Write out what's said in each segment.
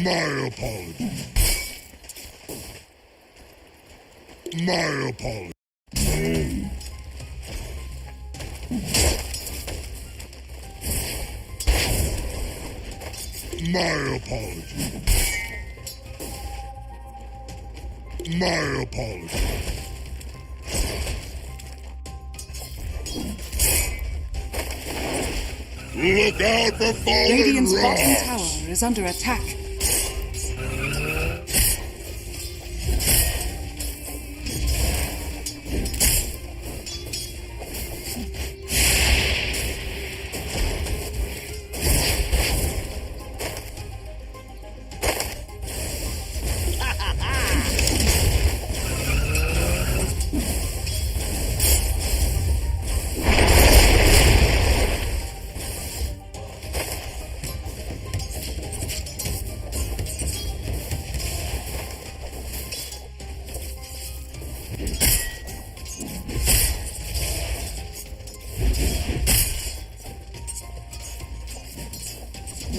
My apologies. My apologies. My apologies. My apologies. Look out for falling Radiant's rocks! bottom tower is under attack.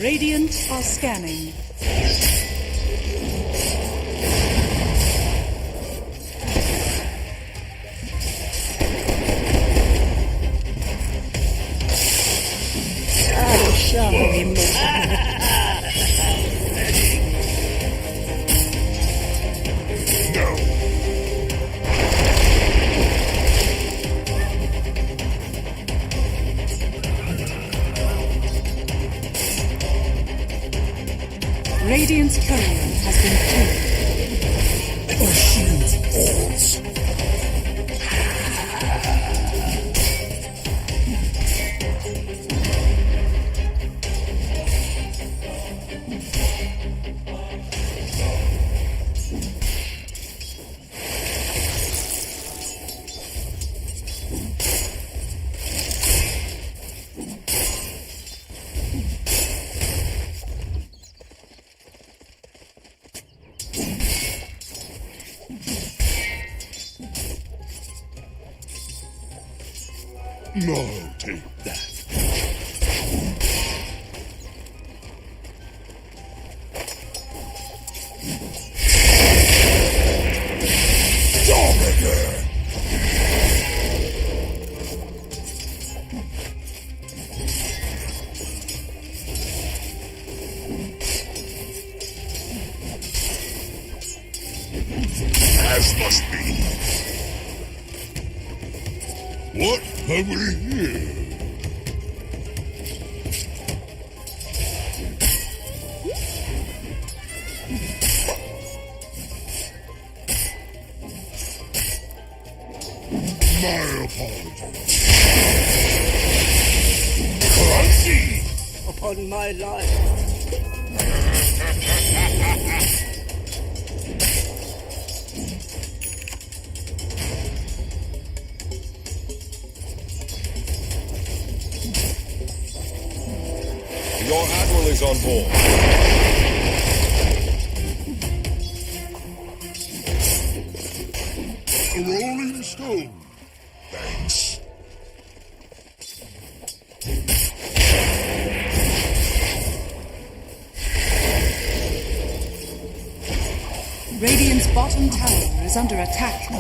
Radiant are scanning. Radiant's courier has been killed. Our shield falls. No, take that. Dominator! As must be. What have we here? My apologies. Crunchy! Upon my life. Your admiral is on board. A rolling stone. Thanks. Radiant's bottom tower is under attack.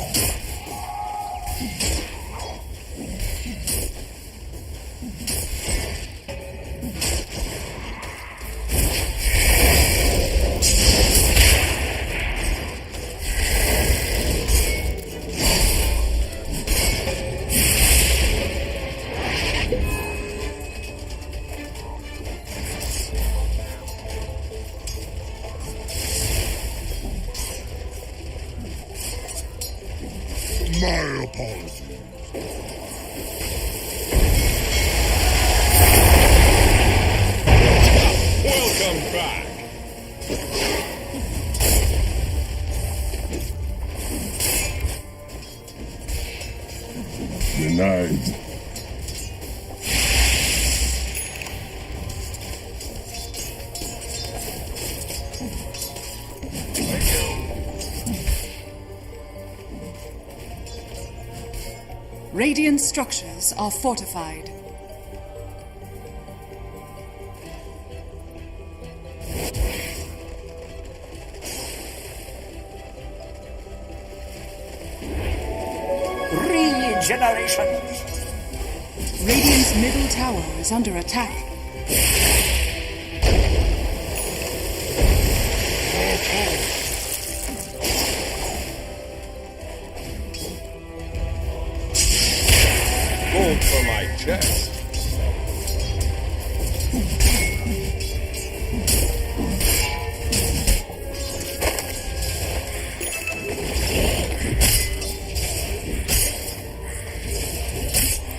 My apologies. Welcome back. Denied. Radiant structures are fortified. Regeneration. Radiant's middle tower is under attack. Gold for my chest.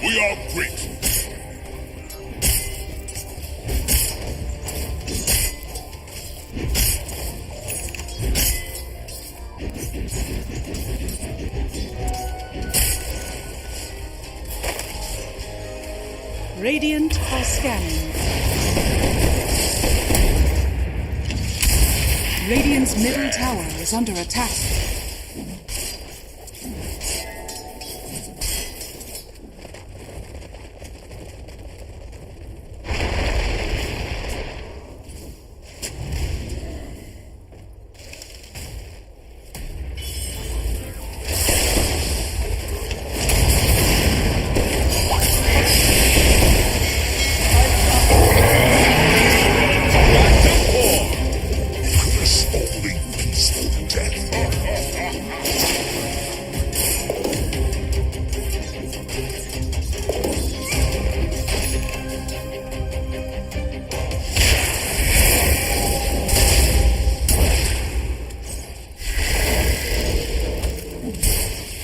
We are great. Radiant are scanning. Radiant's middle tower is under attack. Only peaceful death.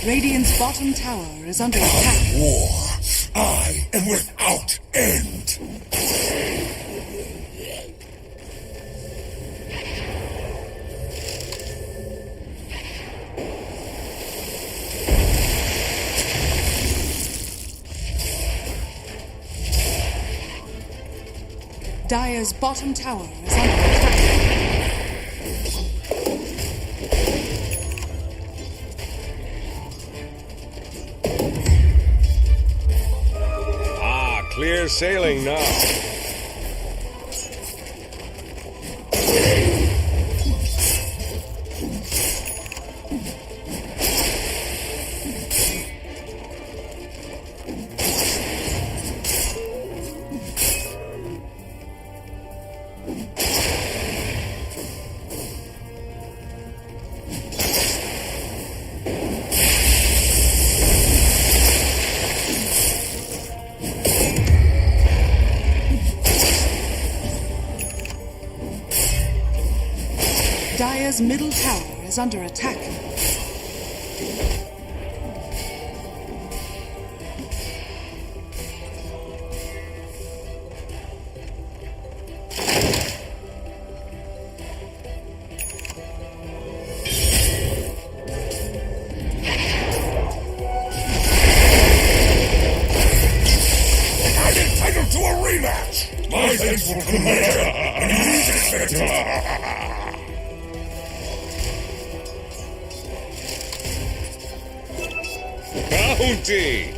Radiant's bottom tower is under attack. War, I am without end. Dire's bottom tower is under attack. Clear sailing now. Dire's middle tower is under attack. I'm entitled to a rematch. My thanks will come later, and you expect it. Bounty!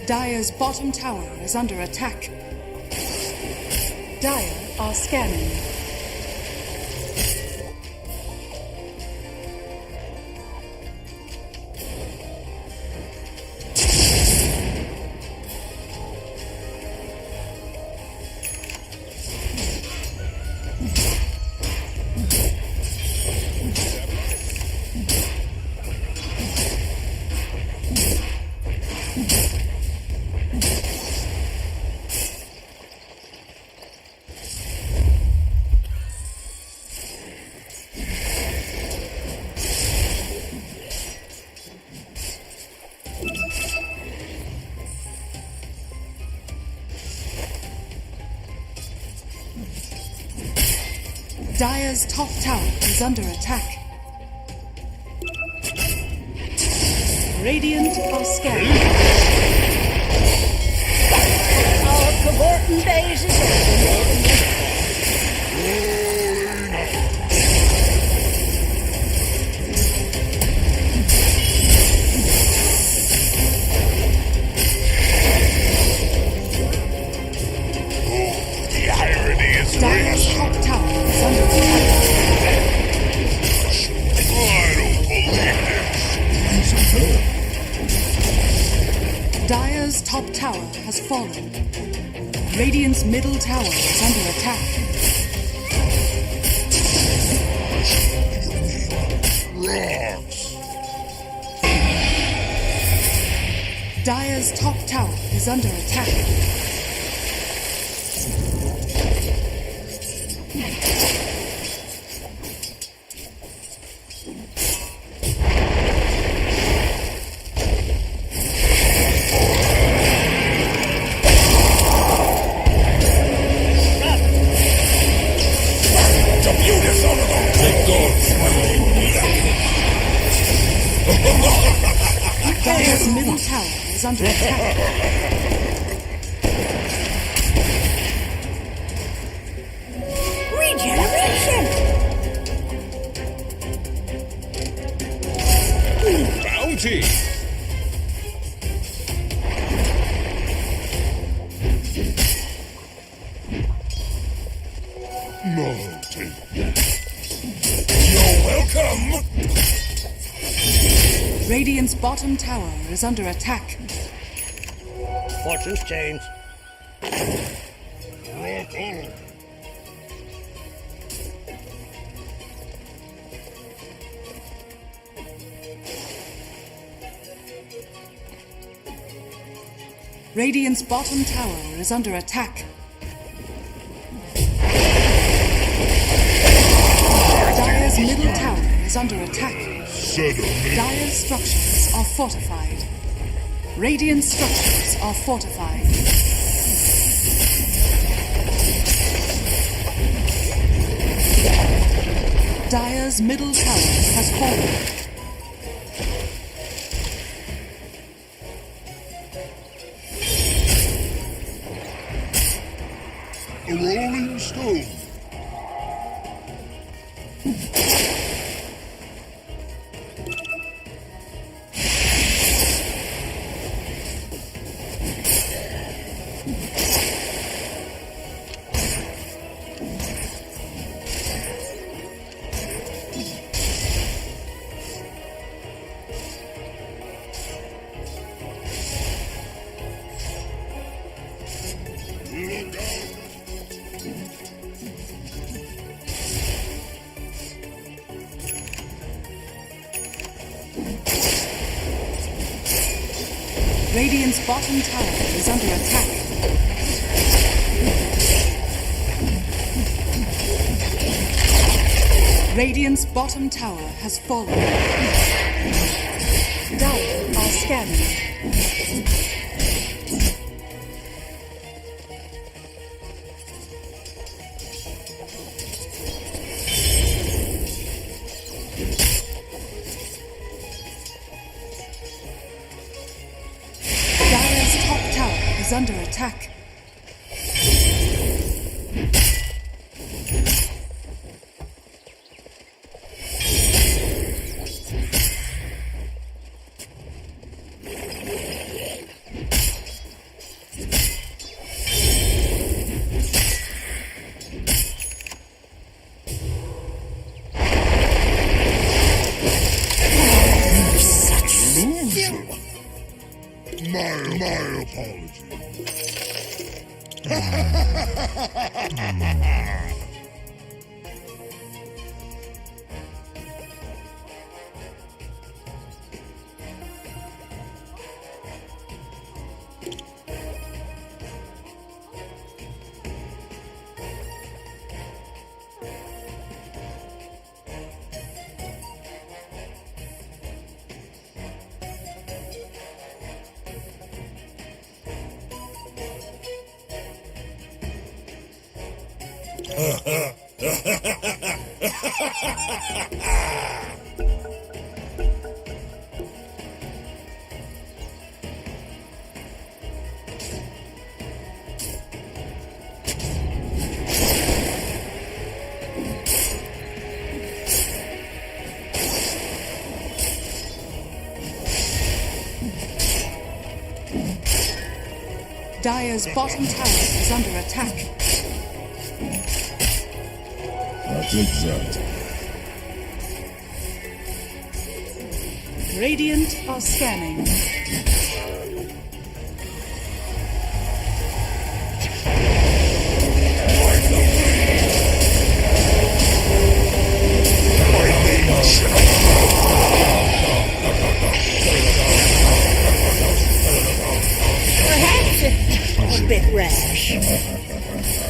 Dire's bottom tower is under attack. Dire are scanning. Dire's top tower is under attack. Radiant are scanning. Our cavorting days is over. The Radiant's middle tower is under attack. Rocks. Dire's top tower is under attack. Dire's middle tower is under attack. Regeneration! Bounty. No, take that. You're welcome. Radiant's bottom tower is under attack. Fortune's change. Rock on. Radiant's bottom tower is under attack. Dire's middle tower is under attack. Sediment. Dire's structures are fortified. Radiant structures are fortified. Dire's middle tower has fallen. A rolling stone. Look out. Radiant's bottom tower is under attack. Radiant's bottom tower has fallen. Dire are scanning. Dire's top tower is under attack. Loser. My apologies. Dire's bottom tower is under attack. I take that. Radiant are scanning. a bit rash. My apologies.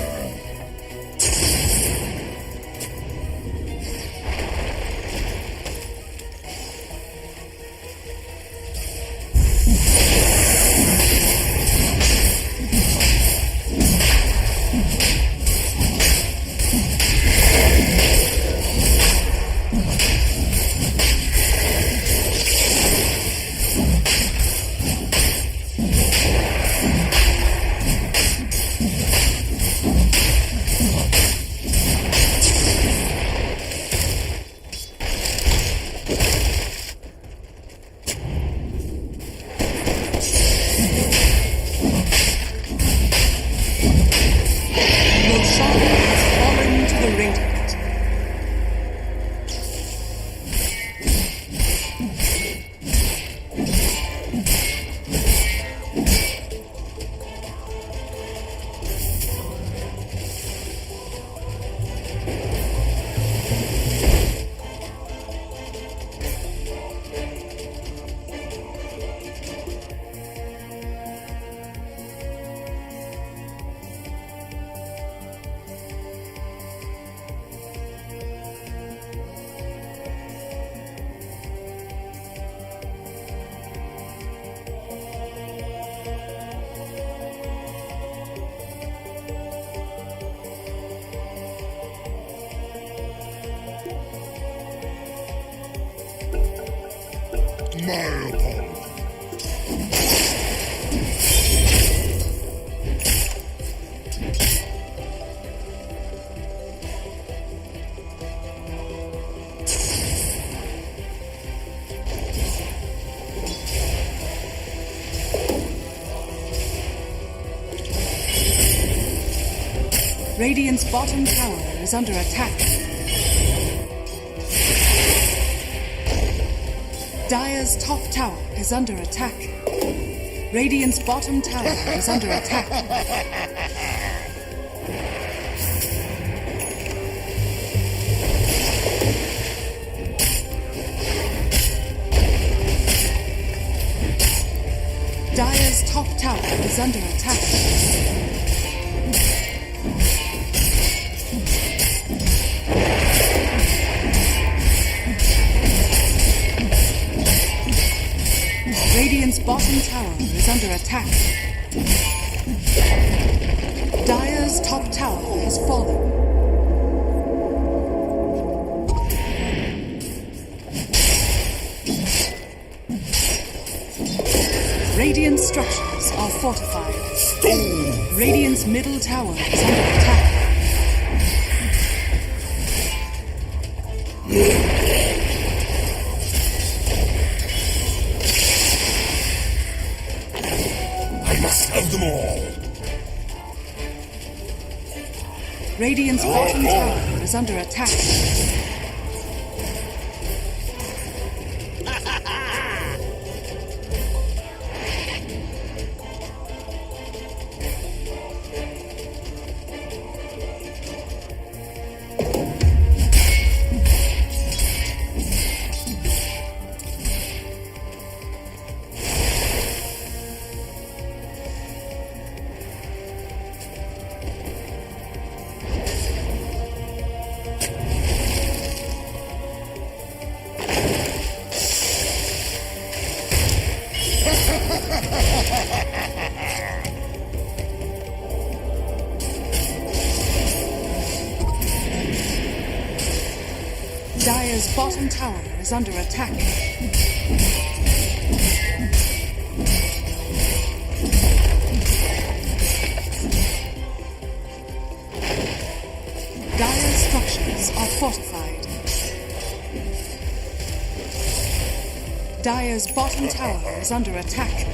Radiant's bottom tower is under attack. Dire's top tower is under attack. Radiant's bottom tower is under attack. Dire's top tower is under attack. Radiant's bottom tower is under attack. Dire's top tower has fallen. Radiant structures are fortified. Radiant's middle tower is under attack. Of them all. Radiant's bottom tower is under attack. Dire's bottom tower is under attack. Dire's structures are fortified. Dire's bottom tower is under attack.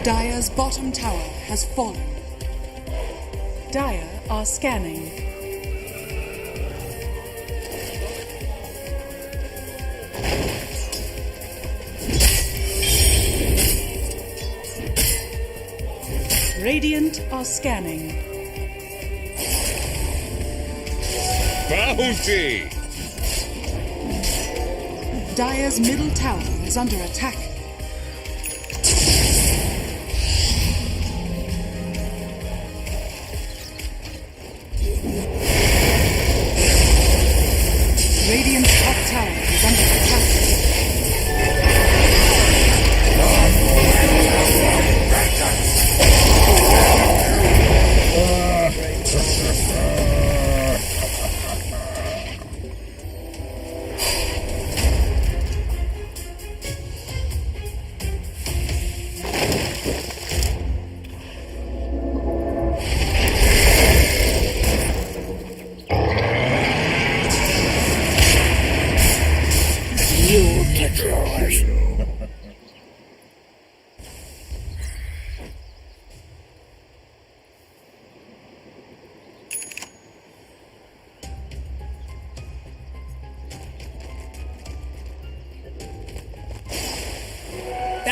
Dire's bottom tower has fallen. Dire are scanning. Radiant are scanning. Bounty! Dire's middle tower is under attack.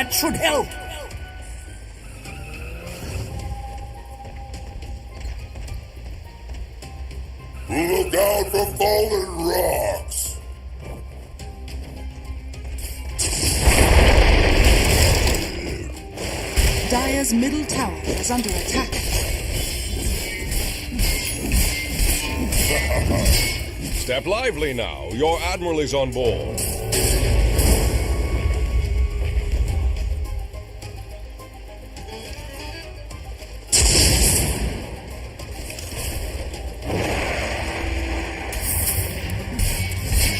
That should help. Look out for fallen rocks! Dire's middle tower is under attack. Step lively now. Your admiral is on board.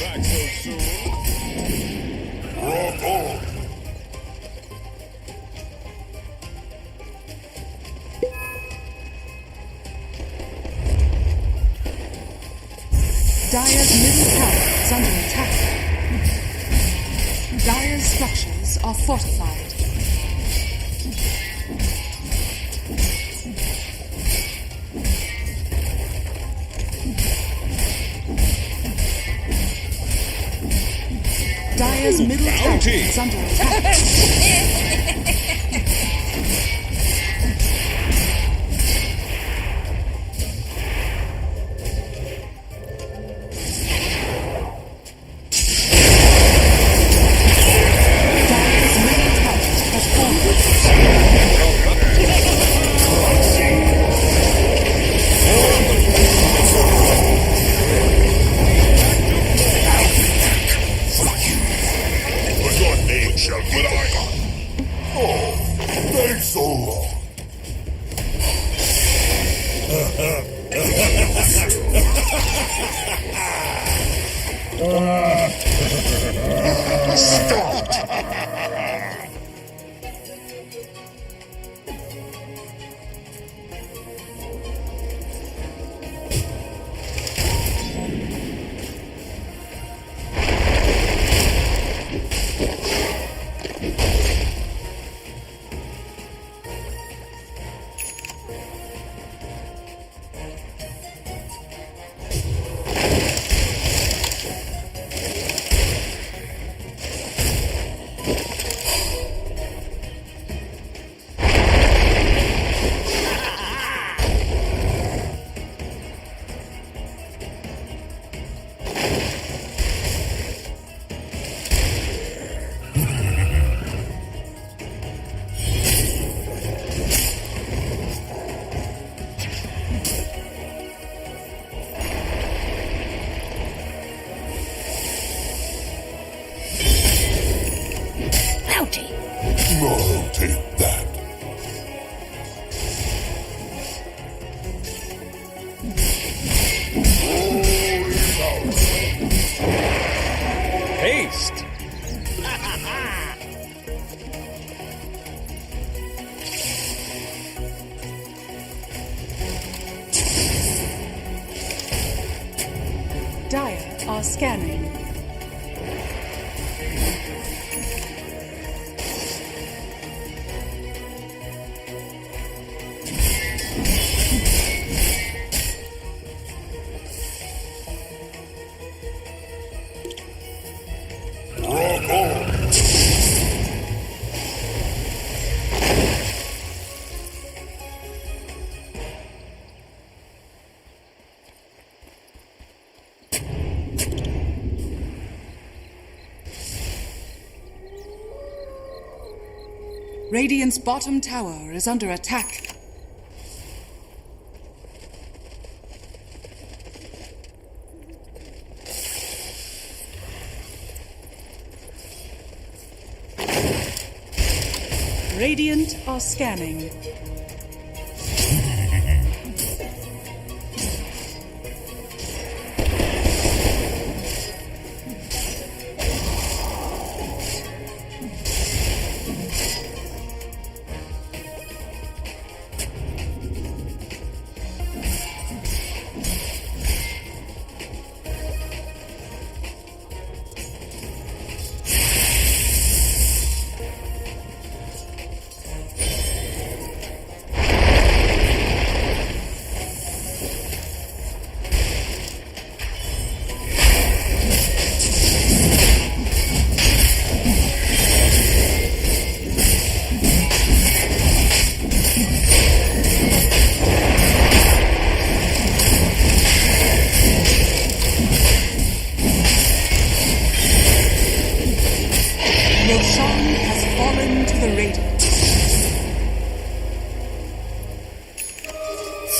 Back so soon. Rock on! Dire's middle tower is under attack. Dire's structures are fortified. Dire's middle tower is under attack. Dire's middle tower has fallen. But your name shall be forgotten. Oh, thanks so long. No, take that. Haste! Dire are scanning. Rock on! Radiant's bottom tower is under attack. Radiant are scanning.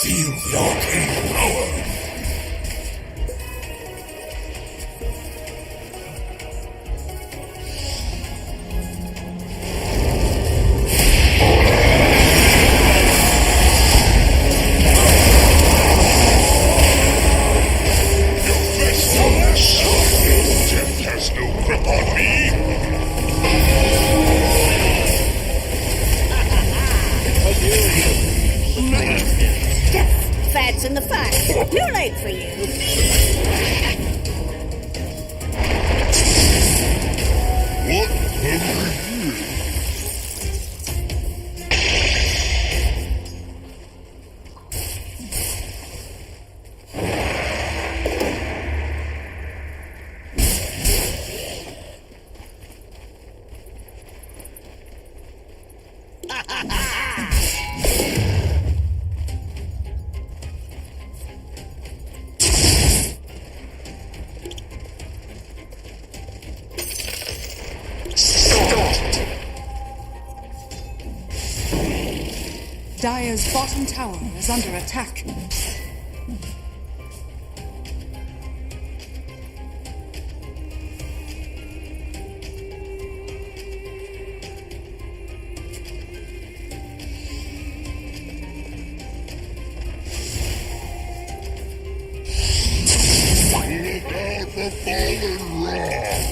Feel the arcane power. Death has no grip on me. Fats in the fire. Too late for you. What have we here? Dire's bottom tower is under attack. Look out for fallen rock.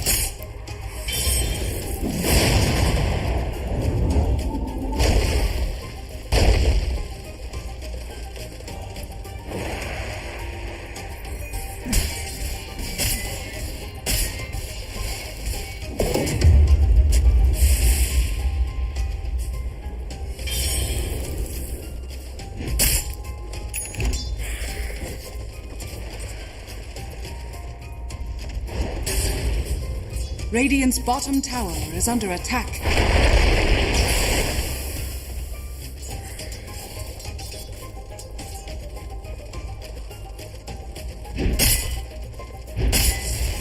Radiant's bottom tower is under attack.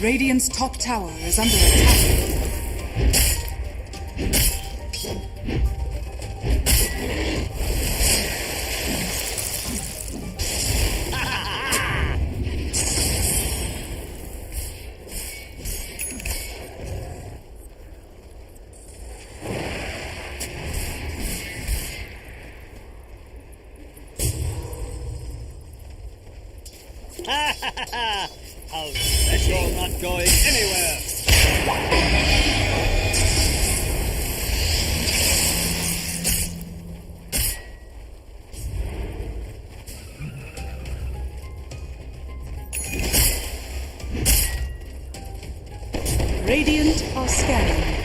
Radiant's top tower is under attack. I'll bet you're not going anywhere. Radiant are scanning.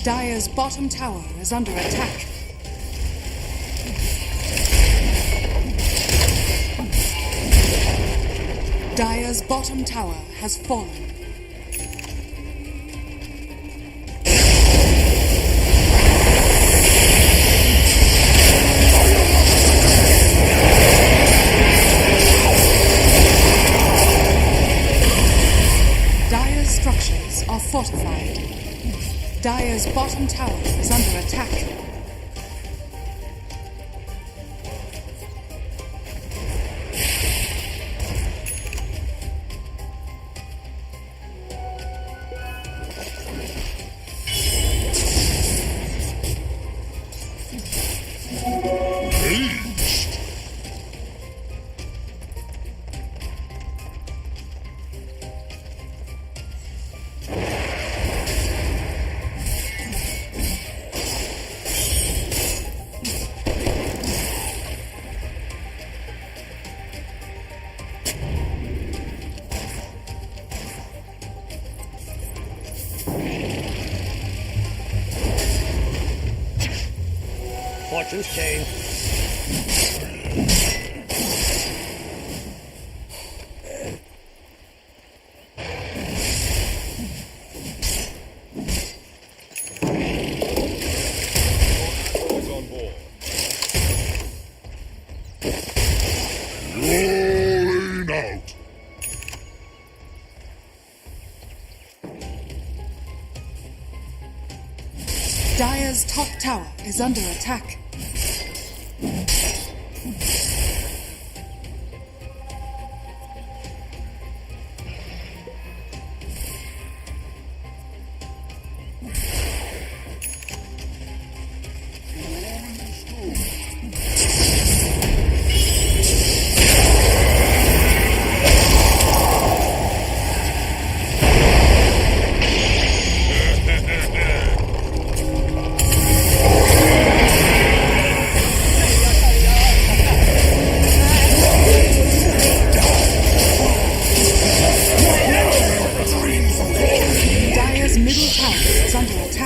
Dire's bottom tower is under attack. Dire's bottom tower has fallen. Dire's structures are fortified. Dire's bottom tower is under attack. Fortune's change. Is on board. Rolling out. Dire's top tower is under attack. Dire's middle tower is under attack.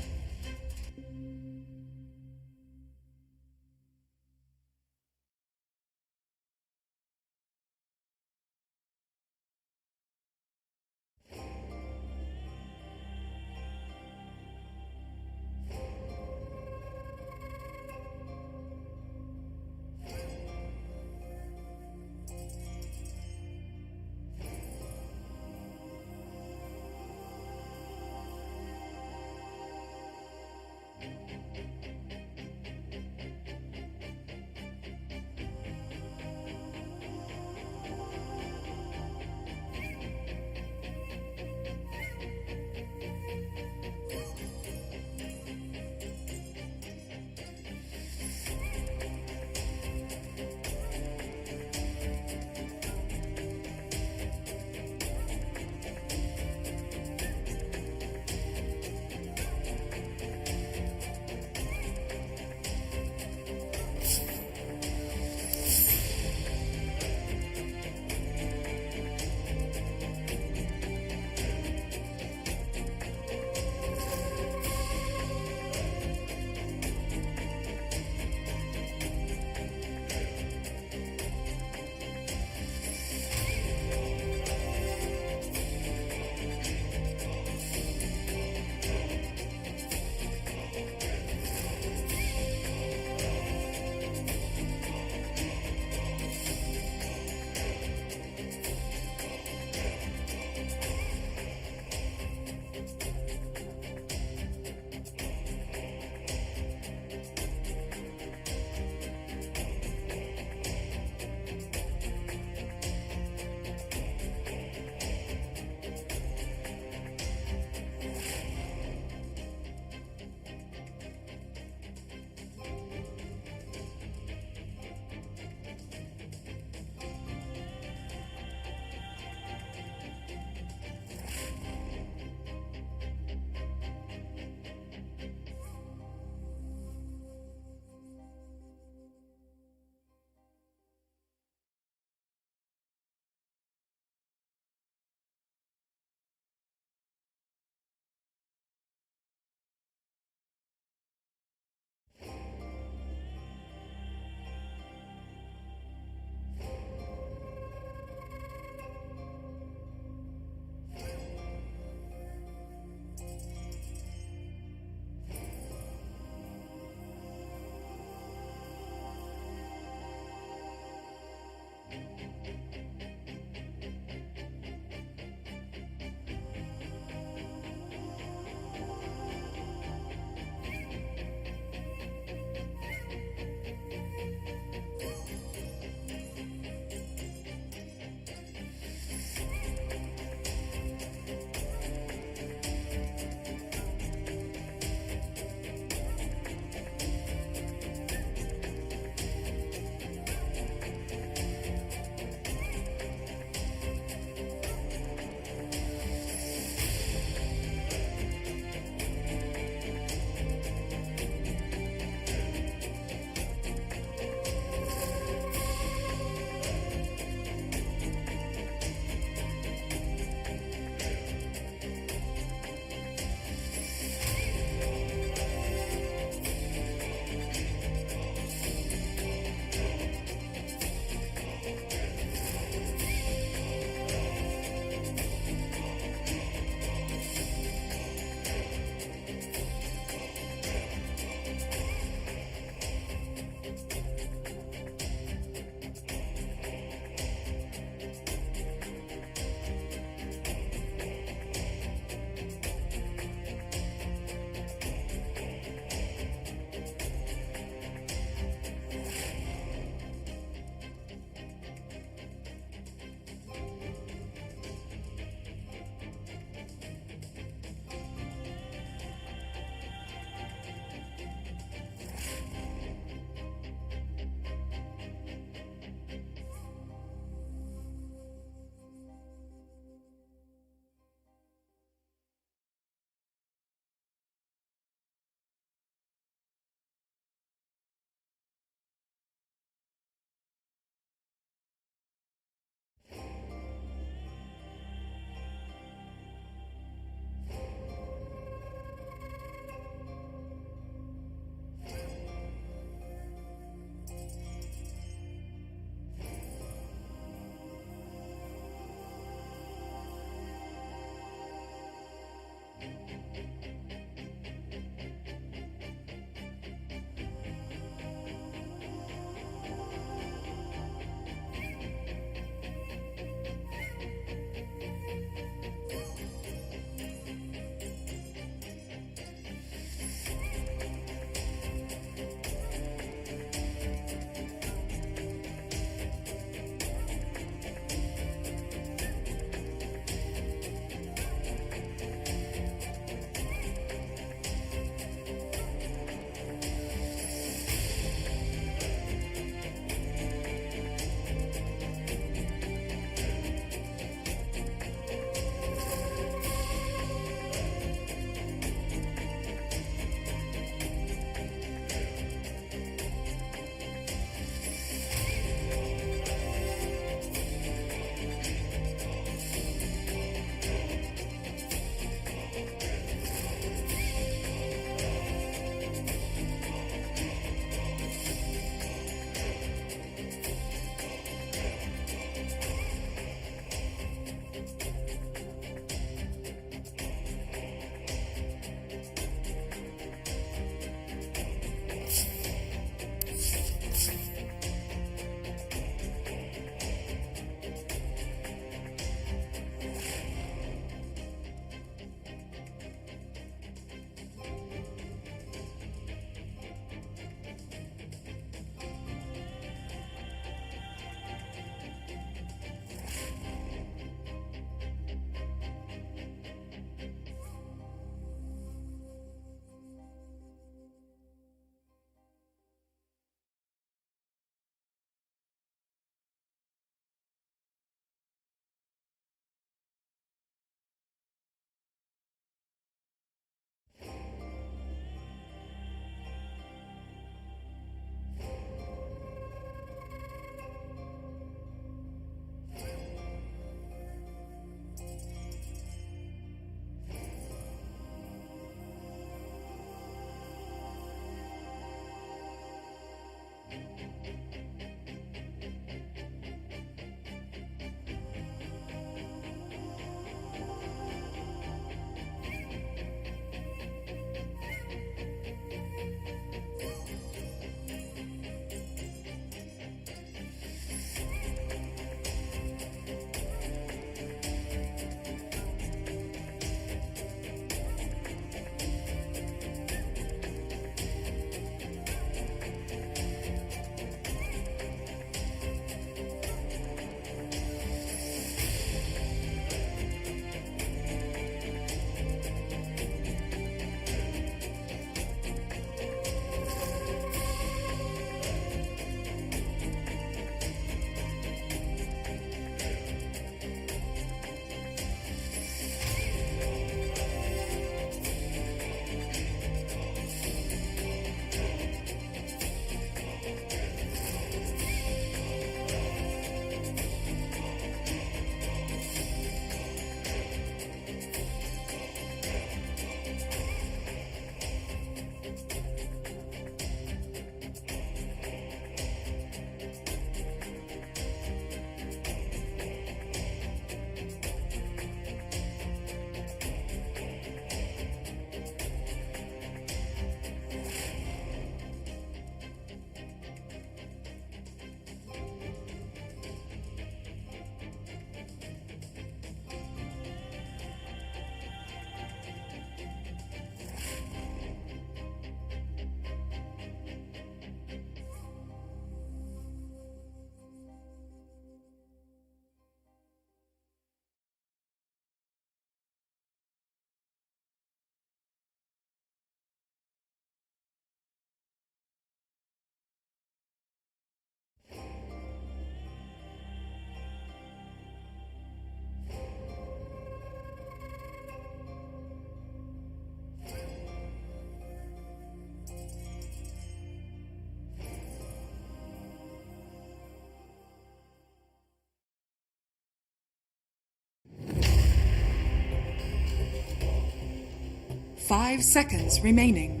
5 seconds remaining.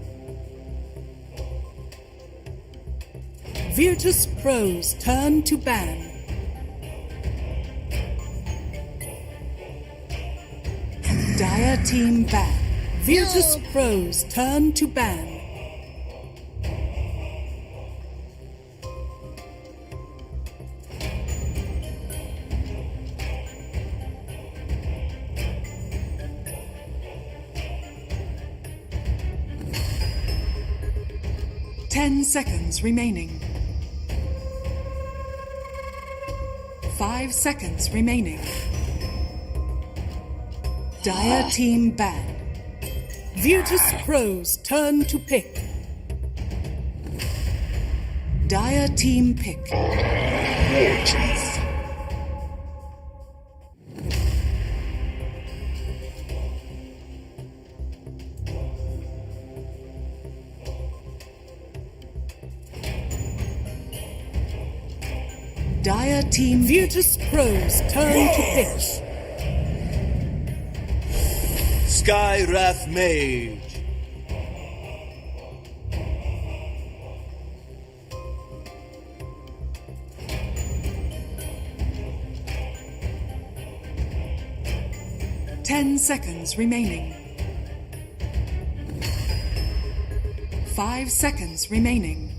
Virtus.pro's turn to ban. Dire team ban. Virtus.pro's turn to ban. Ten seconds remaining. 5 seconds remaining. Dire team ban. Virtus.pro's turn to pick. Dire team pick. Dire team Virtus.pro's turn to pick. Sky Wrath Mage. Ten seconds remaining. 5 seconds remaining.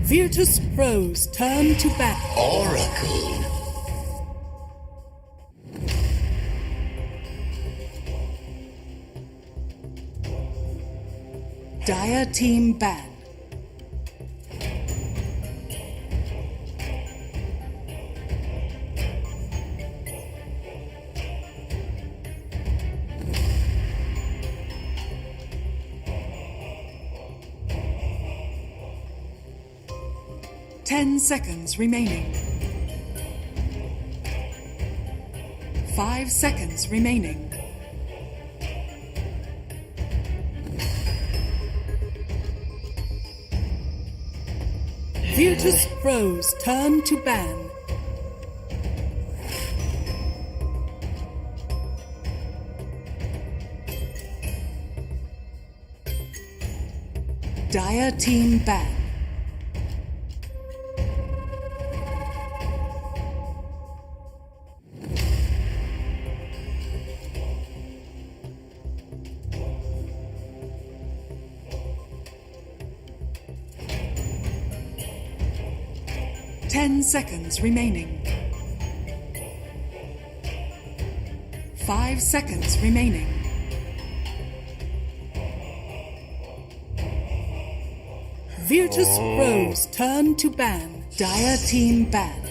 Virtus.pro's turn to ban. Oracle. Dire team ban. Ten seconds remaining. 5 seconds remaining. Virtus.pro's turn to ban. Dire team ban. Ten seconds remaining. 5 seconds remaining. Virtus.pro's turn to ban. Dire team ban.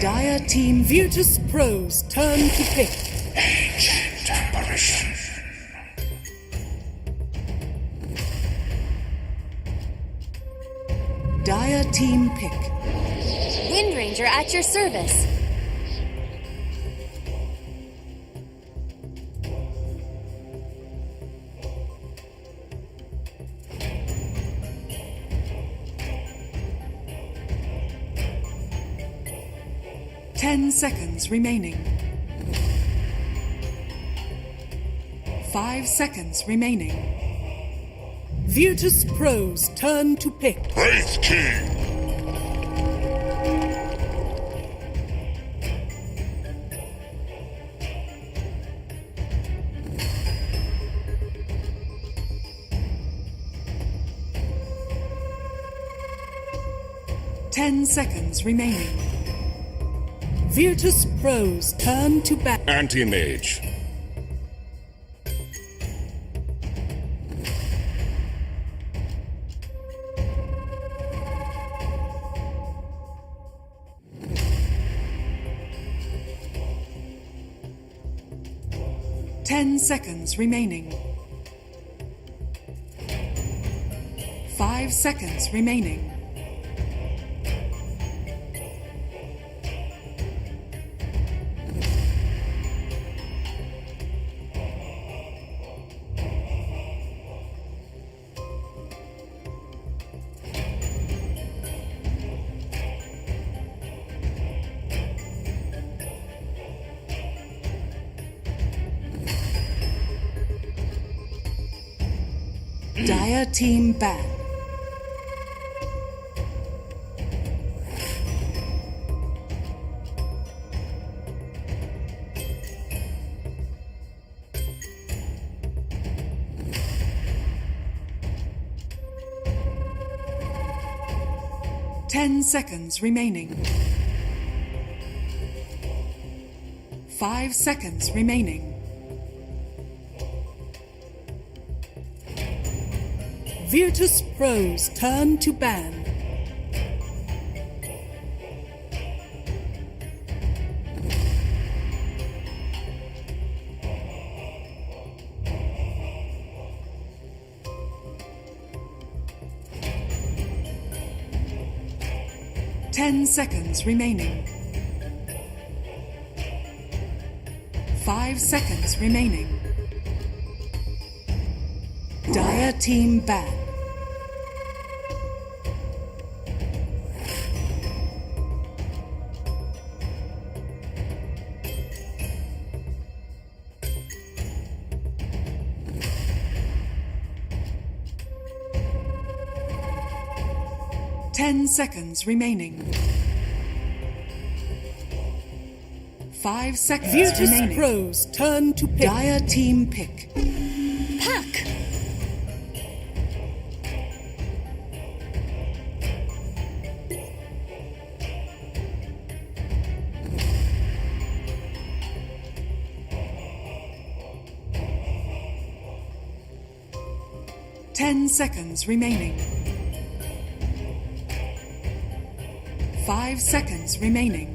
Dire team Virtus.pro's turn to pick. Ancient apparition. Dire team pick. Wind Ranger at your service. Ten seconds remaining. 5 seconds remaining. Virtus.pro's turn to pick. Wraith King. Ten seconds remaining. Virtus.pro's turn to ban. Anti-mage. Ten seconds remaining. 5 seconds remaining. Dire team ban. Ten seconds remaining. 5 seconds remaining. Virtus.pro's turn to ban. Ten seconds remaining. 5 seconds remaining. Dire team ban. Ten seconds remaining. 5 seconds remaining. Virtus.pro's turn to pick. Dire team pick. Puck! 10 seconds remaining. 5 seconds remaining.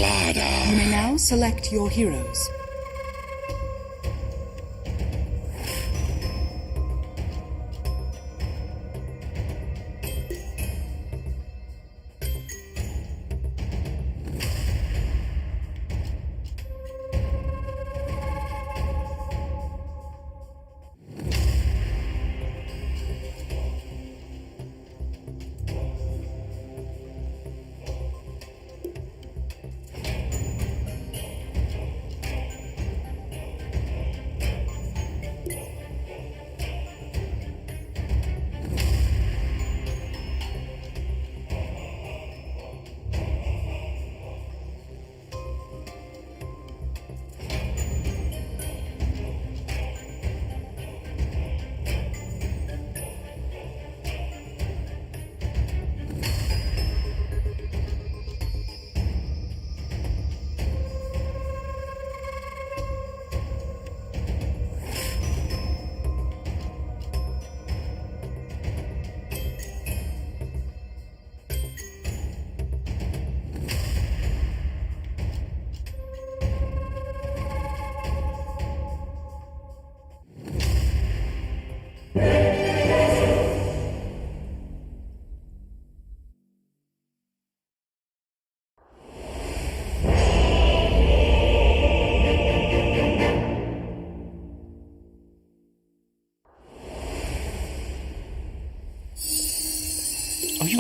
You may now select your heroes.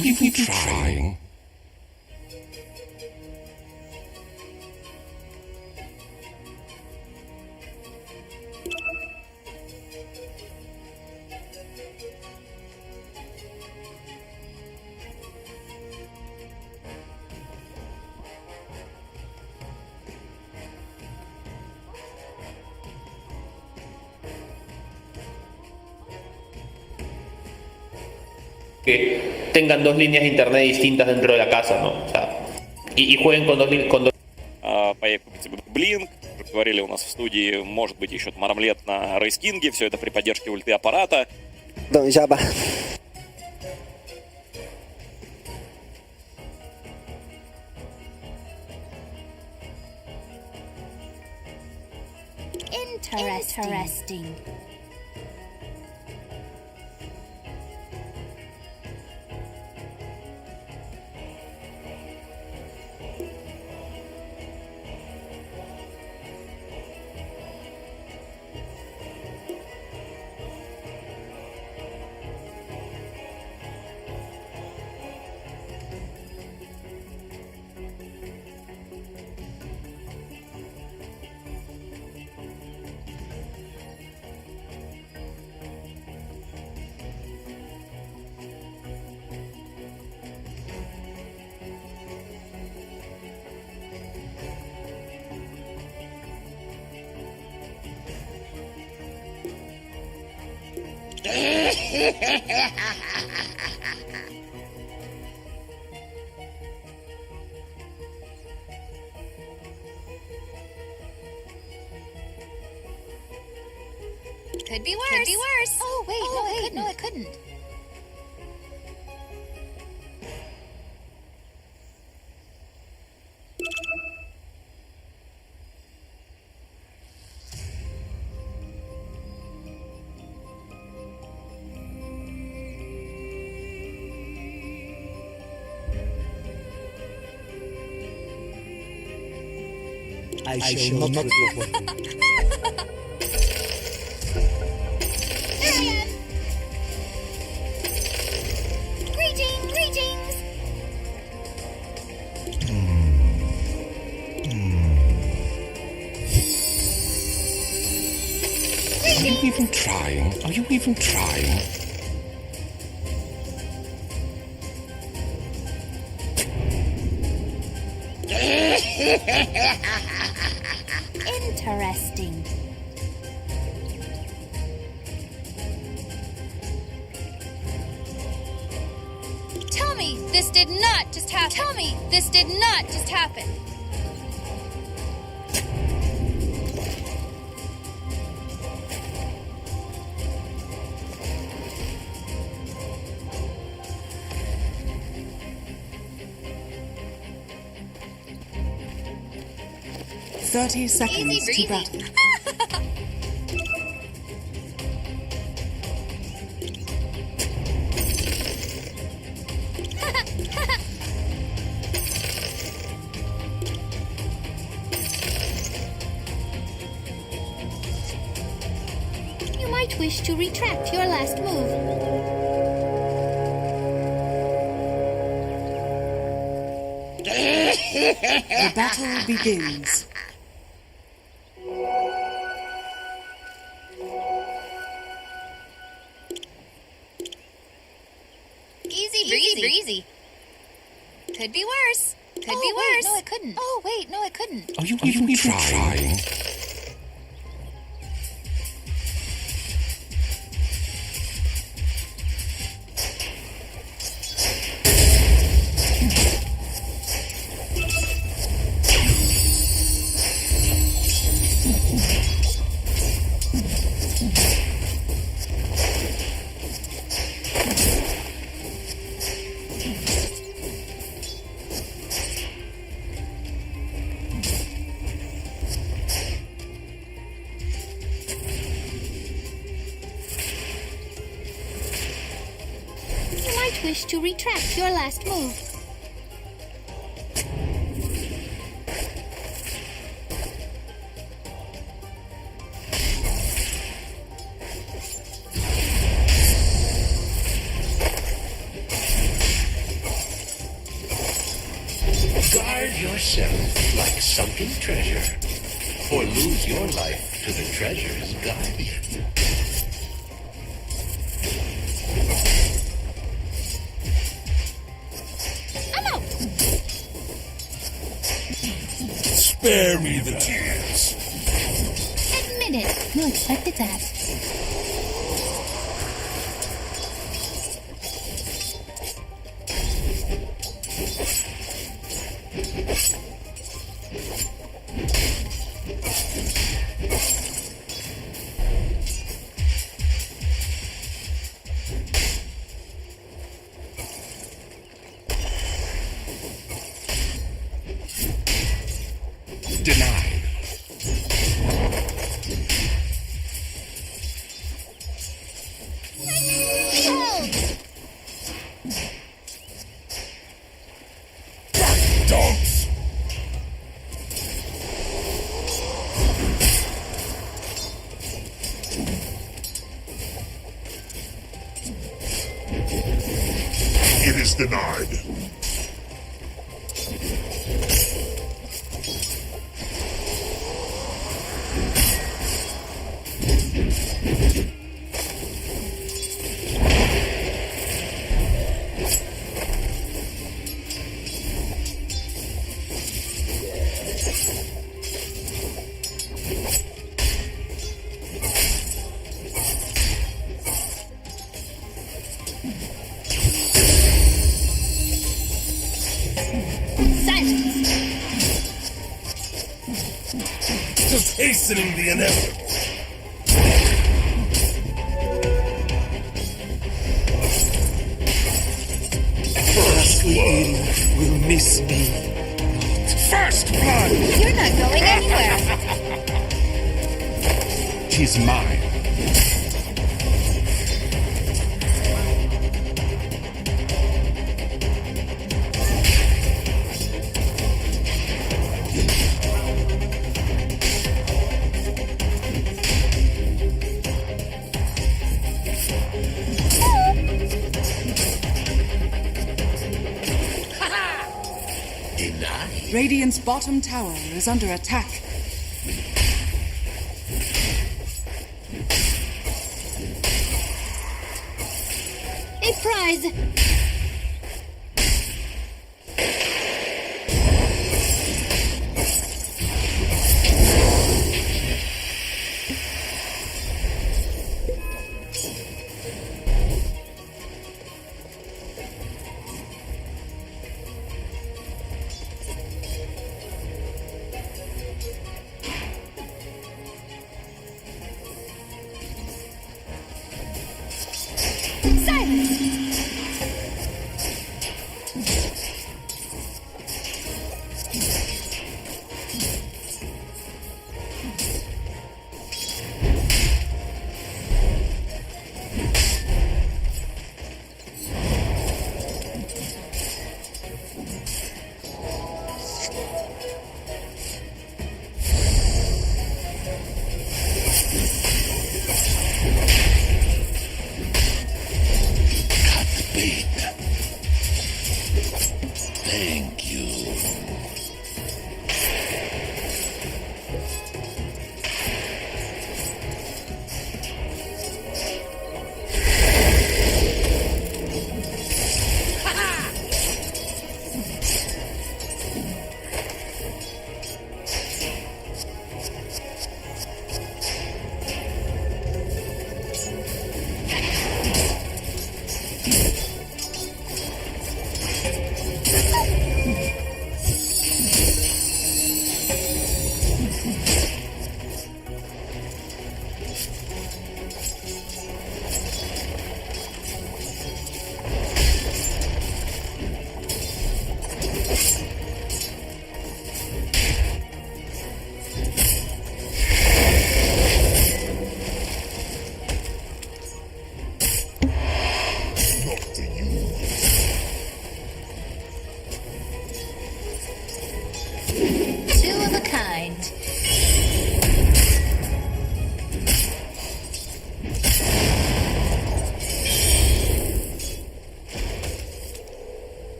Are you even trying? Que tengan dos líneas de internet distintas dentro de la casa, ¿no? O sea, y jueguen con dos. Появится Блинк, как говорили у нас в студии, может быть еще Мармлет на Рейскинге, все это при поддержке ульты аппарата. Жаба. Interesting. Could be worse. Oh, wait, no, it couldn't. I shall not report you. Greetings. Are you even trying? Are you even trying? Interesting. Tell me this did not just happen. Tell me this did not just happen. Thirty seconds to battle. You might wish to retract your last move. The battle begins. Easy breezy. Could be worse. Could be worse. No, it couldn't. Oh, wait, no, it couldn't. Are you even trying? Wish to retract your last move. yourself like sunken treasure, or lose your life to the treasure's guardian. I'm out. Spare me the tears. Admit it. You expected that. Denied. Dogs. It is denied. Silence. Just hastening the inevitable. Rascal will miss me. First blood! You're not going anywhere. Tis mine. Denied. Radiant's bottom tower is under attack. A prize. Silence.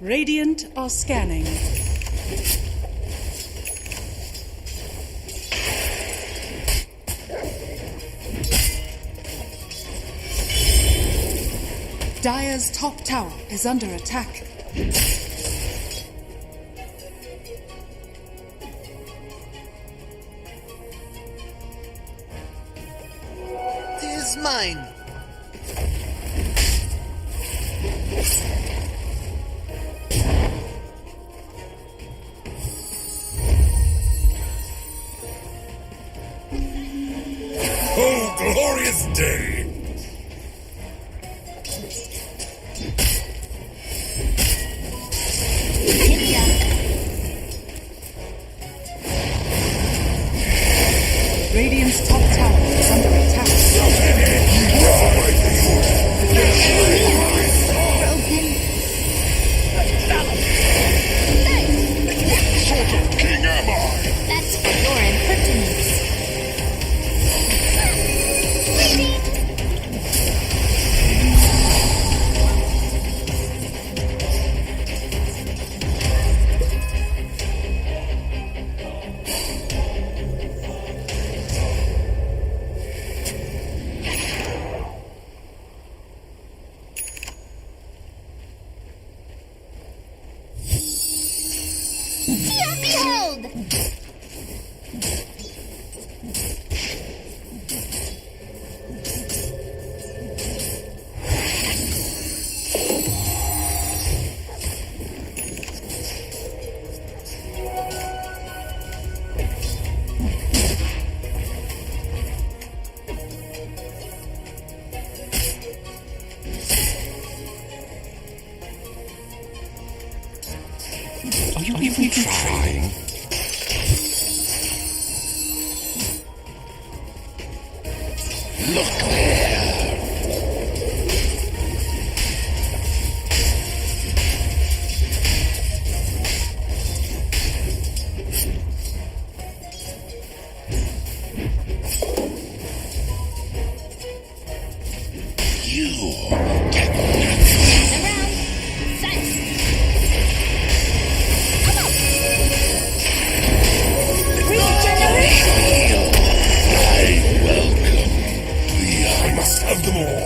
Radiant are scanning. Dire's top tower is under attack. Tis mine. Oh, glorious day! Radiant's top tower is under attack. Sort of king am I? That's for your impertinence. Behold! Are you even trying? Look there! You get Around. Sight. I welcome thee. I must have them all.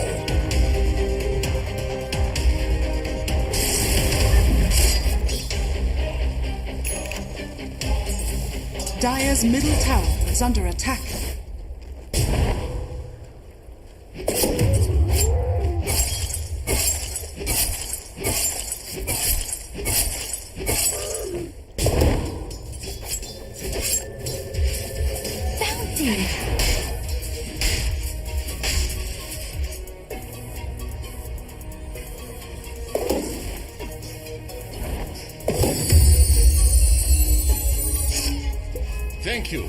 Dire's middle tower is under attack. Bounty. Thank you.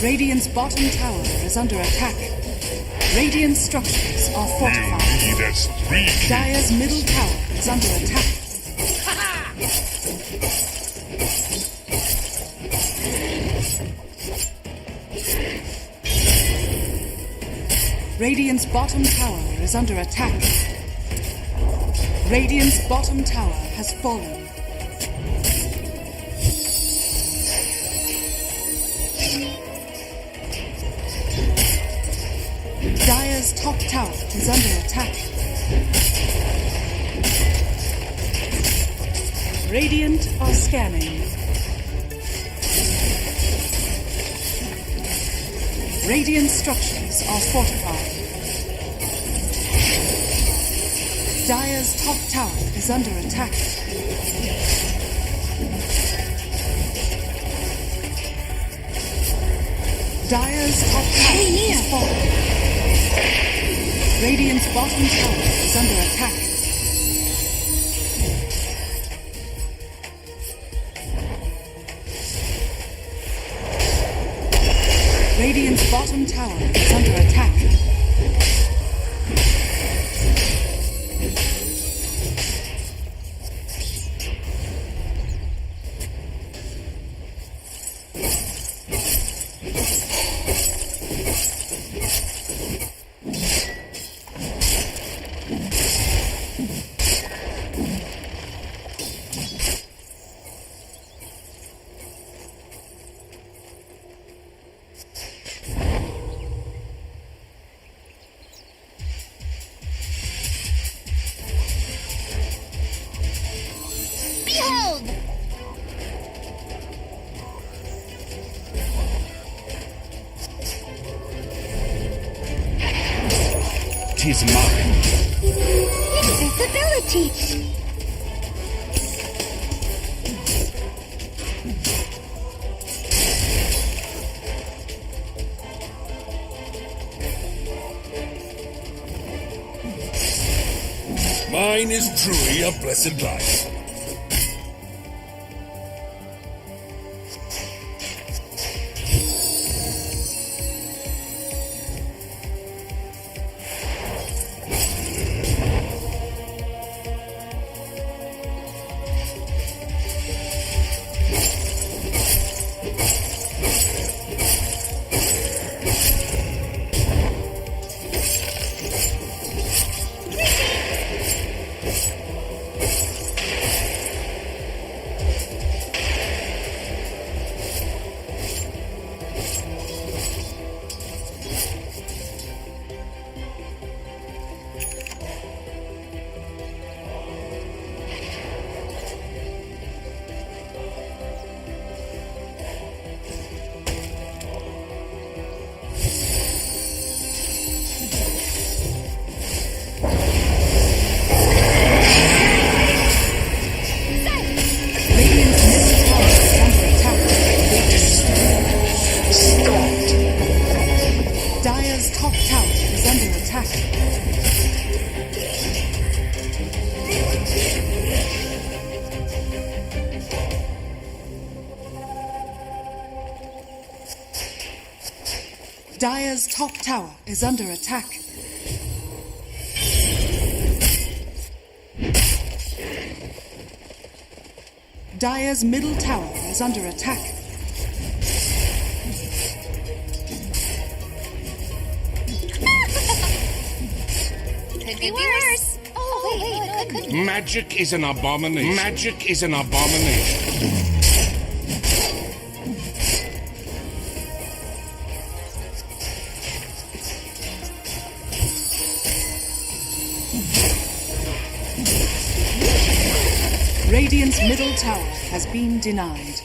Radiant's bottom tower is under attack. Radiant structures are fortified. Need as 3 Dire's middle tower is under attack. Radiant's bottom tower is under attack. Radiant's bottom tower has fallen. Dire's top tower is under attack. Radiant are scanning. Radiant structures are fortified. Dire's top tower is under attack. Dire's top tower is falling. Radiant's bottom tower is under attack. Radiant's bottom tower is under attack. Behold! 'Tis mine. Invisibility. Mine is truly a blessed life. Dire's top tower is under attack. Dire's top tower is under attack. Dire's middle tower is under attack. Could be worse. Oh, wait, no, it couldn't. Magic is an abomination. Magic is an abomination. Radiant's middle tower has been denied.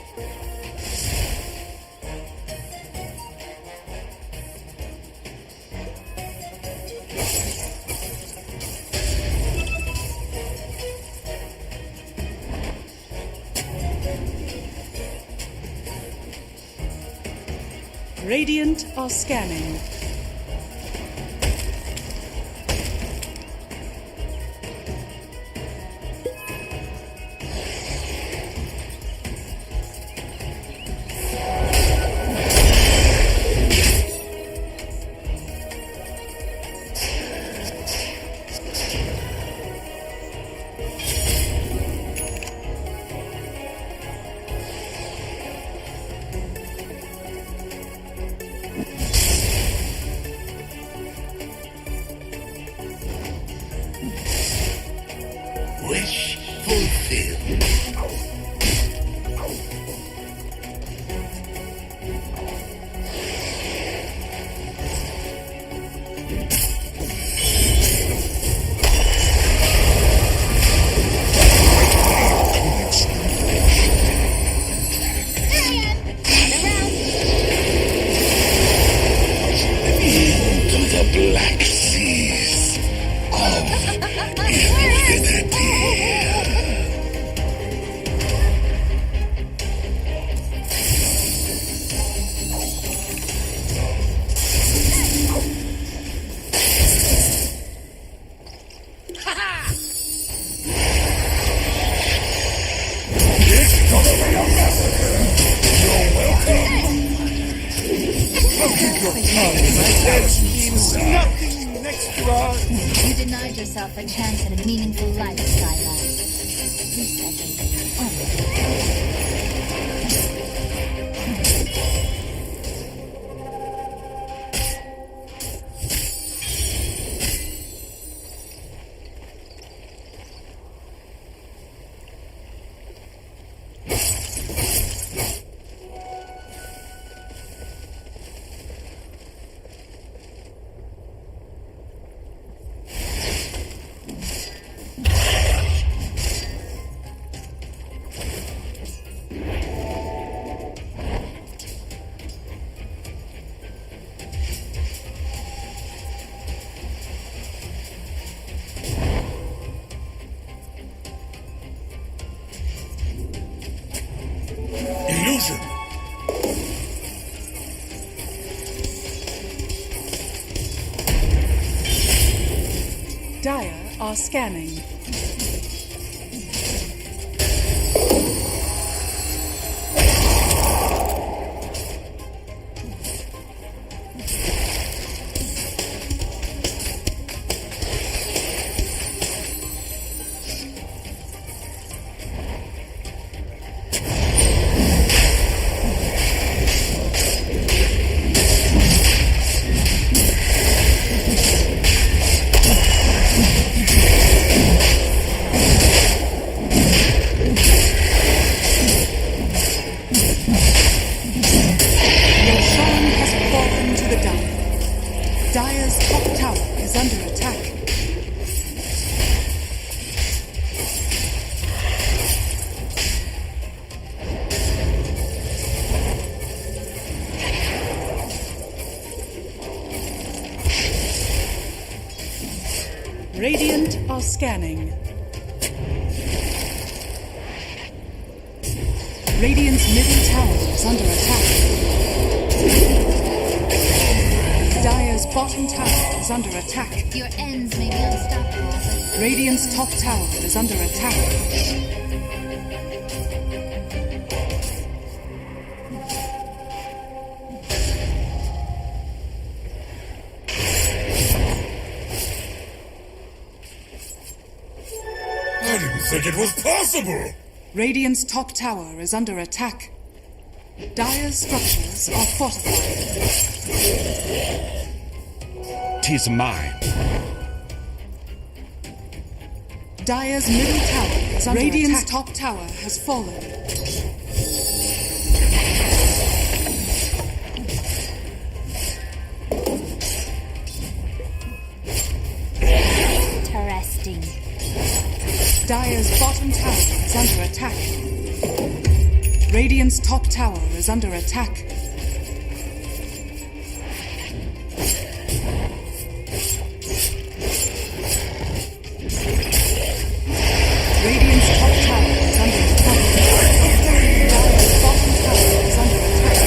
Radiant are scanning. Nothing next to us. You denied yourself a chance at a meaningful life, Skylab. 2 seconds. Oh. Illusion. Dire are scanning. Dire's top tower is under attack. Radiant are scanning. Radiant's middle tower is under attack. Dire's bottom tower is under attack. Your ends may be unstoppable, but Radiant's top tower is under attack. I didn't think it was possible. Radiant's top tower is under attack. Dire's structures are fortified. 'Tis mine. Dire's middle tower is under Radiant's attack. Top tower has fallen. interesting. Dire's bottom tower is under attack. Radiant's top tower is under attack. Radiant's top tower is under attack. Dire's bottom tower is under attack.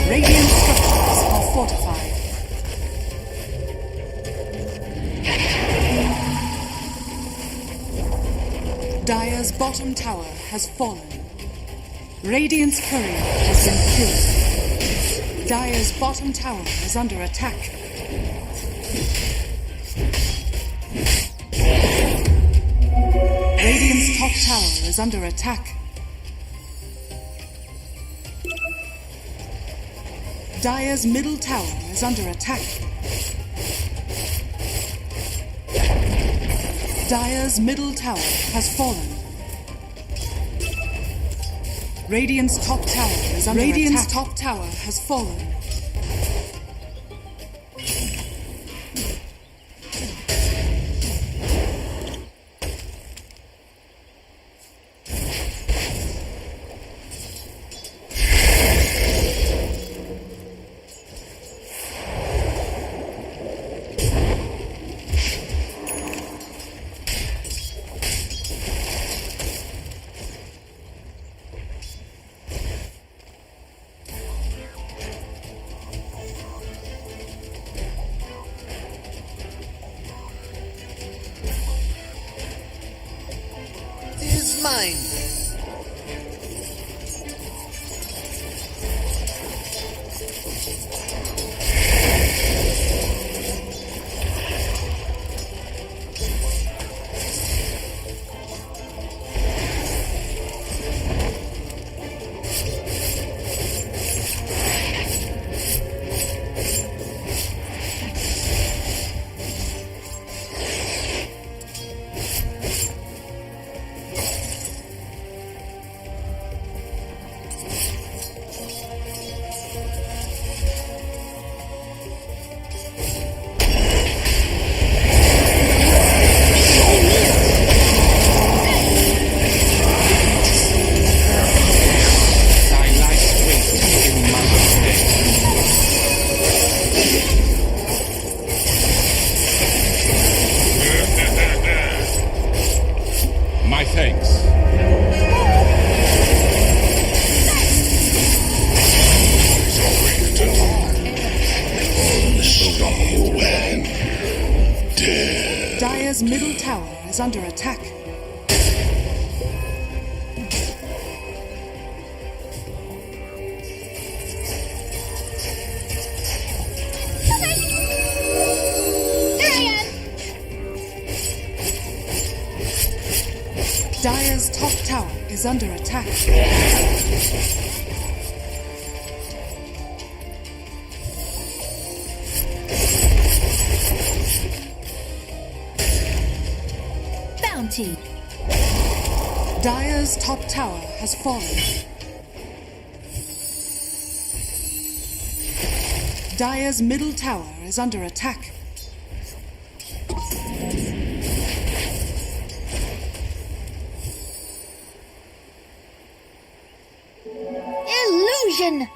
Radiant structures are fortified. Dire's bottom tower has fallen. Radiant's courier has been killed. Dire's bottom tower is under attack. Radiant's top tower is under attack. Dire's middle tower is under attack. Dire's middle tower has fallen. Radiant's top tower is under attack. Radiant's top tower has fallen. Mine. Dire's middle tower is under attack. Dire's top tower is under attack. Bounty. Dire's top tower has fallen. Dire's middle tower is under attack. Illusion.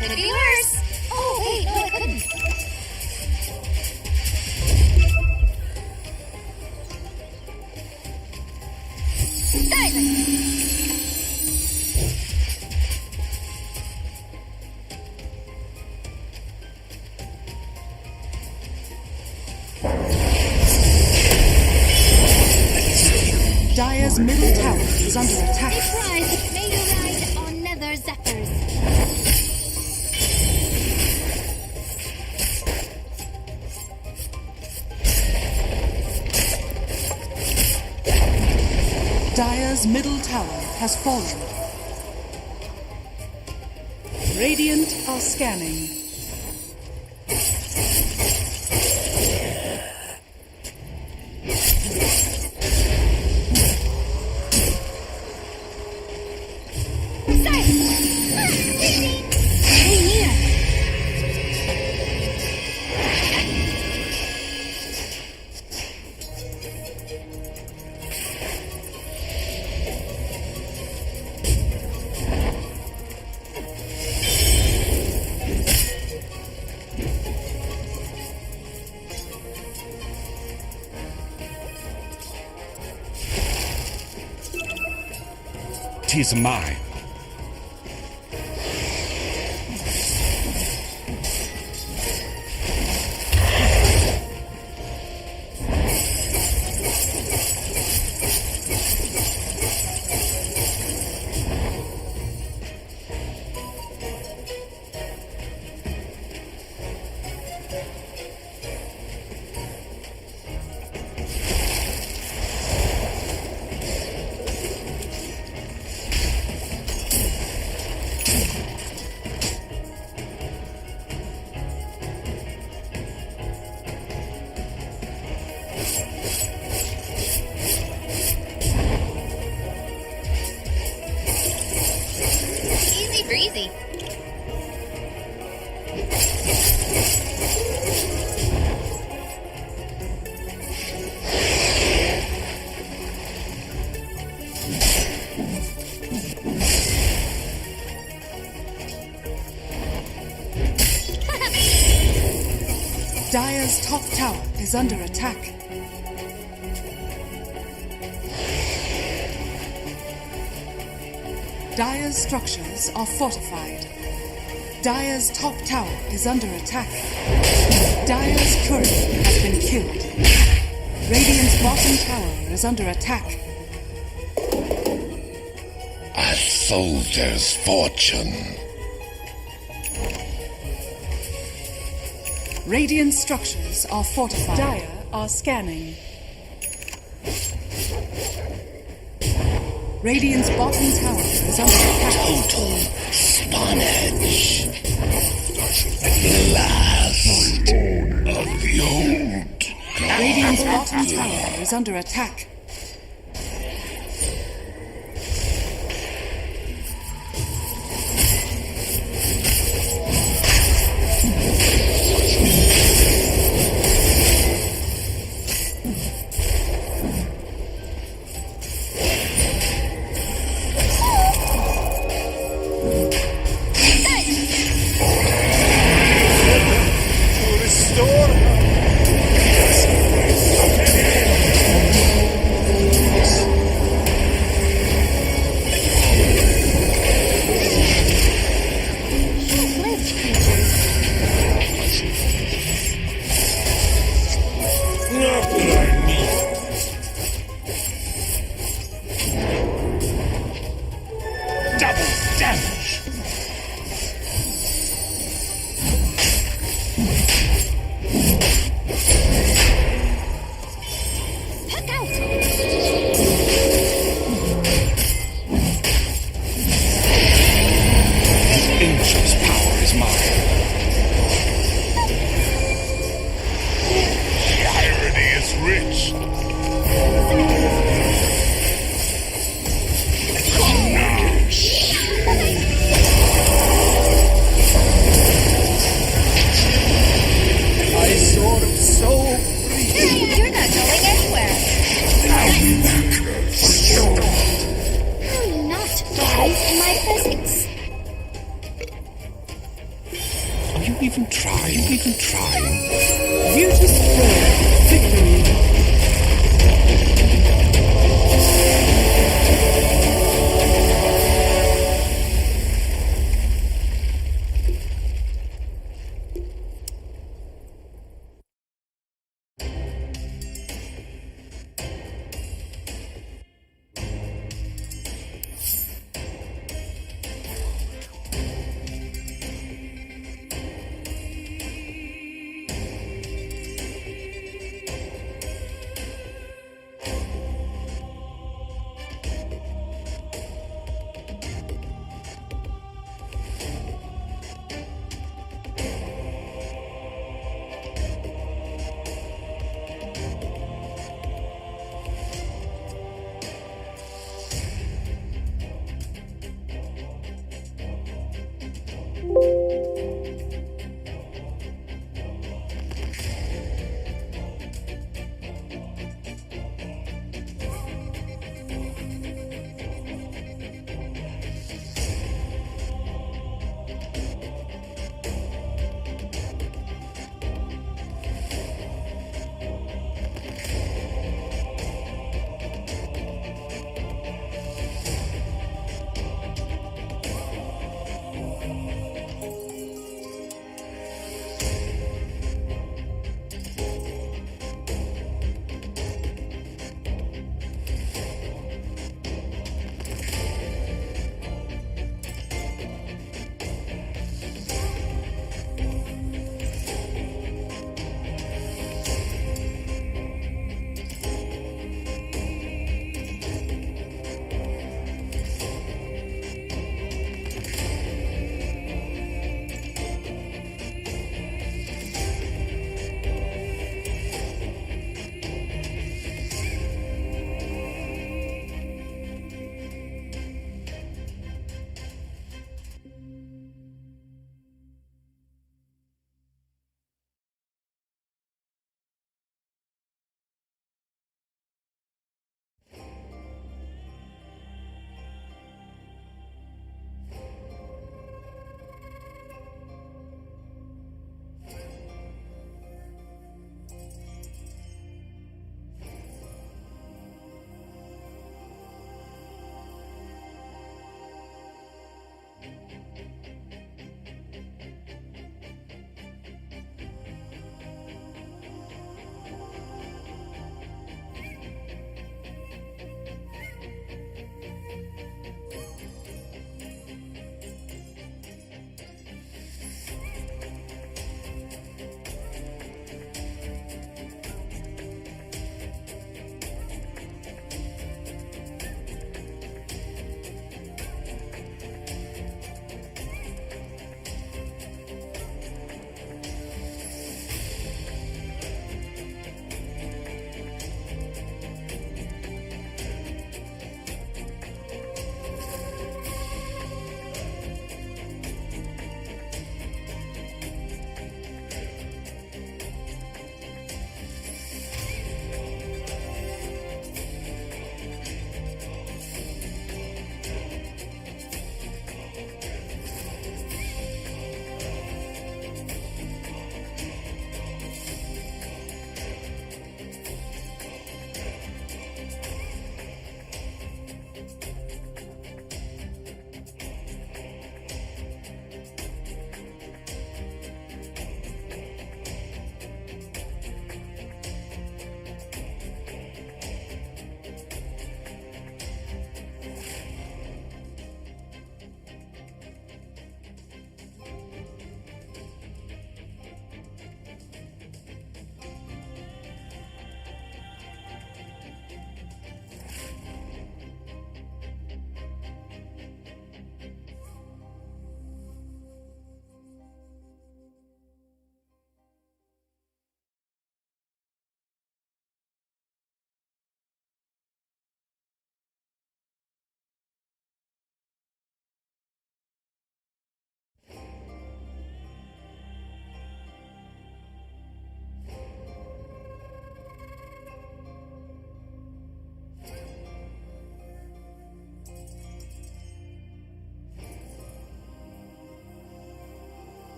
Could be worse. Oh, wait, no, it couldn't. Diamond. Dire's middle tower is under attack. Surprise! May you ride on nether zephyrs. Dire's middle tower has fallen. Radiant are scanning. Tis mine. Easy breezy. Dire's top tower is under attack. Dire's structures are fortified. Dire's top tower is under attack. Dire's courier has been killed. Radiant's bottom tower is under attack. A soldier's fortune. Radiant structures are fortified. Dire are scanning. Radiant's bottom tower is under attack. Total spawnage. The last of the old. Radiant's bottom tower is under attack. You're not going anywhere.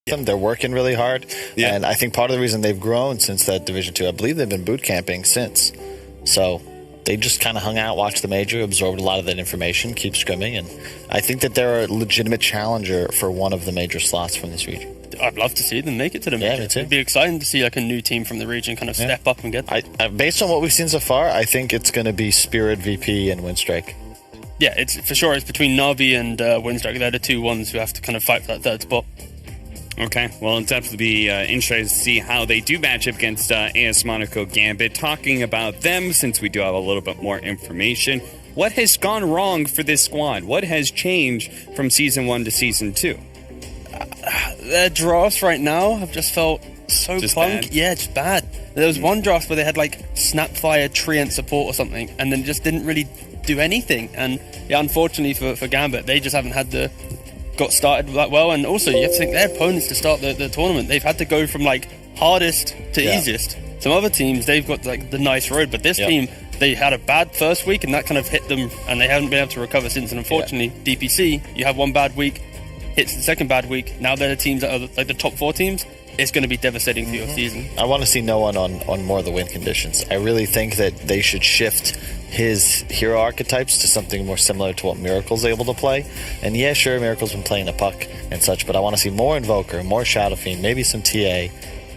They're working really hard, and I think part of the reason they've grown since that Division 2, I believe they've been boot camping since. So they just kind of hung out, watched the major, absorbed a lot of that information, keep scrimming, and I think that they're a legitimate challenger for one of the major slots from this region. I'd love to see them make it to the major. Yeah, me too. It'd be exciting to see like a new team from the region kind of step up and get there. Based on what we've seen so far, I think it's going to be Spirit, VP, and Winstrike. Yeah, it's for sure. It's between Na'Vi and Winstrike. They're the two ones who have to kind of fight for that third spot. Okay, well, it'll definitely be interesting to see how they do match up against AS Monaco Gambit. Talking about them, since we do have a little bit more information, what has gone wrong for this squad? What has changed from Season 1 to Season 2? Their drafts right now have just felt so clunky. Yeah, just bad. There was one draft where they had like Snapfire, Treant support or something, and then just didn't really do anything. And yeah, unfortunately for Gambit, they just haven't had got started that well. And also, you have to think their opponents to start the tournament, they've had to go from like hardest to easiest. Some other teams, they've got like the nice road, but this team, they had a bad first week and that kind of hit them, and they haven't been able to recover since. And unfortunately, DPC, you have one bad week, hits the second bad week. Now they're the teams that are like the top 4 teams. It's going to be devastating for your season. I want to see no one on more of the win conditions. I really think that they should shift his hero archetypes to something more similar to what Miracle's able to play. And yeah, sure, Miracle's been playing the puck and such, but I want to see more Invoker, more Shadow Fiend, maybe some TA.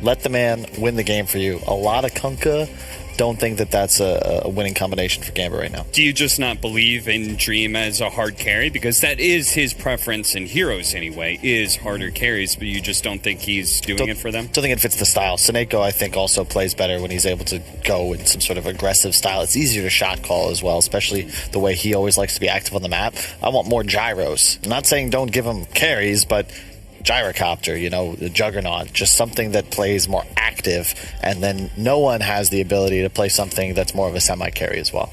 Let the man win the game for you. A lot of Kunkka. Don't think that that's a winning combination for Gambit right now. Do you just not believe in Dream as a hard carry? Because that is his preference in Heroes anyway, is harder carries, but you just don't think he's doing it for them? Don't think it fits the style. Seneko, I think, also plays better when he's able to go in some sort of aggressive style. It's easier to shot call as well, especially the way he always likes to be active on the map. I want more gyros. I'm not saying don't give him carries, but gyrocopter, the Juggernaut, just something that plays more active, and then no one has the ability to play something that's more of a semi-carry as well.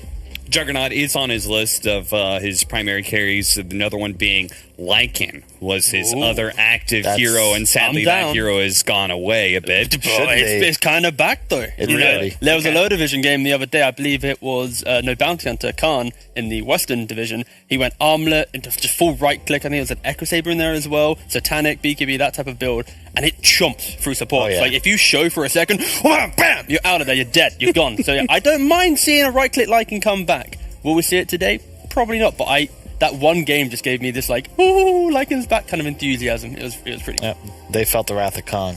Juggernaut is on his list of his primary carries. Another one being Lycan was his other active hero, and sadly that hero has gone away a bit. It's kind of back though. There was a low division game the other day. I believe it was no Bounty Hunter Khan in the Western division. He went armlet into just full right click. I think it was an Echo Saber in there as well. Satanic, BKB, that type of build, and it chomps through support. Like if you show for a second, bam, you're out of there. You're dead. You're gone. So I don't mind seeing a right click Lycan come back. Will we see it today? Probably not. But that one game just gave me this like, oh, Lycan's back kind of enthusiasm. It was pretty cool. They felt the wrath of Khan.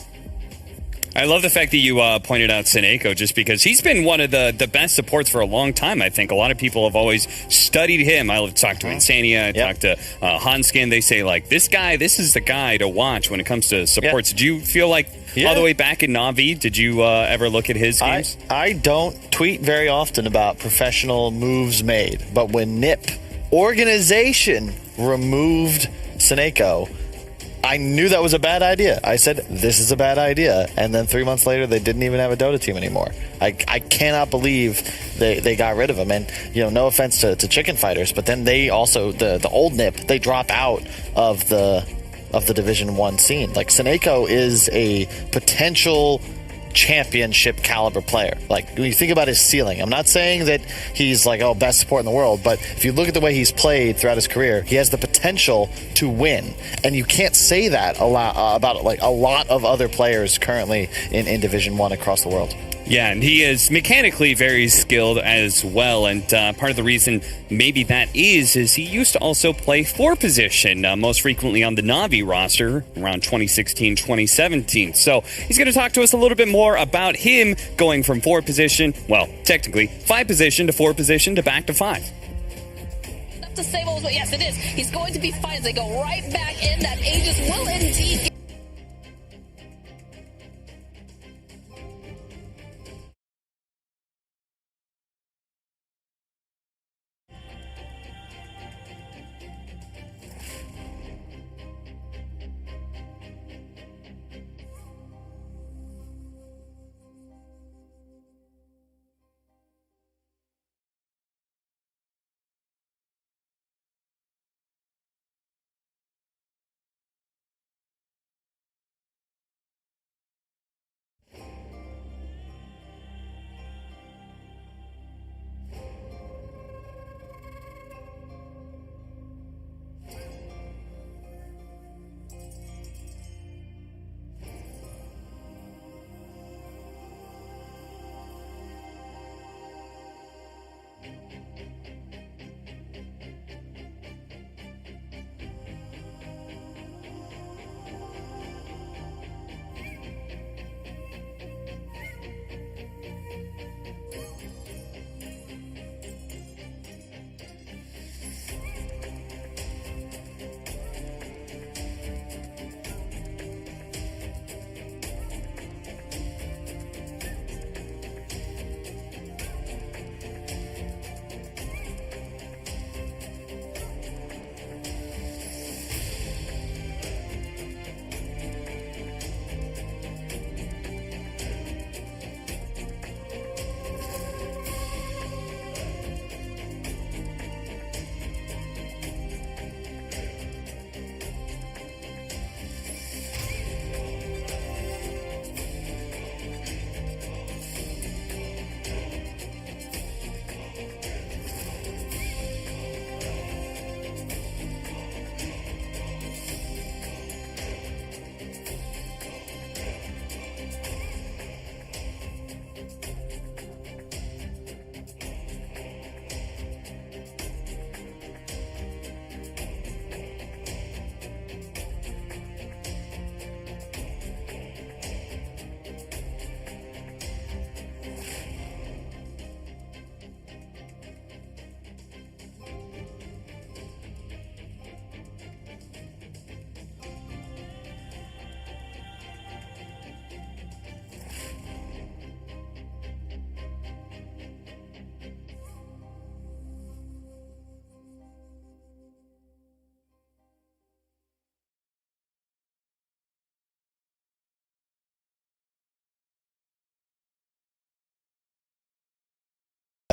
I love the fact that you pointed out Seneko, just because he's been one of the best supports for a long time. I think a lot of people have always studied him. I've talked to Insania, I talked to Hanskin. They say, like, this is the guy to watch when it comes to supports. Did you feel like all the way back in Na'Vi, did you ever look at his games? I don't tweet very often about professional moves made, but when NIP organization removed Seneko, I knew that was a bad idea. I said, this is a bad idea. And then 3 months later, they didn't even have a Dota team anymore. I cannot believe they got rid of him. And, no offense to Chicken Fighters, but then they also, the old NIP, they drop out of the Division 1 scene. Like, Seneko is a potential championship caliber player. Like, when you think about his ceiling, I'm not saying that he's like, best support in the world, but if you look at the way he's played throughout his career, he has the potential to win. And you can't say that a lot about like a lot of other players currently in Division 1 across the world. Yeah, and he is mechanically very skilled as well, and part of the reason maybe that is he used to also play 4 position, most frequently on the Na'Vi roster around 2016, 2017. So he's going to talk to us a little bit more about him going from 4 position, well, technically 5 position to 4 position to back to 5. To say what was, but yes, it is. He's going to be fine as they go right back in. That Aegis will indeed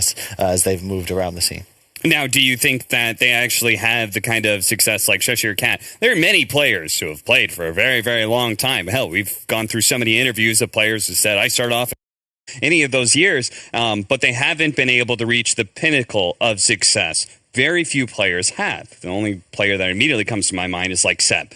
success as they've moved around the scene. Now, do you think that they actually have the kind of success like Cheshire Cat? There are many players who have played for a very, very long time. Hell, we've gone through so many interviews of players who said, I started off any of those years, but they haven't been able to reach the pinnacle of success. Very few players have. The only player that immediately comes to my mind is like Seb.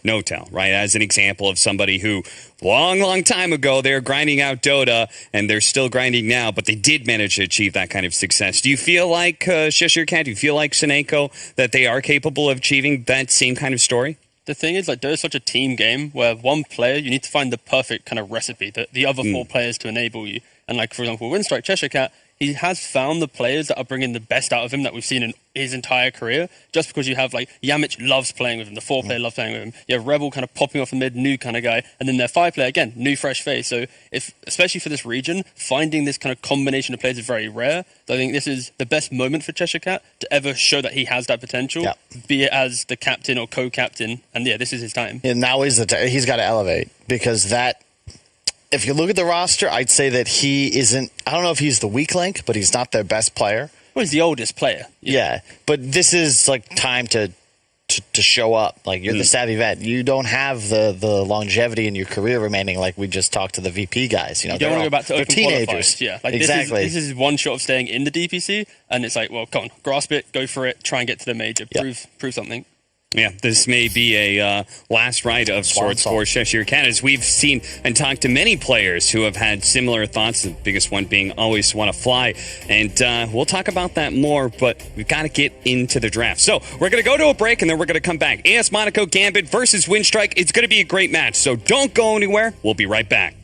No-Tell, right? As an example of somebody who, long time ago, they're grinding out Dota, and they're still grinding now, but they did manage to achieve that kind of success. Do you feel like Cheshire Cat, do you feel like Seneko, that they are capable of achieving that same kind of story? The thing is, like, Dota's such a team game where one player, you need to find the perfect kind of recipe, the other 4 players to enable you. And, like, for example, Winstrike, Cheshire Cat, he has found the players that are bringing the best out of him that we've seen in his entire career. Just because you have, like, Yamich loves playing with him, the 4-player loves playing with him. You have Rebel kind of popping off the mid, new kind of guy, and then their 5-player, again, new fresh face. So, especially for this region, finding this kind of combination of players is very rare. So I think this is the best moment for Cheshire Cat to ever show that he has that potential, be it as the captain or co-captain. And yeah, this is his time. And now he's got to elevate, because that, if you look at the roster, I'd say that he isn't, I don't know if he's the weak link, but he's not their best player. Well, he's the oldest player. Yeah, but this is like time to show up. Like, you're the savvy vet. You don't have the longevity in your career remaining, like we just talked to the VP guys. You know, you don't want to go back to open teenagers. Qualifiers. Yeah, like exactly. This is one shot of staying in the DPC, and it's like, well, come on, grasp it, go for it, try and get to the major, prove something. Yeah, this may be a last ride of sorts for Cheshire Cat, as we've seen and talked to many players who have had similar thoughts, the biggest one being always want to fly. And we'll talk about that more, but we've got to get into the draft. So we're going to go to a break, and then we're going to come back. AS Monaco Gambit versus Winstrike. It's going to be a great match, so don't go anywhere. We'll be right back.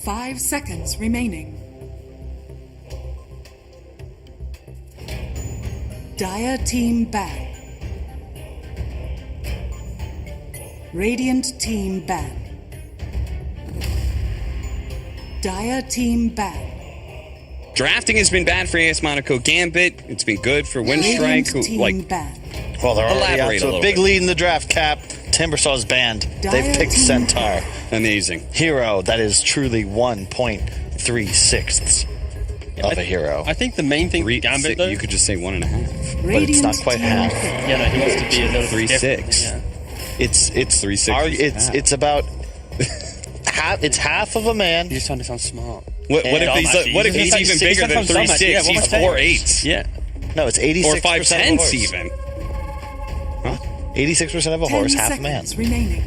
5 seconds remaining. Dire team ban. Radiant team ban. Dire team ban. Drafting has been bad for AS Monaco Gambit. It's been good for Winstrike. Well, they're already out Elaborate to a a little big bit. lead in the draft, Cap. Timbersaw's banned. They've picked Centaur. Amazing. Hero that is truly 1.36 of a hero. I think the main thing with Gambit, though... You could just say 1.5. But it's not quite half. Yeah, no, he wants to be a little 3.6. Yeah. It's 3.6. It's about... It's half of a man. You're trying to sound smart. What if he's even bigger than 3.6? He's 4.8. Yeah. No, it's 86% Or of a 5.10 horse. even. 86% of a horse, half a man. Remaining.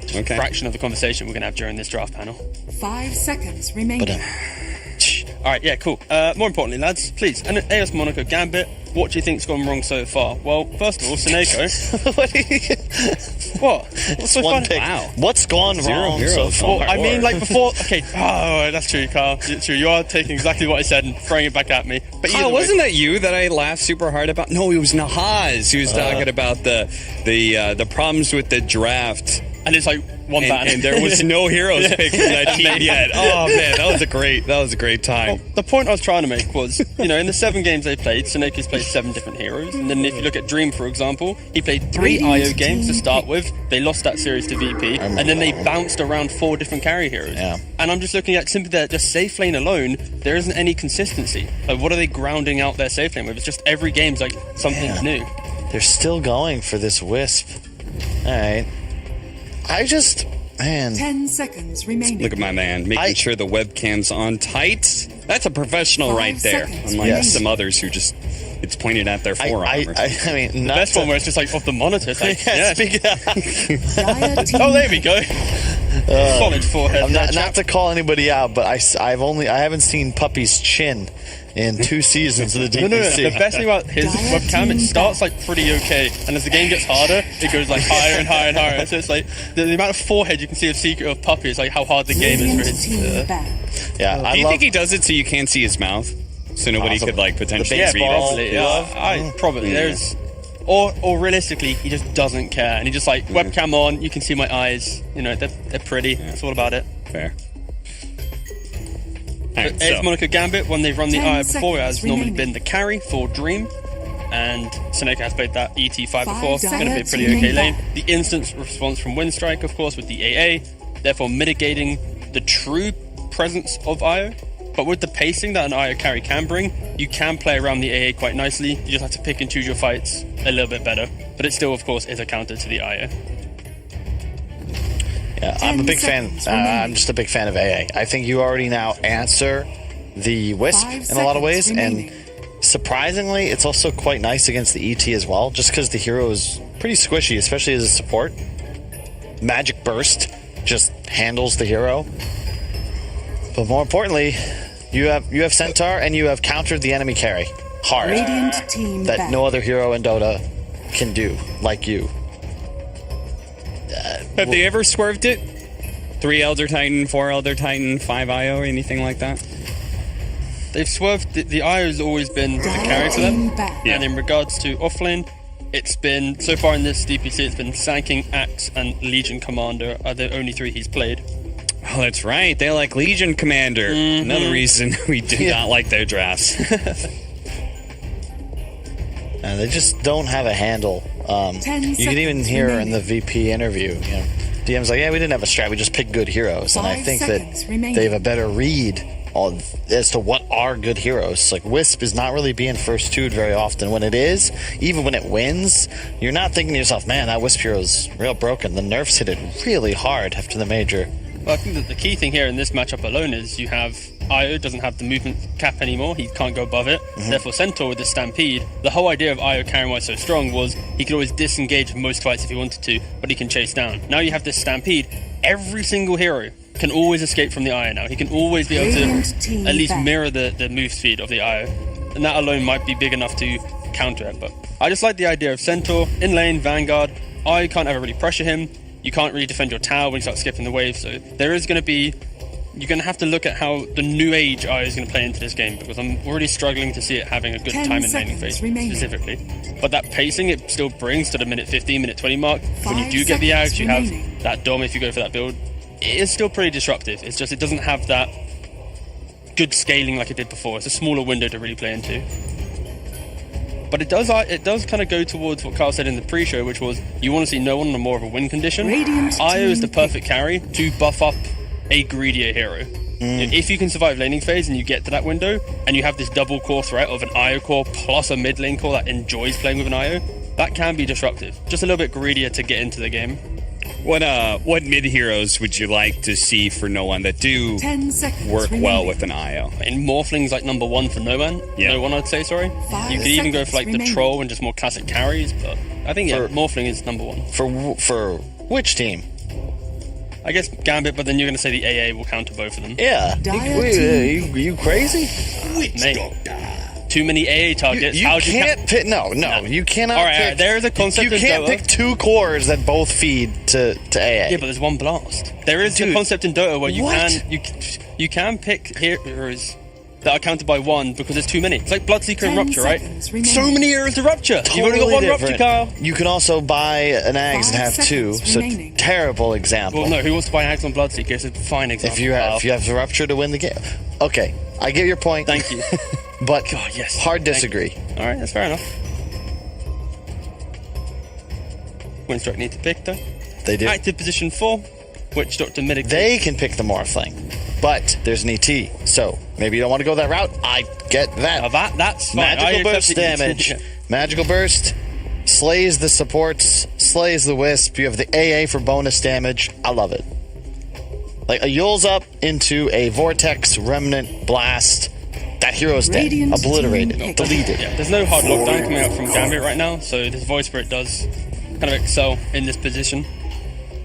Okay. Fraction of the conversation we're going to have during this draft panel. 5 seconds remaining. Alright, yeah, cool. More importantly, lads, please, and AS Monaco Gambit, what do you think's gone wrong so far? Well, first of all, Seneco. What? What's so One funny? pick. Wow. What's gone wrong so far? Well, I mean, like before. Okay. Oh, that's true, Carl. It's true. You are taking exactly what I said and throwing it back at me. But Kyle, wasn't that you that I laughed super hard about? No, it was Nahaz. He was talking about the problems with the draft. And it's like one ban. And there was no heroes picked from that team yet. Oh man, that was a great time. Well, the point I was trying to make was, in the 7 games they played, Seneca's played 7 different heroes. And then if you look at Dream, for example, he played 3 IO games to start with. They lost that series to VP, and then they bounced around 4 different carry heroes. Yeah. And I'm just looking at simply that just safe lane alone, there isn't any consistency. Like, what are they grounding out their safe lane with? It's just every game's like something new. They're still going for this Wisp. Alright. Man. 10 seconds remaining. Look at my man, making sure the webcam's on tight. That's a professional 5 right there. seconds Unlike some others who just, it's pointed at their forearm. I mean, the best one where it's just like off the monitor. It's like, Oh, there we go. Solid forehead. Not to call anybody out, but I haven't seen Puppy's chin in 2 seasons of the DPC. No. The best thing about his webcam, it starts like pretty okay, and as the game gets harder, it goes like higher and higher and higher. So it's like the amount of forehead you can see of Secret of Puppy is like how hard the game is for his. Yeah, Do you think he does it so you can't see his mouth, so nobody could like potentially read probably. it? Yeah, probably. There's, or realistically, he just doesn't care, and he just like webcam on. You can see my eyes. They're pretty. That's all about it. Fair. AS Monaco Gambit, when they've run the IO before, it has normally remaining. been the carry for Dream, and Seneca has played that ET5 before. It's 5 going to be a seconds pretty okay lane. remaining. The instant response from Winstrike, of course, with the AA, therefore mitigating the true presence of IO. But with the pacing that an IO carry can bring, you can play around the AA quite nicely. You just have to pick and choose your fights a little bit better. But it still, of course, is a counter to the IO. Yeah, I'm a big fan. I'm just a big fan of AA. I think you already now answer the Wisp in a lot of ways, and surprisingly, it's also quite nice against the ET as well, just because the hero is pretty squishy, especially as a support. Magic Burst just handles the hero. But more importantly, you have Centaur and you have countered the enemy carry hard. Radiant team that back. no other hero in Dota can do like you. Have they ever swerved it? 3 Elder Titan, 4 Elder Titan, 5 IO, or anything like that? They've swerved. The IO has always been the carry for them. And in regards to offlane, it's been, so far in this DPC, it's been Sanking, Axe, and Legion Commander are the only 3 he's played. Oh, that's right. They like Legion Commander. Another reason we do not like their drafts. They just don't have a handle. You can even hear in the VP interview, DM's like, yeah, we didn't have a strat, we just picked good heroes. And I think that they have a better read as to what are good heroes. Like, Wisp is not really being first two'd very often. When it is, even when it wins, you're not thinking to yourself, man, that Wisp hero's real broken. The nerfs hit it really hard after the major. Well, I think that the key thing here in this matchup alone is you have IO doesn't have the movement cap anymore. He can't go above it. Therefore, Centaur with the Stampede, the whole idea of IO carrying why so strong was he could always disengage most fights if he wanted to, but he can chase down. Now you have this Stampede. Every single hero can always escape from the IO now. He can always be able to at least mirror the move speed of the IO. And that alone might be big enough to counter it. But I just like the idea of Centaur, in lane, Vanguard. IO can't ever really pressure him. You can't really defend your tower when you start skipping the wave, so there is going to be you're going to have to look at how the new age IO is going to play into this game, because I'm already struggling to see it having a good time in laning phase specifically. But that pacing it still brings to the minute 15, minute 20 mark, when you do get the Ags, you have that Dom if you go for that build. It is still pretty disruptive. It's just it doesn't have that good scaling like it did before. It's a smaller window to really play into. But it does kind of go towards what Carl said in the pre-show, which was you want to see no one in a more of a win condition. IO is the perfect carry to buff up a greedier hero. If you can survive laning phase and you get to that window and you have this double core threat of an IO core plus a mid lane core that enjoys playing with an IO, that can be disruptive. Just a little bit greedier to get into the game. What mid heroes would you like to see for No One that do work well with an IO? In Morphling's like number one for No One. Yeah. No One, I'd say, sorry. You could even go for like the Troll and just more classic carries, but I think Morphling is number one. For which team? I guess Gambit, but then you're going to say the AA will counter both of them. Yeah. You crazy? Mate, too many AA targets. You can't pick. No, you cannot. All right, there is a concept. You can't pick two cores that both feed to AA. Yeah, but there's one blast. There is a concept in Dota where you can pick heroes that are countered by one because there's too many. It's like Bloodseeker and Rupture, right? So many heroes to Rupture. You've only got one Rupture, Kyle. You can also buy an Ags and have two. So terrible example. Well, no, who wants to buy Ags on Bloodseeker? It's a fine example. If you have the Rupture to win the game. Okay, I get your point. Thank you. But hard disagree. All right, that's fair enough. Winstrike need to pick though. They do. Active position 4, Witch Doctor mitigate. They can pick the Morphling, but there's an ET, so maybe you don't want to go that route. I get that. That's fine. Magical burst damage. Magical burst slays the supports, slays the Wisp. You have the AA for bonus damage. I love it. Like a Yule's up into a Vortex Remnant Blast. That hero's dead. Obliterated. Deleted. Yeah, there's no hard lockdown coming out from Gambit right now, so this Void Spirit does kind of excel in this position.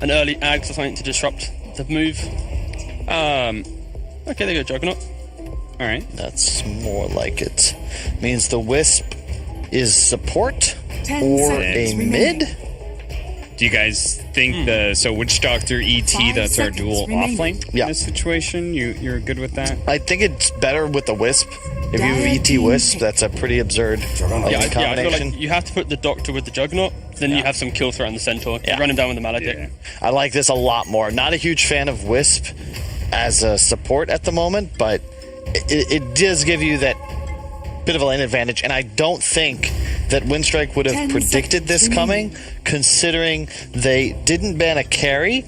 An early Ags or something to disrupt the move. Okay, there you go, Juggernaut. Alright. That's more like it. Means the Wisp is support or a mid? Do you guys think so Witch Doctor ET, that's our dual offlane in this situation? You're good with that? I think it's better with the Wisp. If you have ET Wisp, that's a pretty absurd combination. I feel like you have to put the Doctor with the Juggernaut, then you have some kill threat on the Centaur. You run him down with the Maledict. I like this a lot more. Not a huge fan of Wisp as a support at the moment, but it does give you that bit of a lane advantage, and I don't think that Winstrike would have predicted this coming, considering they didn't ban a carry,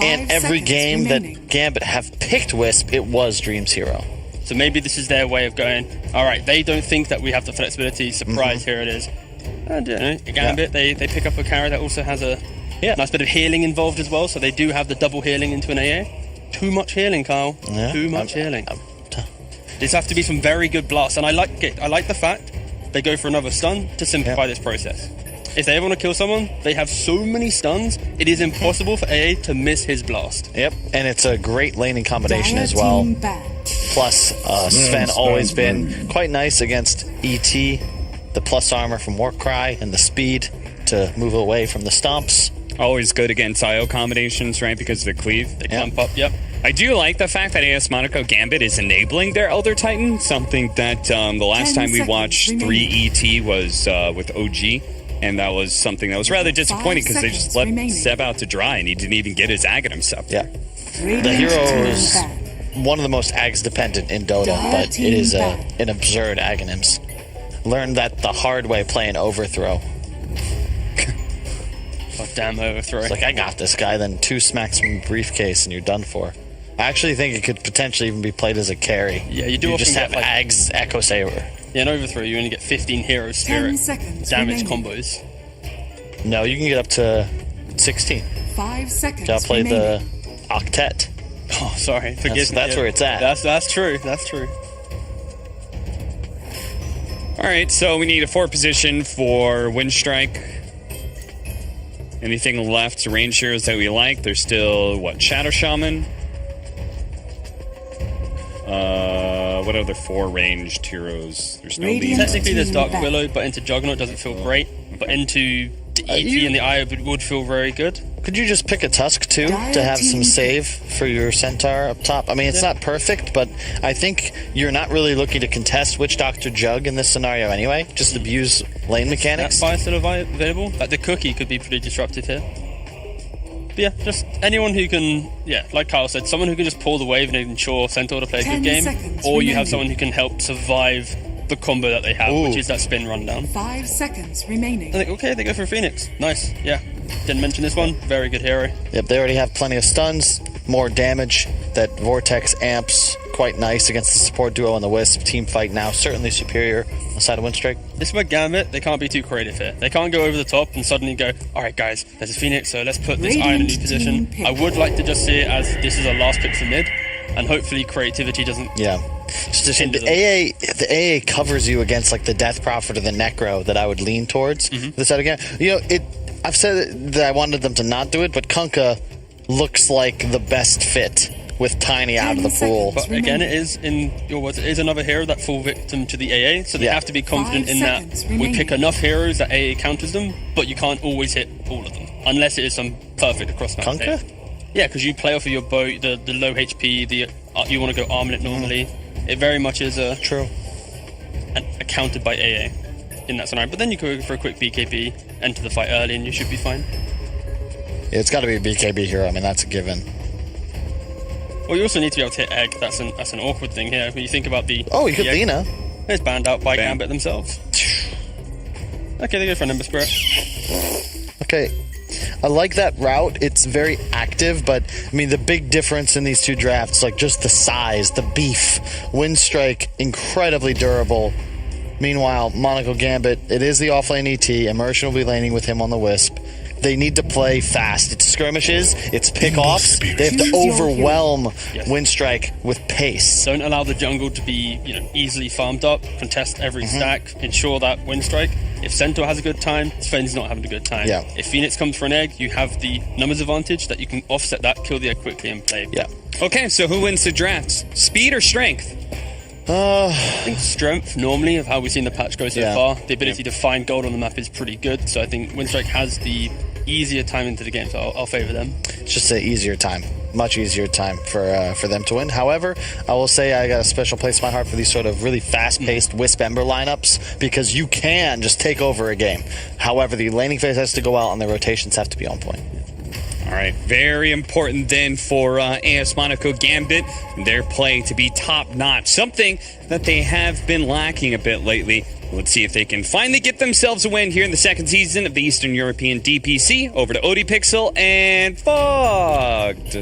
and every game that Gambit have picked Wisp, it was Dream's hero. So maybe this is their way of going, alright, they don't think that we have the flexibility, surprise, here it is. I don't know, Gambit, they pick up a carry that also has a nice bit of healing involved as well, so they do have the double healing into an AA. Too much healing, Kyle. Too much healing. This has to be some very good blasts, and I like it. I like the fact they go for another stun to simplify this process. If they ever want to kill someone, they have so many stuns, it is impossible for AA to miss his blast. Yep, and it's a great laning combination as well. Plus, Sven always been quite nice against ET, the plus armor from Warcry, and the speed to move away from the stomps. Always good against IO combinations, right? Because of the cleave. They clump up, I do like the fact that AS Monaco Gambit is enabling their Elder Titan, something that the last time we watched 3 ET was with OG, and that was something that was rather disappointing because they just let Seb out to dry and he didn't even get his Aghanim himself. Yeah. The hero is one of the most Ags dependent in Dota, but it is an absurd Aghanims. Learned that the hard way playing Overthrow. Oh, damn Overthrow. It's like, I got this guy, then 2 smacks from the briefcase and you're done for. I actually think it could potentially even be played as a carry. Yeah, you do you often just have get, Ags Echo Saber. Yeah, in Overthrow you only get 15 hero spirit damage combos. No, you can get up to 16. 5 seconds. Gotta play the Octet. Oh, sorry. Forgive me. That's where it's at. That's true. That's true. Alright, so we need a 4 position for Winstrike. Anything left? Range heroes that we like? There's still, Shadow Shaman? What other 4 ranged heroes? There's no lead. Technically there's Dark Willow, but into Juggernaut doesn't feel great. But into The ET and the Eye would feel very good. Could you just pick a Tusk too to have some save for your Centaur up top? I mean, it's not perfect, but I think you're not really looking to contest Witch Doctor Jug in this scenario anyway. Just abuse lane mechanics. That fire still available? Like the cookie could be pretty disruptive here. But yeah, just anyone who can, like Kyle said, someone who can just pull the wave and ensure Centaur to play a good game, or you have someone who can help survive the combo that they have, which is that spin rundown. 5 seconds remaining. Okay, they go for Phoenix. Nice, yeah. Didn't mention this one. Very good hero. Yep, they already have plenty of stuns, more damage. That Vortex amps quite nice against the support duo and the Wisp. Team fight now certainly superior on the side of Winstrike. This is where Gambit, they can't be too creative here. They can't go over the top and suddenly go, alright guys, there's a Phoenix, so let's put this Eye in a new position. I would like to just see it as this is a last pick for mid, and hopefully creativity doesn't... Yeah. Just the AA covers you against like the Death Prophet or the Necro that I would lean towards this side again. You know, I've said that I wanted them to not do it, but Kunkka looks like the best fit with Tiny out of the pool. But again, it is, in your words, it is another hero that fall victim to the AA, so they have to be confident in that we pick enough heroes that AA counters them, but you can't always hit all of them, unless it is some perfect across map. Kunkka? Yeah, because you play off of your bow, the low HP, you want to go Armlet normally. It very much is countered by AA in that scenario. But then you go for a quick BKB, enter the fight early, and you should be fine. Yeah, it's got to be a BKB hero. I mean, that's a given. Well, you also need to be able to hit Egg. That's an awkward thing here. When you think about the... Oh, you could Lina. It's banned out by Gambit themselves. Okay, they go for an Ember Spirit. Okay. I like that route. It's very active, but I mean the big difference in these two drafts, like just the size, the beef. Winstrike, incredibly durable. Meanwhile, Monaco Gambit, it is the offlane ET. Immersion will be laning with him on the Wisp. They need to play fast. It's skirmishes, it's pick-offs. They have to overwhelm Winstrike with pace. Don't allow the jungle to be, easily farmed up. Contest every stack. Ensure that Winstrike, if Centaur has a good time, Sven's not having a good time. Yeah. If Phoenix comes for an egg, you have the numbers advantage that you can offset that, kill the egg quickly and play. Yeah. Okay, so who wins the drafts? Speed or strength? I think strength, normally, of how we've seen the patch go so far. The ability to find gold on the map is pretty good, so I think Winstrike has the easier time into the game, so I'll favour them. It's just an easier time. Much easier time for them to win. However, I will say I got a special place in my heart for these sort of really fast-paced Wisp Ember lineups, because you can just take over a game. However, the laning phase has to go out and the rotations have to be on point. All right, very important then for AS Monaco Gambit, their play to be top-notch, something that they have been lacking a bit lately. Let's see if they can finally get themselves a win here in the second season of the Eastern European DPC. Over to ODPixel and Fogged.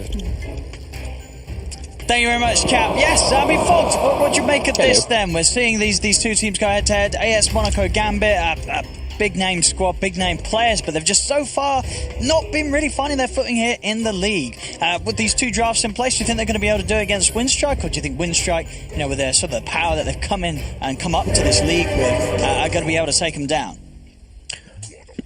Thank you very much, Cap. Yes, I mean, Fogged, what do you make of this then? We're seeing these two teams go head-to-head. AS Monaco Gambit, big name squad, big name players, but they've just so far not been really finding their footing here in the league. With these two drafts in place, do you think they're going to be able to do it against Winstrike, or do you think Winstrike, with their sort of the power that they've come in and come up to this league with, are going to be able to take them down?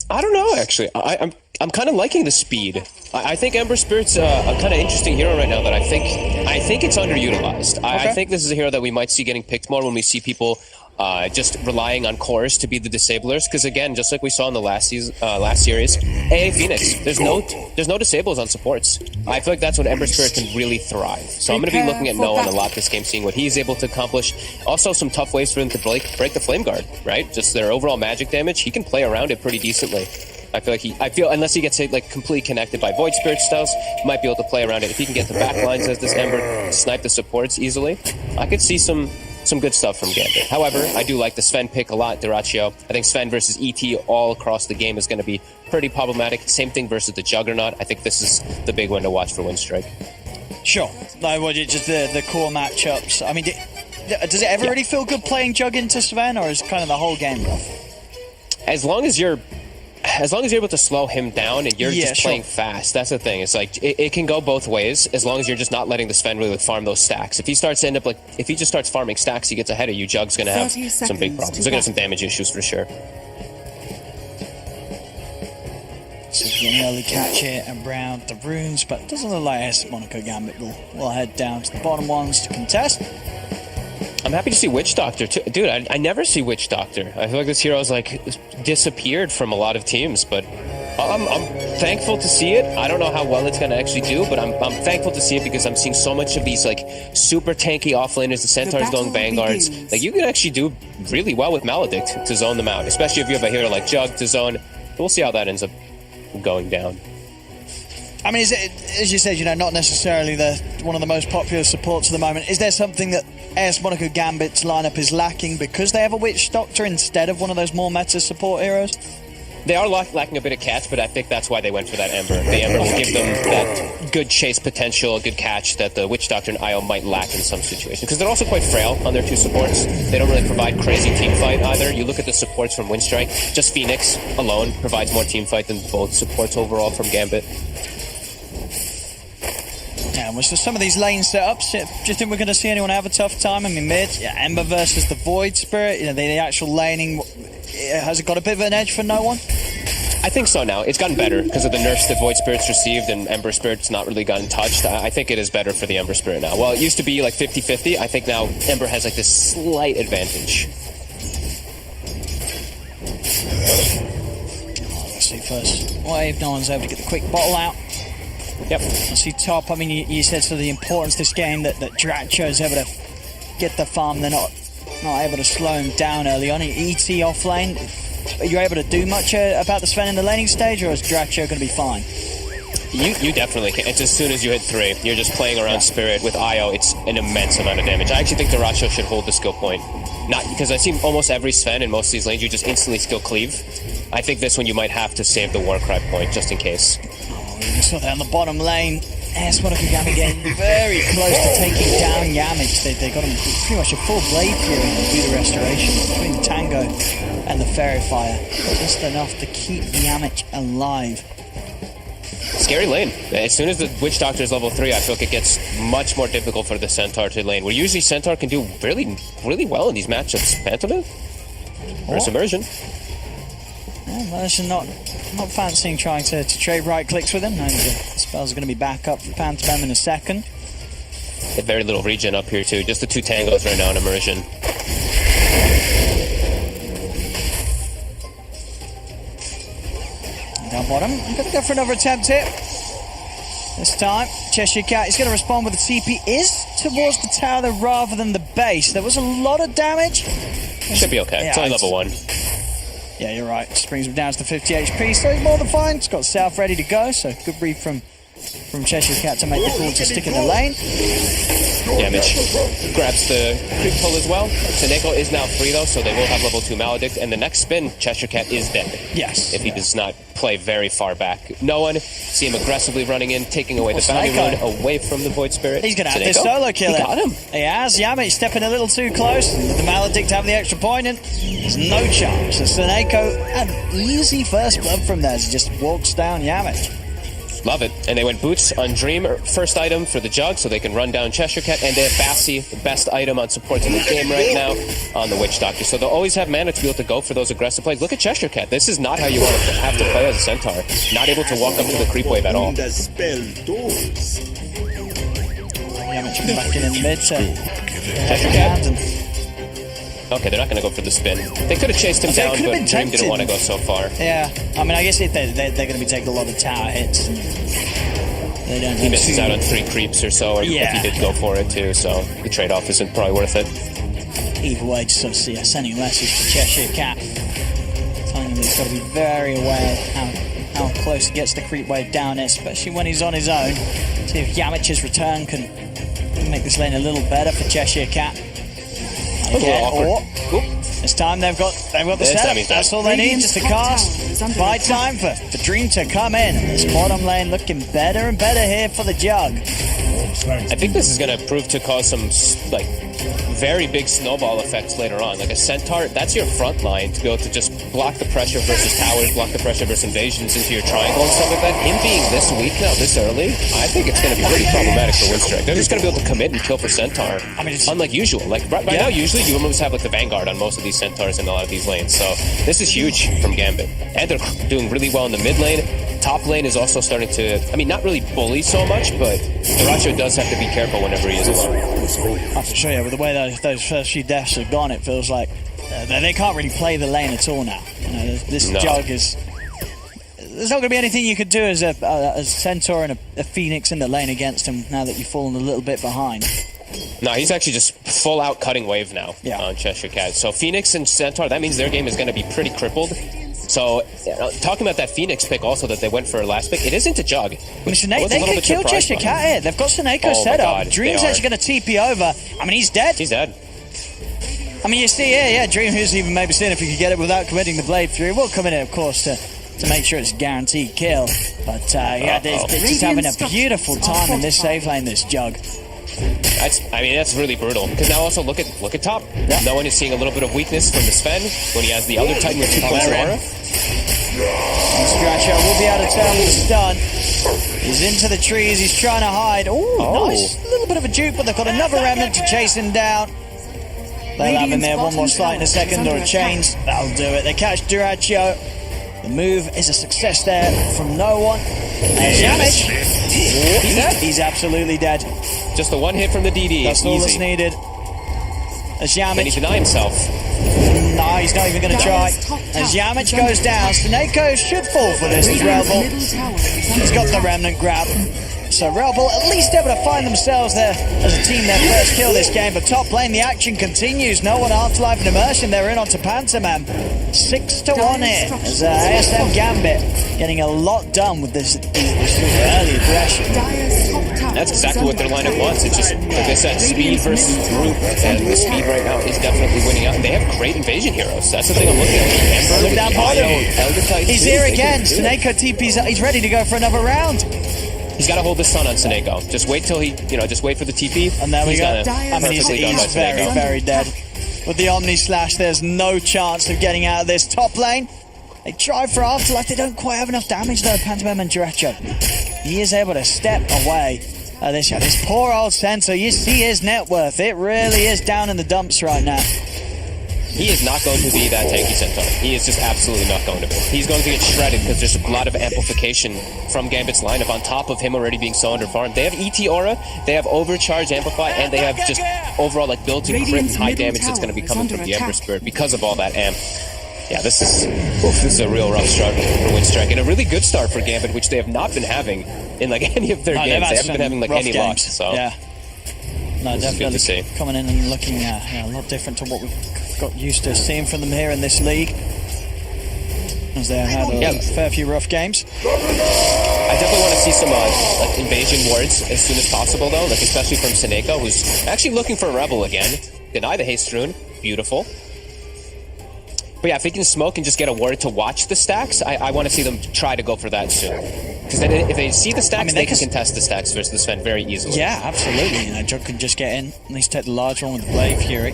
I don't know, actually. I'm kind of liking the speed. I think Ember Spirit's a kind of interesting hero right now that I think it's underutilized. I think this is a hero that we might see getting picked more when we see people just relying on cores to be the disablers, because again, just like we saw in the last series, AA Phoenix, there's no disables on supports. I feel like that's when Ember Spirit can really thrive. So I'm going to be looking at Noah a lot this game, seeing what he's able to accomplish. Also, some tough ways for him to break the Flame Guard, right? Just their overall magic damage. He can play around it pretty decently. I feel unless he gets completely connected by Void Spirit styles, he might be able to play around it. If he can get the back lines as this Ember, snipe the supports easily, I could see some good stuff from Gambit. However, I do like the Sven pick a lot, Duraccio. I think Sven versus ET all across the game is going to be pretty problematic. Same thing versus the Juggernaut. I think this is the big one to watch for Winstrike. Sure. No, just the core matchups. I mean, does it ever really feel good playing Jug into Sven, or is kind of the whole game rough? As long as you're able to slow him down and you're just playing fast, that's the thing. It's like it can go both ways as long as you're just not letting the Sven really farm those stacks. If he just starts farming stacks, he gets ahead of you, Jug's gonna have some big problems. He's gonna have some damage issues for sure. So getting early catch here around the runes, but it doesn't look like AS Monaco Gambit will head down to the bottom ones to contest. I'm happy to see Witch Doctor too. Dude, I never see Witch Doctor. I feel like this hero's like disappeared from a lot of teams, but I'm thankful to see it. I don't know how well it's going to actually do, but I'm thankful to see it because I'm seeing so much of these like super tanky offlaners, the Centaurs going Vanguards. Like you can actually do really well with Maledict to zone them out, especially if you have a hero like Jug to zone. We'll see how that ends up going down. I mean, is it, as you said, you know, not necessarily one of the most popular supports at the moment. Is there something that AS Monaco Gambit's lineup is lacking because they have a Witch Doctor instead of one of those more meta support heroes? They are lacking a bit of catch, but I think that's why they went for that Ember. The Ember will give them that good chase potential, a good catch that the Witch Doctor and Io might lack in some situations. Because they're also quite frail on their two supports. They don't really provide crazy team fight either. You look at the supports from Winstrike, just Phoenix alone provides more team fight than both supports overall from Gambit. Yeah, well, so some of these lane setups, do you think we're going to see anyone have a tough time? I mean, mid, Ember versus the Void Spirit, you know, the actual laning, has it got a bit of an edge for no one? I think so now. It's gotten better because of the nerfs that Void Spirit's received and Ember Spirit's not really gotten touched. I think it is better for the Ember Spirit now. Well, it used to be like 50-50. I think now Ember has like this slight advantage. Let's see first wave. No one's able to get the quick bottle out. Yep. I see top. I mean, you said so the importance of this game that Dracho is able to get the farm. They're not able to slow him down early on. ET off lane. Are you able to do much about the Sven in the laning stage, or is Dracho going to be fine? You definitely can. It's as soon as you hit 3. You're just playing around Spirit. With Io, it's an immense amount of damage. I actually think Daracho should hold the skill point. Not because I see almost every Sven in most of these lanes, you just instantly skill cleave. I think this one you might have to save the Warcry point just in case. We saw that on the bottom lane. AS Monaco Gambit getting very close to taking down Yamich. They got him pretty much a full blade through and do the restoration between the Tango and the Fairy Fire. Just enough to keep Yamich alive. Scary lane. As soon as the Witch Doctor is level 3, I feel like it gets much more difficult for the Centaur to lane. Where usually Centaur can do really, really well in these matchups. Phantom versus Immersion. Immersion not fancying trying to trade right clicks with him. No, the spells are going to be back up for Pantomime in a second. Very little regen up here too. Just the 2 tangos right now in Immersion. Down bottom. I'm going to go for another attempt here. This time, Cheshire Cat is going to respond with the TP is towards the tower rather than the base. There was a lot of damage. Should be okay. Yeah, it's only level 1. Yeah, you're right. Just brings him down to 50 HP, so he's more than fine. He's got South ready to go, so good read from Cheshire Cat to make the call to stick in the lane. Damage. Grabs the creep pull as well. Monaco is now free though, so they will have level 2 Maledict, and the next spin, Cheshire Cat is dead. Yes. If he does not play very far back. No one. See him aggressively running in, taking away the bounty rune away from the Void Spirit. He's going to have this solo killer. He got him. He has. Yamich stepping a little too close. With the Maledict having the extra point in, there's no chance. So Monaco, an easy first blood from there as he just walks down Yamich. Love it. And they went Boots on Dream, first item for the Jug, so they can run down Cheshire Cat, and they have Bassi, the best item on supports in the game right now, on the Witch Doctor. So they'll always have mana to be able to go for those aggressive plays. Look at Cheshire Cat. This is not how you want to have to play as a Centaur. Not able to walk up to the creep wave at all. Yamich back in the mid. Cheshire Cat. Okay, they're not going to go for the spin. They could have chased him down, but Dream didn't want to go so far. Yeah, I mean, I guess they're going to be taking a lot of tower hits. And they don't. He misses out on 3 creeps or so, or if he did go for it too, so the trade-off isn't probably worth it. Either way, just sort of see a sending a message to Cheshire Cat, telling him that he's got to be very aware of how close he gets the creep wave down it, especially when he's on his own. See if Yamich's return can make this lane a little better for Cheshire Cat. This time they've got the setup. That's all they need, just a cast. Buy time for Dream to come in. This bottom lane looking better and better here for the Jug. I think this is going to prove to cause some very big snowball effects later on. Like a Centaur, that's your front line to be able to just block the pressure versus towers, block the pressure versus invasions into your triangle and stuff like that. Him being this weak now, this early, I think it's going to be pretty problematic for Winstrike. They're just going to be able to commit and kill for Centaur. I mean, unlike usual. Like right now, usually you almost have like the Vanguard on most of these Centaurs in a lot of these lanes. So this is huge from Gambit. And they're doing really well in the mid lane. top lane is also starting to, I mean, not really bully so much, but Duracho does have to be careful whenever he is alone. I have to show you, with the way those first few deaths have gone, it feels like they can't really play the lane at all now. You know, this Jug is... There's not going to be anything you could do as a Centaur and a Phoenix in the lane against him now that you've fallen a little bit behind. No, he's actually just full out cutting wave now on Cheshire Cat. So Phoenix and Centaur, that means their game is going to be pretty crippled. So, talking about that Phoenix pick also that they went for last pick, it isn't a Jug. They could kill Cheshire Cat here. They've got Seneko set up. Dream's actually going to TP over. I mean, he's dead. He's dead. I mean, you see here, Dream, who's even maybe seeing if he could get it without committing the Blade Fury, will come in here, of course, to make sure it's a guaranteed kill. But, they're just having a beautiful time in this safe lane, this Jug. That's really brutal. Because now also look at top. Yeah. No one is seeing a little bit of weakness from the Sven when he has the other Titan with 2 points of aura. Scratcher will be able to turn with a stun. He's into the trees. He's trying to hide. Ooh, nice. A little bit of a juke, but they've got another remnant to chase him down. They'll have him there. One more slide in a second, or a chains. That'll do it. They catch Duracho. The move is a success there from no one. There's Yamich. He's absolutely dead. Just the one hit from the DD. That's all that's needed. As Yamich. Can he deny himself? No, he's not even going to try. As Yamich goes down, Seneko should fall for this as Rebel. He's got the remnant grab. So Rebel at least able to find themselves there as a team their first kill this game. But top lane, the action continues. No one Afterlife and Immersion. They're in onto Pantomam. 6-1 here as ASM Gambit getting a lot done with this early aggression. That's exactly what their lineup wants. It's just, like I said, speed versus group, and the speed right now is definitely winning out. And they have great invasion heroes. That's the thing I'm looking at. Look down bottom. He's here again. Seneko TP's. He's ready to go for another round. He's got to hold the stun on Seneko. Just wait till just wait for the TP. And there we go. He's very, very dead. With the Omni Slash, there's no chance of getting out of this top lane. They try for Afterlife. They don't quite have enough damage though, Pantomam and Duracho. He is able to step away. This poor old Centaur, you see his net worth. It really is down in the dumps right now. He is not going to be that tanky Centaur. He is just absolutely not going to be. He's going to get shredded because there's a lot of amplification from Gambit's lineup on top of him already being so underfarmed. They have ET Aura, they have Overcharge Amplify, and they have just overall built-in crit and high damage that's going to be coming from the Ember Spirit because of all that amp. Yeah, this is a real rough start for Winstrike, and a really good start for Gambit, which they have not been having in any of their games. They haven't been having any luck. So yeah, no, definitely coming in and looking a lot different to what we've got used to seeing from them here in this league, as they had a fair few rough games. I definitely want to see some invasion wards as soon as possible, though, especially from Seneko, who's actually looking for a Rebel again. Deny the haste rune, beautiful. But yeah, if he can smoke and just get a ward to watch the stacks, I want to see them try to go for that soon. Because then if they see the stacks, they can contest the stacks versus the Sven very easily. Yeah, absolutely. Jug can just get in, at least take the large one with the Blade Fury.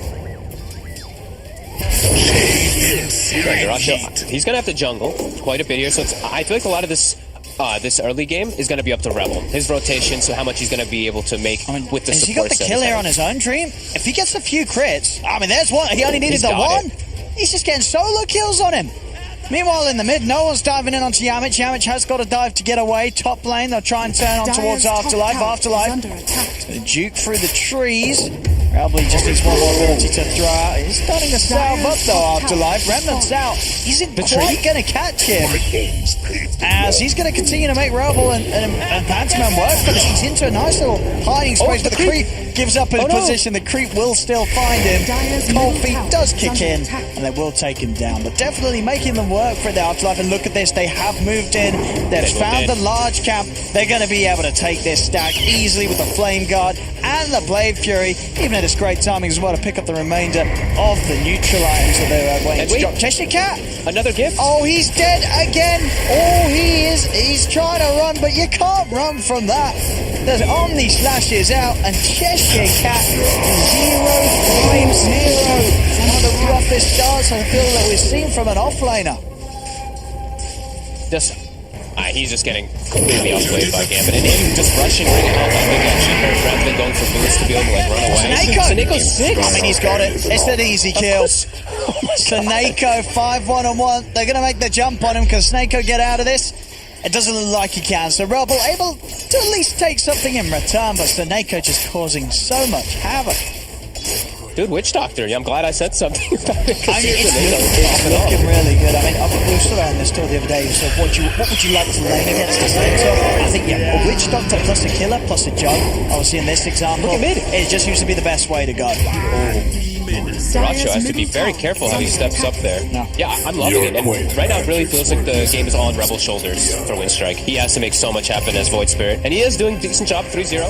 He's going to have to jungle quite a bit here, so I feel like a lot of this early game is going to be up to Rebel. His rotation, so how much he's going to be able to make with the support. Has he got the kill here on his own, Dream? If he gets a few crits, there's one. He only needed the one. He's just getting solo kills on him. Meanwhile, in the mid, no one's diving in onto Yamich. Yamich has got to dive to get away. Top lane, they'll try and turn on towards Afterlife. Afterlife, juke through the trees. Probably just needs one more ability to throw out. He's starting to salve up though, Afterlife. Remnant's out. He's quite going to catch him. As he's going to continue to make Rebel and Pantomam work for this. He's into a nice little hiding space, but the creep gives up his position. The creep will still find him. Cold Feet does kick in, and they will take him down. But definitely making them work for the Afterlife. And look at this, they have moved in. They've found the large camp. They're going to be able to take this stack easily with the Flame Guard and the Blade Fury. Even at this great timing as well to pick up the remainder of the neutral items that they were waiting to drop. Cheshire Cat! Another gift? Oh, he's dead again! Oh, he's trying to run, but you can't run from that. There's Omni Slashes out, and Cheshire Cat 0-5-0. One of the roughest starts I feel that we've seen from an offlaner. He's just getting completely outplayed by Gambit. And him just rushing ring health, I think actually rather than going for boost to be able to run away. Seneco's 6! He's got it. It's an easy kill. Seneko 5-1-1. They're going to make the jump on him. Can Seneko get out of this? It doesn't look like he can, so Rebel able to at least take something in return, but Seneko just causing so much havoc. Dude, Witch Doctor, I'm glad I said something about it. I mean, it's looking really good. I mean, we were still on this story the other day, so what would you like to lane against the Centaur? I think, yeah, a Witch Doctor plus a Killer plus a Jug, obviously in this example, it just used to be the best way to go. Racho has to be very careful how he steps up there. No. Yeah, I'm loving it. And right now it really feels like the game is all on Rebel's shoulders for Winstrike. He has to make so much happen as Void Spirit. And he is doing a decent job, 3-0.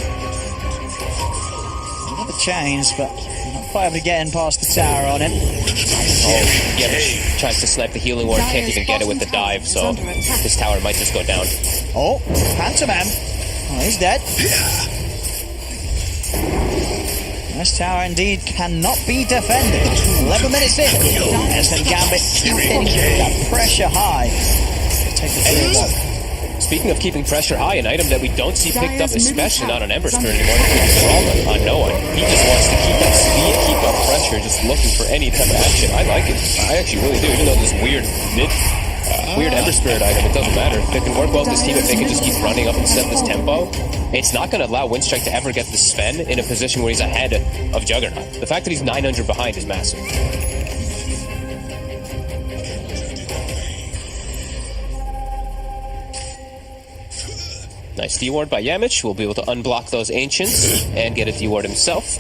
Not the chains, but not quite able to get in past the tower on him. Oh, yeah, tries to snipe the healing ward, can't even get it with the dive, so this tower might just go down. Oh, Pantomime. Oh, he's dead. This tower indeed cannot be defended. 11 minutes in. As then Gambit keeping that pressure high. Take the Speaking of keeping pressure high, an item that we don't see picked up, especially not on Ember Spirit anymore, is on no one. He just wants to keep that speed, keep that pressure, just looking for any type of action. I like it. I actually really do, even though this weird Ember Spirit item, it doesn't matter. If it can work well with this team, if they can just keep running up and set this tempo, it's not going to allow Winstrike to ever get the Sven in a position where he's ahead of Juggernaut. The fact that he's 900 behind is massive. Nice D-ward by Yamich. We'll be able to unblock those Ancients and get a D-ward himself.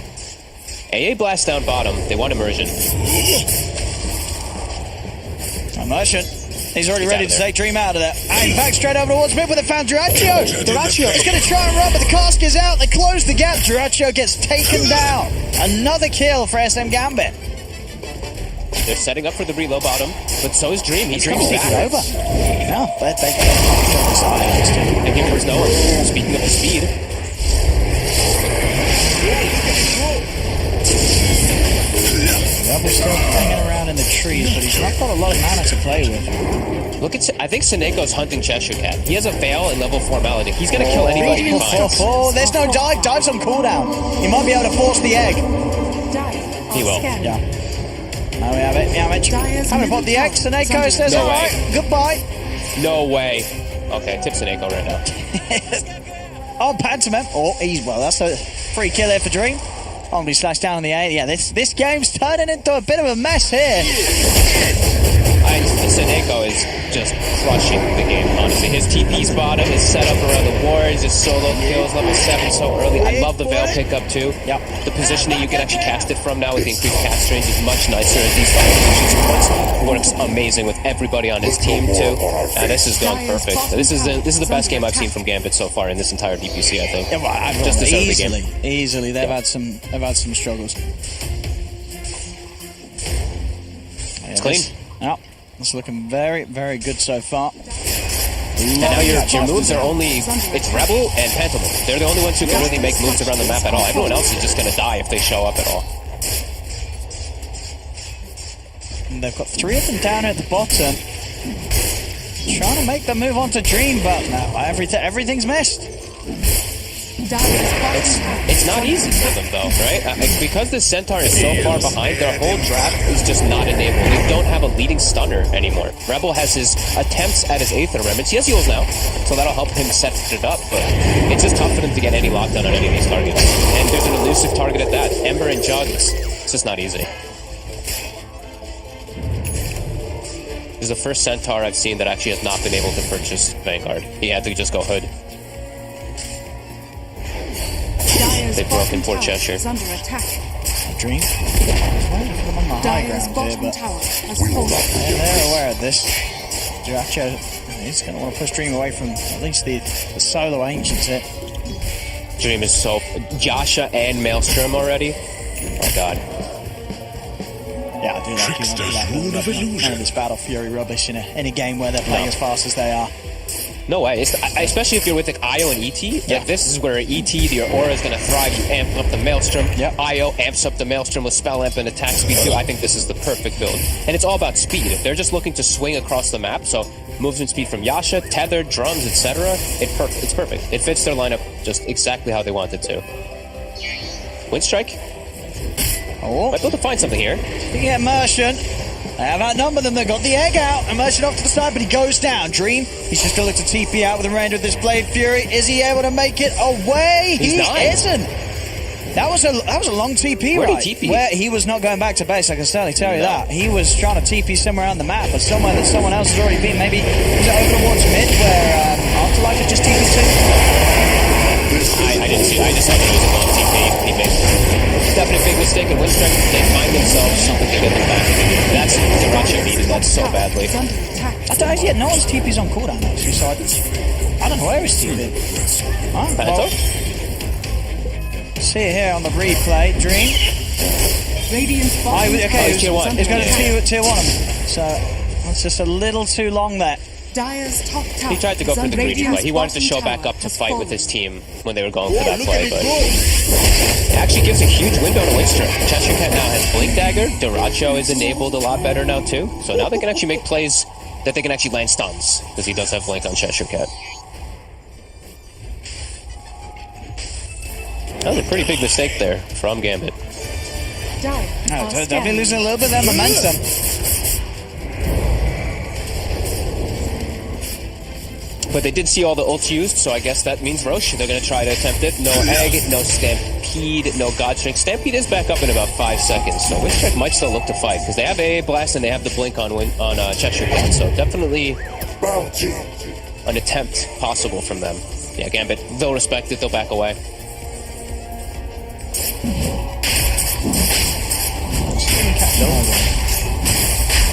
AA blast down bottom. They want Immersion. Immersion. He's already ready to take Dream out of there. And back straight over towards mid with it found Duraccio. Duraccio is going to try and run, but the cask is out. They close the gap. Duraccio gets taken down. Another kill for SM Gambit. They're setting up for the reload bottom, but so is Dream. He's Dream's taking over. No, but they and here comes no one. Speaking of the speed. Rebel's still hanging around in the trees, but he's not got a lot of mana to play with. Look at, I think Seneco's hunting Cheshire Cat. He has a Veil in level 4 Malady. He's going to kill anybody he finds. There's no dive. Dive's on cooldown. He might be able to force the egg. He will. Yeah. Now we have it. Yamich. Having to pop the egg. Seneko says, No alright, way. goodbye. No way. Okay, tip Seneko right now. Oh, Pantomime. Oh, that's a free kill here for Dream. Only slashed down on the A. Yeah, this game's turning into a bit of a mess here. Seneko is just crushing the game, honestly. His TP's bottom, his setup around the wards, his solo kills, level 7 so early. I love the Veil pickup too. Yep. The positioning you can actually cast it from now with the increased cast range is much nicer as these positions works amazing with everybody on his team too. This is going perfect. This is the best game I've seen from Gambit so far in this entire DPC, I think. Yeah, just this early game. Easily. They've had some struggles. It's clean. Yeah. It's looking very, very good so far. And now your moves are only, it's Rebel and Pantomime. They're the only ones who can really make moves around the map at all. Everyone else is just going to die if they show up at all. And they've got 3 of them down at the bottom. Trying to make the move onto Dream, but no, everything's missed. It's not easy for them though, right? Because the Centaur is so far behind, their whole draft is just not enabled. They don't have a leading stunner anymore. Rebel has his attempts at his Aether Remnants. He has heals now, so that'll help him set it up, but it's just tough for them to get any lockdown on any of these targets. And there's an elusive target at that. Ember and Jugs. It's just not easy. This is the first Centaur I've seen that actually has not been able to purchase Vanguard. He had to just go Hood. They've broken poor Cheshire. Dream. Dire's bottom tower has fallen. And they're aware of this. Duraccio, he's going to want to push Dream away from at least the solo Ancients here. Dream is so... Yasha and Maelstrom already? Oh god. Yeah, I do like you. None of this Battle Fury rubbish in any game where they're playing as fast as they are. No way, especially if you're with like IO and ET. Yeah. Like this is where ET, your aura is going to thrive. You amp up the Maelstrom. Yep. IO amps up the Maelstrom with spell amp and attack speed too. I think this is the perfect build. And it's all about speed. If they're just looking to swing across the map, so movement speed from Yasha, tether, drums, etc., it's perfect. It fits their lineup just exactly how they want it to. Winstrike? Oh. Might be able to find something here. You get Immersion. They have outnumbered them. They've got the egg out. Immersion off to the side, but he goes down. Dream, he's just going to look to TP out with the range of this Blade Fury. Is he able to make it away? He isn't. That was a long TP, Where right? did he TP? Where he was not going back to base, I can certainly tell you that. He was trying to TP somewhere on the map, or somewhere that someone else has already been. Maybe was it over towards mid, where Afterlife had just TP'd to? I didn't see. I just thought it was a long TP. He made a definite big mistake, and Winstrike, they find themselves something to get them back. That's Dota needed that so badly. Yeah, no one's TP's on cooldown actually, so I don't know where he's TP'd. Well, see it here on the replay. Dream. Okay, he's going to tier 1 him. So that's just a little too long there. He tried to go for the greedy play. He wanted to show back up to fight with his team when they were going for that play, but it actually gives a huge window to Winstrike. Cheshire Cat now has Blink Dagger. Duracho is enabled a lot better now too. So now they can actually make plays that they can actually land stuns, because he does have Blink on Cheshire Cat. That was a pretty big mistake there from Gambit. Definitely losing a little bit of their momentum. But they did see all the ults used, so I guess that means Roche. They're going to try to attempt it. No Egg, no Stampede, no Godstrike. Stampede is back up in about 5 seconds, so Winstrike might still look to fight, because they have AA Blast and they have the Blink on Cheshire Cat, so definitely an attempt possible from them. Yeah, Gambit, they'll respect it, they'll back away.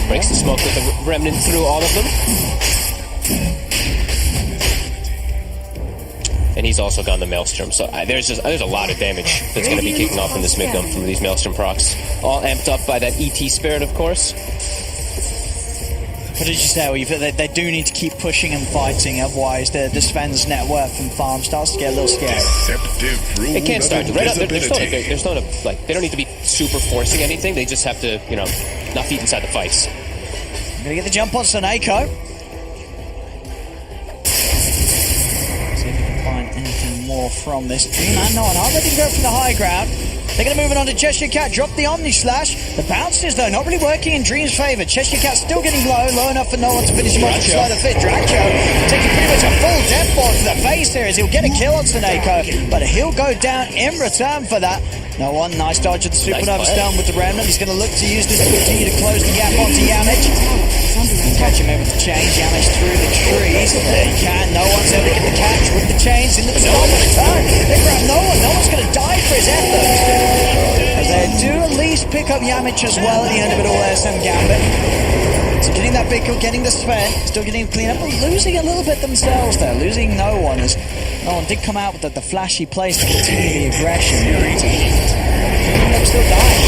Breaks the smoke with the Remnant through all of them. And he's also gone the Maelstrom, so there's a lot of damage that's going to be kicking off in this mid-gun from these Maelstrom procs. All amped up by that ET Spirit, of course. What did you say? They do need to keep pushing and fighting, otherwise the Sven's net worth and farm starts to get a little scary. It can't start. There's no like, they don't need to be super forcing anything. They just have to, not feed inside the fights. I'm gonna get the jump on Monaco. See if we can find anything more from this team. And no one are ready to go for the high ground. They're going to move it on to Cheshire Cat, drop the Omni Slash. The bounces, though, not really working in Dream's favour. Cheshire Cat still getting low enough for no one to finish him off the side of the fit. Draco taking pretty much a full death ball to the face here as he'll get a kill on Monaco, but he'll go down in return for that. No one, nice dodge of the Supernova Stone with the Remnant. He's going to look to use this to continue to close the gap onto Yamich. Catch him in with the chains, Yamich through the trees. There he can, no one's able to get the catch with the chains into the storm of the turn. They grab no one's going to die for his efforts. As they do at least pick up Yamich as well at the end of it all, SM Gambit. So getting that big kill, getting the Sven, still getting clean up, but losing a little bit themselves there, losing no one, as no one did come out with the flashy plays to continue the aggression. They're still dying.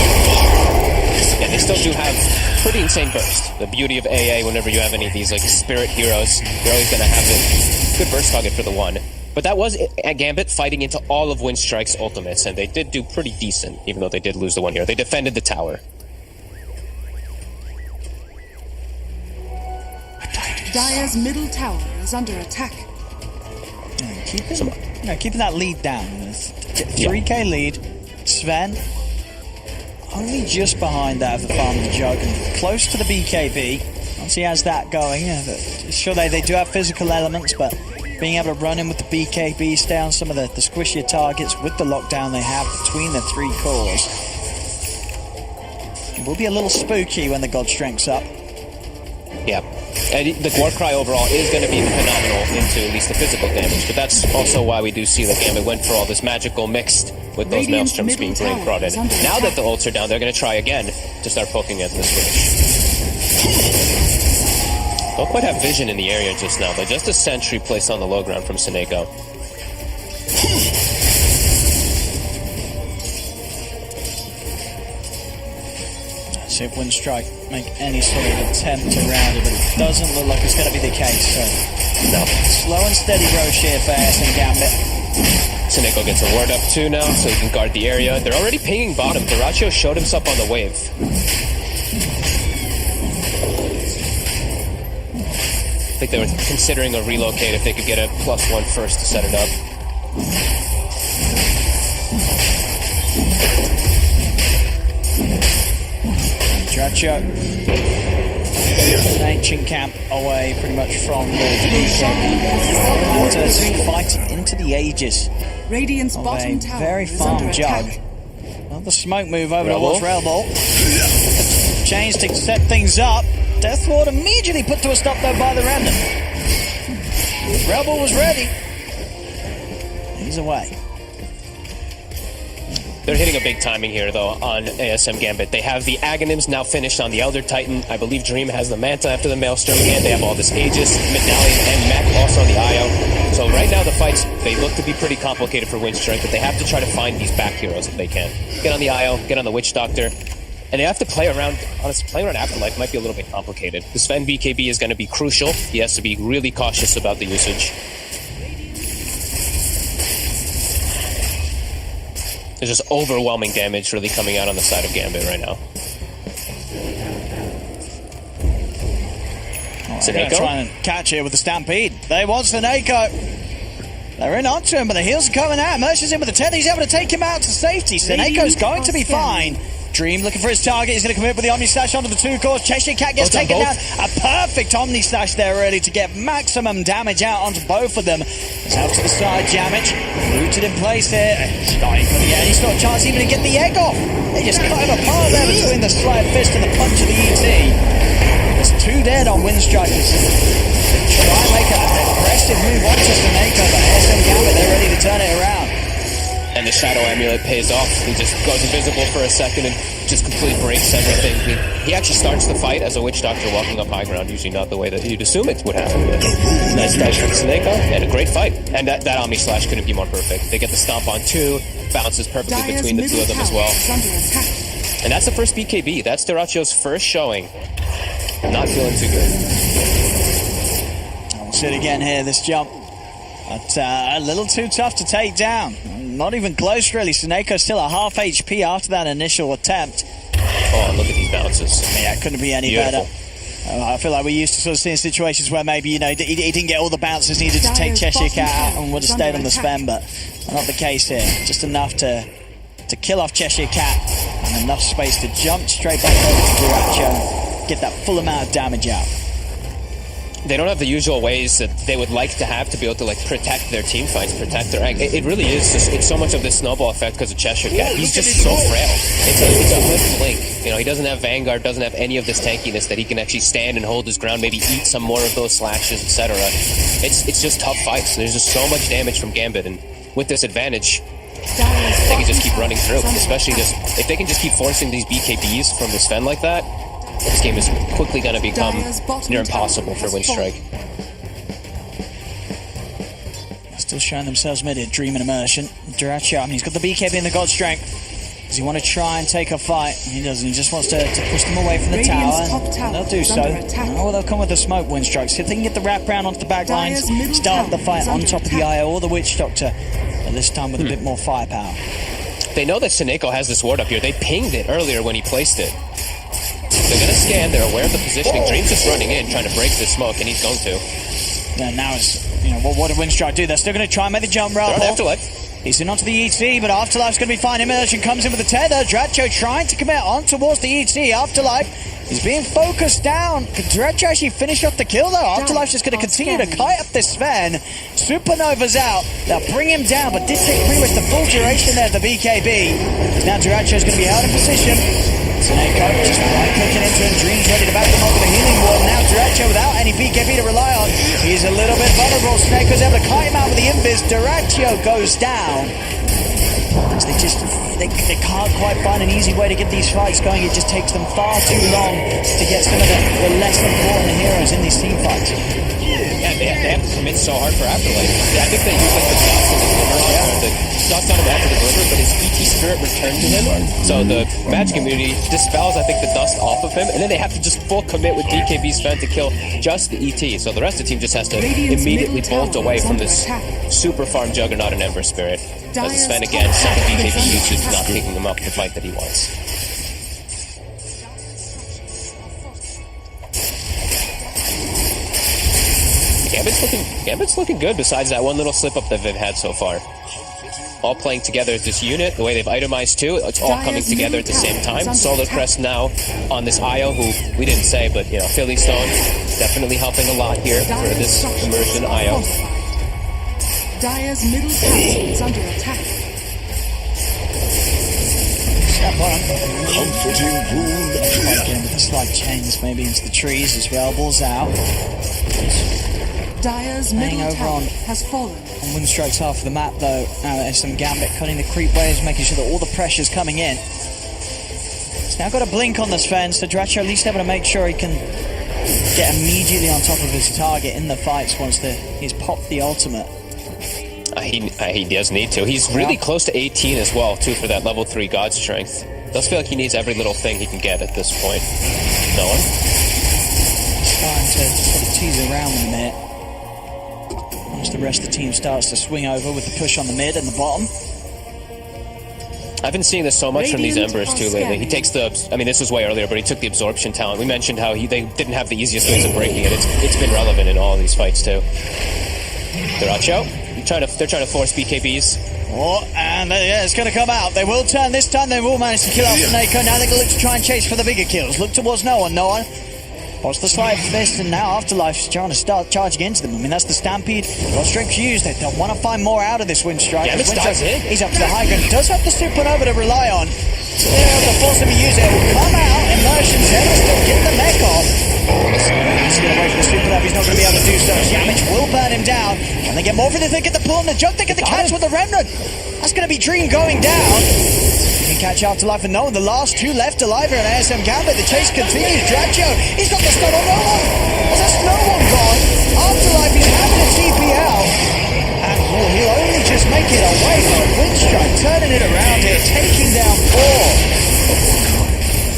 Yeah, they still do have pretty insane burst. The beauty of AA, whenever you have any of these like spirit heroes, you're always going to have a good burst target for the one. But that was at Gambit fighting into all of Winstrike's ultimates, and they did do pretty decent, even though they did lose the one here. They defended the tower. Dire's middle tower is under attack. Keeping that lead down. 3k lead. Sven only just behind that of the Farm and the Jug, and close to the BKB. Once he has that going, sure they do have physical elements, but being able to run in with the BKB, stay on some of the squishier targets with the lockdown they have between the three cores. It will be a little spooky when the God Strength's up. Yeah. And the Warcry overall is going to be phenomenal into at least the physical damage, but that's also why we do see that Gambit went for all this magical mixed with those Maelstroms being brought in. Now that the ults are down, they're going to try again to start poking at this switch. Don't quite have vision in the area just now, but just a sentry placed on the low ground from Monaco. See if Winstrike make any sort of attempt around it, but it doesn't look like it's going to be the case. So, no. Slow and steady Roche here for SM Gambit. Monaco gets a ward up too now, so he can guard the area. They're already pinging bottom. Duracho showed himself on the wave. I think they were considering a relocate if they could get a +1 first to set it up. Duracho ancient camp away pretty much from the BK. Fighting into the Aegis. Radiant's bottom tower very is farm under jug. attack. Well, the smoke move over towards Railball. Change to set things up. Death Ward immediately put to a stop though by the Remnant. Railball was ready. He's away. They're hitting a big timing here, though, on ASM Gambit. They have the Aghanims now finished on the Elder Titan. I believe Dream has the Manta after the Maelstrom, and they have all this Aegis, Medallion, and Mech also on the IO. So right now the fights, they look to be pretty complicated for Winstrike, but they have to try to find these back heroes if they can. Get on the IO, get on the Witch Doctor, and they have to play around. Honestly, playing around Afterlife might be a little bit complicated. The Sven BKB is going to be crucial. He has to be really cautious about the usage. There's just overwhelming damage really coming out on the side of Gambit right now. Seneco trying to catch here with the Stampede. They want Seneco. They're in onto him, but the heals are coming out. Mercer's in with the 10. He's able to take him out to safety. Seneco's going to be fine. Dream looking for his target. He's going to commit with the Omni Slash onto the 2 cores. Cheshire Cat gets taken down. A perfect Omni Slash there, really, to get maximum damage out onto both of them. It's out to the side, Jamage. Rooted in place here. He's not even going to get any sort of chance even to get the egg off. They just cut him apart there between the Slide Fist and the punch of the ET. There's 2 dead on Windstrikers. Try and make an aggressive move onto Seneco, but ASM Gambit, they're ready to turn it around. And the Shadow Amulet pays off. He just goes invisible for a second and just completely breaks everything. He actually starts the fight as a Witch Doctor walking up high ground, usually not the way that you'd assume it would happen. Nice dice from Seneco, and a great fight. And that Omni Slash couldn't be more perfect. They get the stomp on 2, bounces perfectly between the 2 of them as well. And that's the first BKB. That's Deracio's first showing. Not feeling too good. We'll see it again here, this jump. But a little too tough to take down. Not even close, really. Seneco's still at half HP after that initial attempt. Oh, look at these bounces. Yeah, couldn't be any better. I feel like we're used to sort of seeing situations where maybe, you know, he didn't get all the bounces needed to take Cheshire Cat out and would have stayed on the Sven, but not the case here. Just enough to kill off Cheshire Cat and enough space to jump straight back over to Duracho, get that full amount of damage out. They don't have the usual ways that they would like to have to be able to, like, protect their team fights, protect their egg. It really is just, it's so much of this snowball effect because of Cheshire Cat. He's just so frail. It's a hood blink. You know, he doesn't have Vanguard, doesn't have any of this tankiness that he can actually stand and hold his ground, maybe eat some more of those slashes, etc. It's just tough fights. There's just so much damage from Gambit, and with this advantage, they can just keep running through. Especially just, if they can just keep forcing these BKBs from the Sven like that, this game is quickly going to become near impossible for Winstrike. Still showing themselves mid at Dream and Immersion. Duracho, I mean, he's got the BKB and the God Strength. Does he want to try and take a fight? He doesn't. He just wants to push them away from the tower. They'll do so. Oh, they'll come with the smoke, Winstrike. See if they can get the wrap round onto the back lines, start the fight on top of the IO or the Witch Doctor. But this time with a bit more firepower. They know that Seneco has this ward up here. They pinged it earlier when he placed it. They're going to scan, they're aware of the positioning. Dream's just running in, trying to break this smoke, and he's going to. Yeah, now it's, you know, what did Winstrike do? They're still going to try and make the jump round. Afterlife. He's in onto the ET, but Afterlife's going to be fine. Immersion comes in with the tether. Dracho trying to commit on towards the ET. Afterlife is being focused down. Can Dracho actually finish off the kill, though? Afterlife's just going to continue to kite up this Sven. Supernova's out. They'll bring him down, but did take pretty much the full duration there of the BKB. Now Dracho's going to be held in position. Seneco just right-clicking into him. Dream's ready to back him up with a healing ward. Now Duracho without any BKB to rely on. He's a little bit vulnerable. Seneco's able to kite him out with the invis. Duracho goes down. They can't quite find an easy way to get these fights going. It just takes them far too long to get some of the less important heroes in these team fights. Yeah, they have to commit so hard for Afterlife. I think they use like the dust and the glimmer on the dust on him after the glimmer, but his ET spirit returned to him. So the magic immunity dispels, I think, the dust off of him, and then they have to just full commit with DKB Sven to kill just the ET. So the rest of the team just has to immediately bolt away from this super farm juggernaut and Ember Spirit. As the Sven again, second BKB usage, not picking him up the fight that he wants. Gambit's looking good besides that one little slip up that Viv had so far. all playing together as this unit. The way they've itemized too, it's all coming together at the same time. Solar Crest now on this IO, who we didn't say, but you know, Philly Stone definitely helping a lot here for this Immersion IO. Dire's middle tower is under attack. Comforting rule. Again with the slight change maybe into the trees as well. Ball's out. Dire's middle tower has fallen. On Winstrike's half of the map though, now there's some Gambit cutting the creep waves, making sure that all the pressure's coming in. He's now got a blink on the Sven, so Dracho at least able to make sure he can get immediately on top of his target in the fights once he's popped the ultimate. He does need to. He's really close to 18 as well, too, for that level 3 God Strength. Does feel like he needs every little thing he can get at this point. No one? Starting to sort of tease around in a minute. Once the rest of the team starts to swing over with the push on the mid and the bottom. I've been seeing this so much from these Embers, too, lately. He takes the... I mean, this was way earlier, but he took the Absorption talent. We mentioned how they didn't have the easiest ways of breaking it. It's been relevant in all of these fights, too. Duracho. They're trying to force BKBs. Oh, and it's going to come out. They will turn this time. They will manage to kill off Monaco. Now they're going to look to try and chase for the bigger kills. Look towards no one. Watch the slide fist, and now Afterlife's trying to start charging into them. I mean, that's the Stampede. Got strength used. They don't want to find more out of this Winstrike. Yeah, he's up to the high ground. Does have the supernova to rely on. They're able to force him to use it. It will come out. Immersion's able to still get the mech off. He's going to wait for the supernova. He's not going to be able to do so. Yamich will burn him down. Can they get more for this? They get the pull and the jump. They get the catch with the Remnant. That's going to be Dream going down. He can catch Afterlife and no one. The last two left alive here in ASM Gambit. The chase continues. Dracho, he's got the stun on no one. There's no one gone. Afterlife, he's having a TP out. And he'll only just make it away from Winstrike, turning it around here, taking down 4.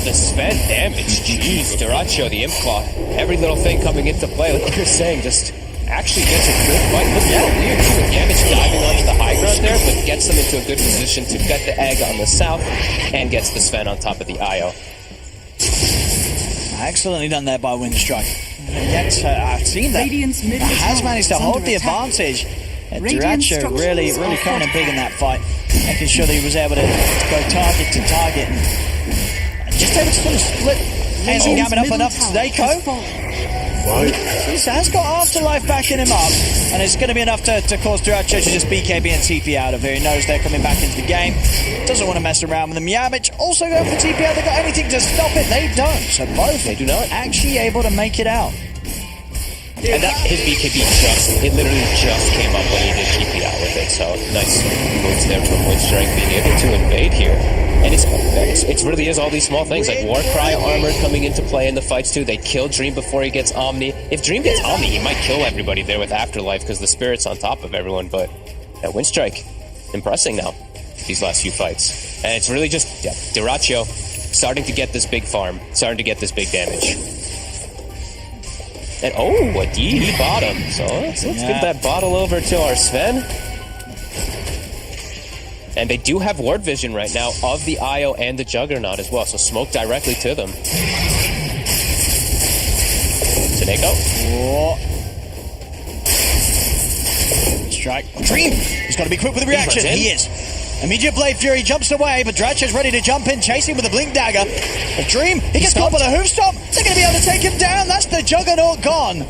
The Sven damage, jeez. Duracho, the Imp Claw, every little thing coming into play, like you're saying, just actually gets a good fight. Looks a little weird too, with Gambit diving onto the high ground there, but gets them into a good position to get the egg on the south, and gets the Sven on top of the IO. Excellently done there by Winstrike. Yet, I've seen that has managed to hold the advantage. Duracho really coming in big in that fight, making sure that he was able to go target to target and just able to sort of split ASM Gambit up enough to Snako. He has got Afterlife backing him up, and it's going to be enough to cause Duracho to just BKB and TP out of here. He knows they're coming back into the game, doesn't want to mess around with them. Yamich also going for TP out. They've got anything to stop it. They don't. So both they do not actually able to make it out. And his BKB literally just came up when he did TP out with it. So nice moves there from Winstrike being able to invade here. And it really is all these small things like Warcry armor coming into play in the fights too. They kill Dream before he gets Omni. If Dream gets Omni, he might kill everybody there with Afterlife because the Spirit's on top of everyone. But Winstrike, impressing now these last few fights. And it's really just Duracho starting to get this big farm, starting to get this big damage. And a DD bottom. So let's give that bottle over to our Sven. And they do have ward vision right now of the IO and the Juggernaut as well, so smoke directly to them. Snako. Strike. Dream! He's got to be quick with the reaction. He is. Immediate Blade Fury jumps away, but Dracho's ready to jump in, chasing with a Blink Dagger. But Dream, he gets caught with a hoof stomp. They're going to be able to take him down. That's the Juggernaut gone.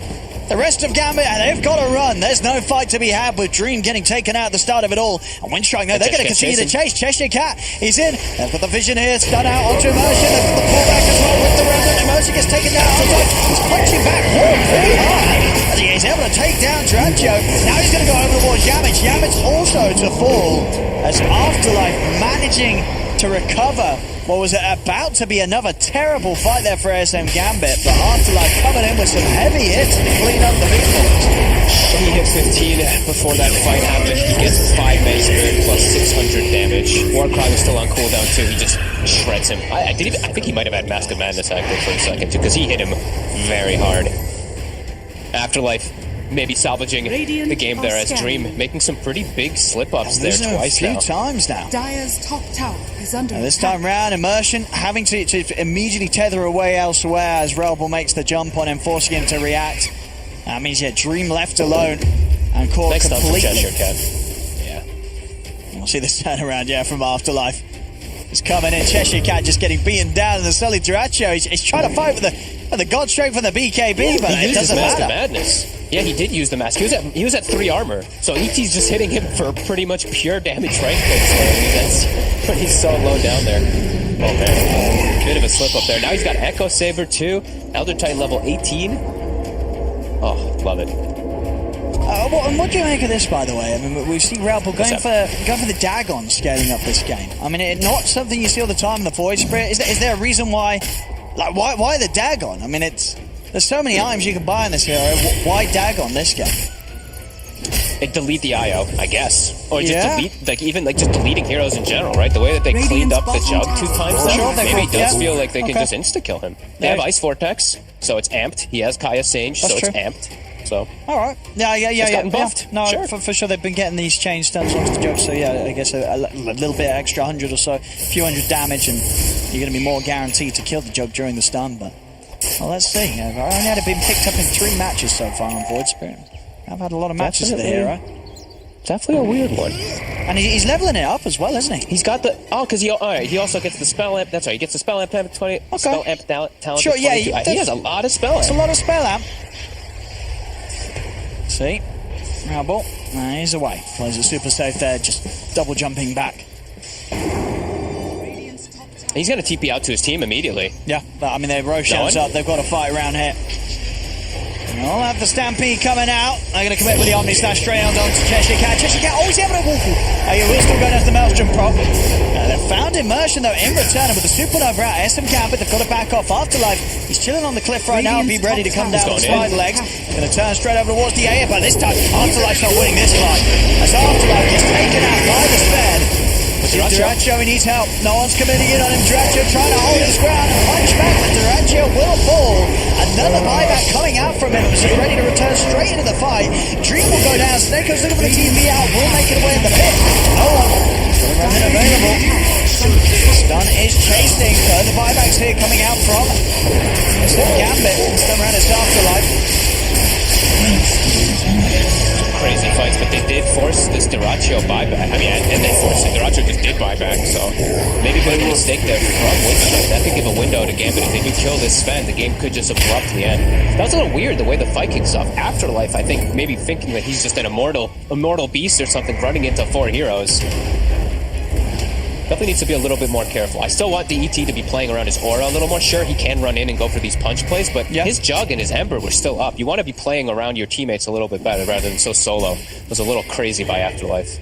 The rest of Gambit, and they've got to run. There's no fight to be had with Dream getting taken out at the start of it all. And Winstrike, no, they're going to continue to chase. Cheshire Cat, he's in. They've got the vision here, stun out onto Immersion. They've got the pullback as well with the Remnant. Immersion gets taken down. He's punching back pretty hard. As he is able to take down Dracho. Now he's going to go over towards Yamich. Yamich also to fall as Afterlife managing to recover what was about to be another terrible fight there for ASM Gambit, but Afterlife coming in with some heavy hits to clean up the big points. He hit 15 before that fight happened. He gets 5 Maze Spirit plus 600 damage. Warcry was still on cooldown too. He just shreds him. I think he might have had Mask of Madness active for a second too, because he hit him very hard. Afterlife maybe salvaging the game there as Dream making some pretty big slip-ups there twice now. A few times now. Dire's top tower is under this time round, Immersion having to immediately tether away elsewhere as Relbel makes the jump on him, forcing him to react. That means, Dream left alone and caught completely. Cheshire Cat. We'll see this turnaround, from Afterlife. He's coming in, Cheshire Cat just getting beaten down, and the Sully Duracho, he's trying to fight with the God Strength from the BKB, but it doesn't Mask matter. of Madness. Yeah, he did use the mask. He was at 3 armor, so ET's just hitting him for pretty much pure damage right clicks. That's when he's so low down there. Oh man, bit of a slip up there. Now he's got Echo Saber too. Elder Titan level 18. Oh, love it. What do you make of this, by the way? I mean, we see Ralph going for the Dagon scaling up this game. I mean, it's not something you see all the time in the Void Spirit. Is there a reason why? Like, why the Dagon? I mean, there's so many items you can buy in this hero. Why Dagon this game? Delete the IO, I guess, or just delete, just deleting heroes in general, right? The way that they cleaned up the Jug 2 times, maybe it does feel like they can just insta kill him. They have Ice Vortex, so it's amped. He has Kaya Sage, so it's amped. So all right, yeah. Buffed. No, sure. For sure they've been getting these chain stuns onto the Jug, so I guess a little bit extra 100 or so, a few hundred damage, and you're going to be more guaranteed to kill the Jug during the stun. But let's see. I've only had it been picked up in 3 matches so far on Void Spirit. I've had a lot of matches with the hero. Definitely a weird one. And he's leveling it up as well, isn't he? He's got the because he also gets the spell amp. That's right. He gets the spell amp at 20. Okay. Spell amp talent. Sure. At 22. He has a lot of spell amp. It's a lot of spell amp. See, Rabble, he's away. Plays it super safe there, just double jumping back. He's going to TP out to his team immediately. Yeah, but I mean, they're Roshan's up. They've got to fight around here. They'll have the Stampede coming out. They're going to commit with the Omni Slash straight on to Cheshire Cat. Cheshire Cat always having a Wolfle. He will still go down to the Maelstrom prop. They've found Immersion though in return, with the Supernova out. SM Gambit, they've got to back off. Afterlife, he's chilling on the cliff right now. Be ready to come down with spider legs. Going to turn straight over towards the Aya, but this time Afterlife's not winning this fight. As Afterlife gets taken out by the Sped. Duracho, he needs help. No one's committing in on him. Duracho trying to hold his ground and punch back, but Duracho will fall. Another buyback coming out from him. So ready to return straight into the fight. Dream will go down. Snakeo's looking for the TV out. Will make it away in the pit. No one. Running available. Stun is chasing. The buybacks here coming out from Gambit. Stun around his Afterlife. Crazy fights, but they did force this Duracho buyback. I mean, and they forced it. Duracho just did buyback, so maybe put a mistake there from Winstrike. That could give a window to Gambit. If they do kill this Sven, the game could just abruptly end. That was a little weird, the way the fight kicks off. Afterlife, I think, maybe thinking that he's just an immortal beast or something running into 4 heroes. Definitely needs to be a little bit more careful. I still want the ET to be playing around his aura a little more. Sure, he can run in and go for these punch plays, but his Jug and his Ember were still up. You want to be playing around your teammates a little bit better rather than so solo. It was a little crazy by Afterlife.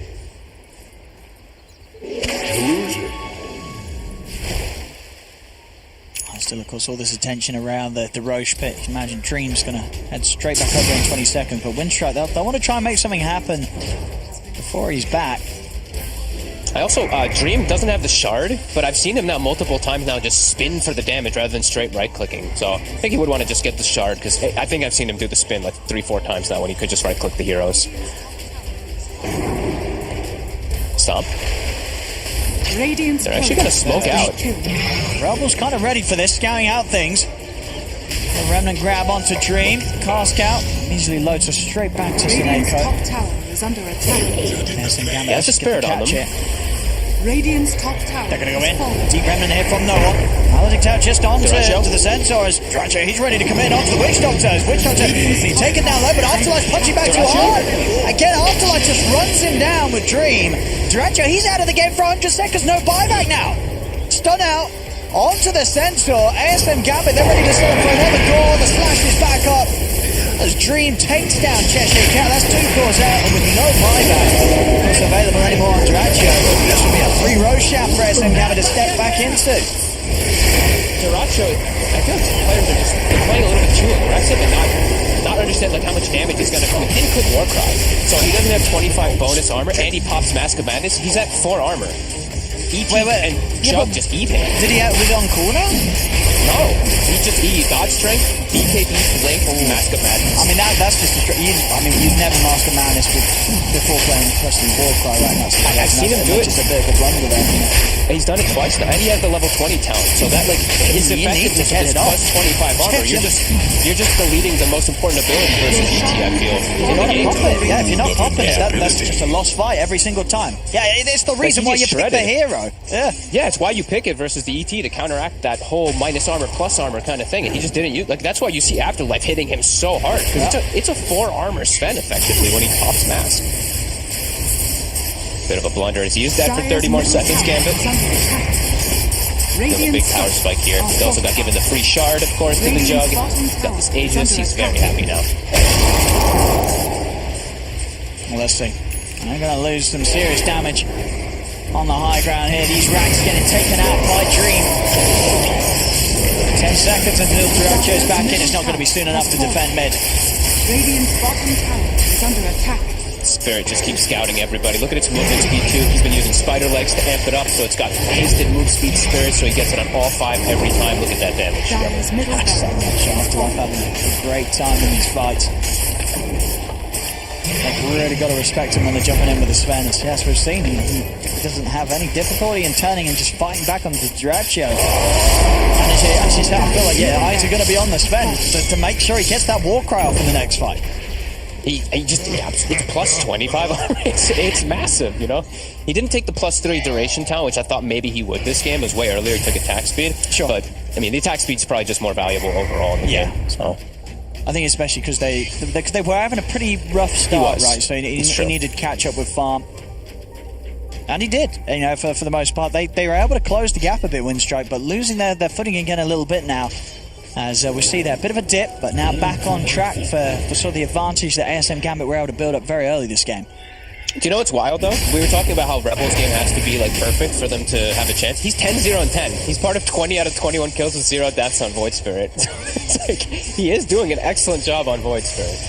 Still, of course, all this attention around the Roche pit. You can imagine Dream's going to head straight back over in 20 seconds, but Winstrike, they'll want to try and make something happen before he's back. I also, Dream doesn't have the shard, but I've seen him now multiple times now just spin for the damage rather than straight right-clicking. So I think he would want to just get the shard, because I think I've seen him do the spin like 3-4 times now when he could just right-click the heroes. Stomp. They're actually going to smoke out. Rebel's kind of ready for this, scouting out things. The Remnant grab onto Dream, cast out, easily loads us straight back to Radiant's top Sineko. tower is under attack. That's a spirit on them. Radiant's top tower. They're going to go in. Deep Remnant here from no one. Paladin out just onto the Centaurs. Duracho, he's ready to come in onto the Witch Doctors. Witch Doctor being taken down low, but Afterlife punching back too hard. Again, Afterlife just runs him down with Dream. Duracho, he's out of the game for 100 seconds. No buyback now. Stun out. Onto the Centaur. ASM Gambit, they're ready to celebrate another gore. The slash is back up. As Dream takes down Cheshire Cat. That's 2 cores out, and with no buyback it's available anymore on Duracho. This will be a free Roshan for ASM Gambit to step back into. Duracho, I feel like players are just playing a little bit too aggressive and not understand like how much damage is going to come. He didn't click Warcry, so he doesn't have 25 bonus armor, and he pops Mask of Madness. He's at 4 armor. ET and Jug just eat him. Did he was it on cooldown? No, he just God Strength, DKB, Blink, Mask of Madness. I mean that's just you'd never Mask of Madness before playing Trusty Warcry, right? I've seen him do it. Just a bit of a blunder there. And he's done it twice now, and he has the level 20 talent, so that like his effectiveness is plus 25 armor. You're just deleting the most important ability versus ET. I feel. If you're not popping it, that's just a lost fight every single time. Yeah, it's the reason why you pick the hero. Yeah, it's why you pick it versus the ET to counteract that whole minus armor plus armor kind of thing, and he just didn't use. Like that's why you see Afterlife hitting him so hard because it's a 4 armor Sven effectively when he pops Mask. Bit of a blunder as he used that for 30 more seconds. Gambit. Got a big power spike here. He also got given the free shard, of course, to the Jug. Got this Aegis. He's very happy now. Well, let's see. They're going to lose some serious damage on the high ground here. These racks getting taken out by Dream. 10 seconds until Duracho's back in. It's not going to be soon enough to defend mid. Radiant's bottom tower is under attack. Spirit just keeps scouting everybody. Look at its movement speed too. He's been using spider legs to amp it up, so it's got hasted move speed Spirit, so he gets it on all 5 every time. Look at that damage. That's so much Afterlife having a great time in these fights. They've really got to respect him when they're jumping in with the Sven. Yes, we've seen him. He doesn't have any difficulty in turning and just fighting back on the Duracho. And as you said, I feel like eyes are going to be on the Sven to make sure he gets that war cry off in the next fight. It's plus 25 armor. It's massive, you know? He didn't take the plus 3 duration talent, which I thought maybe he would this game. It was way earlier. He took attack speed. Sure. But, I mean, the attack speed's probably just more valuable overall in the game. So. I think especially because they were having a pretty rough start, right? So he needed to catch up with farm. And he did, you know, for the most part. They were able to close the gap a bit, Winstrike, but losing their footing again a little bit now. As we see there, a bit of a dip, but now back on track for sort of the advantage that ASM Gambit were able to build up very early this game. Do you know what's wild, though? We were talking about how Rebels game has to be, like, perfect for them to have a chance. He's 10-0-10. He's part of 20 out of 21 kills with 0 deaths on Void Spirit. It's like, he is doing an excellent job on Void Spirit.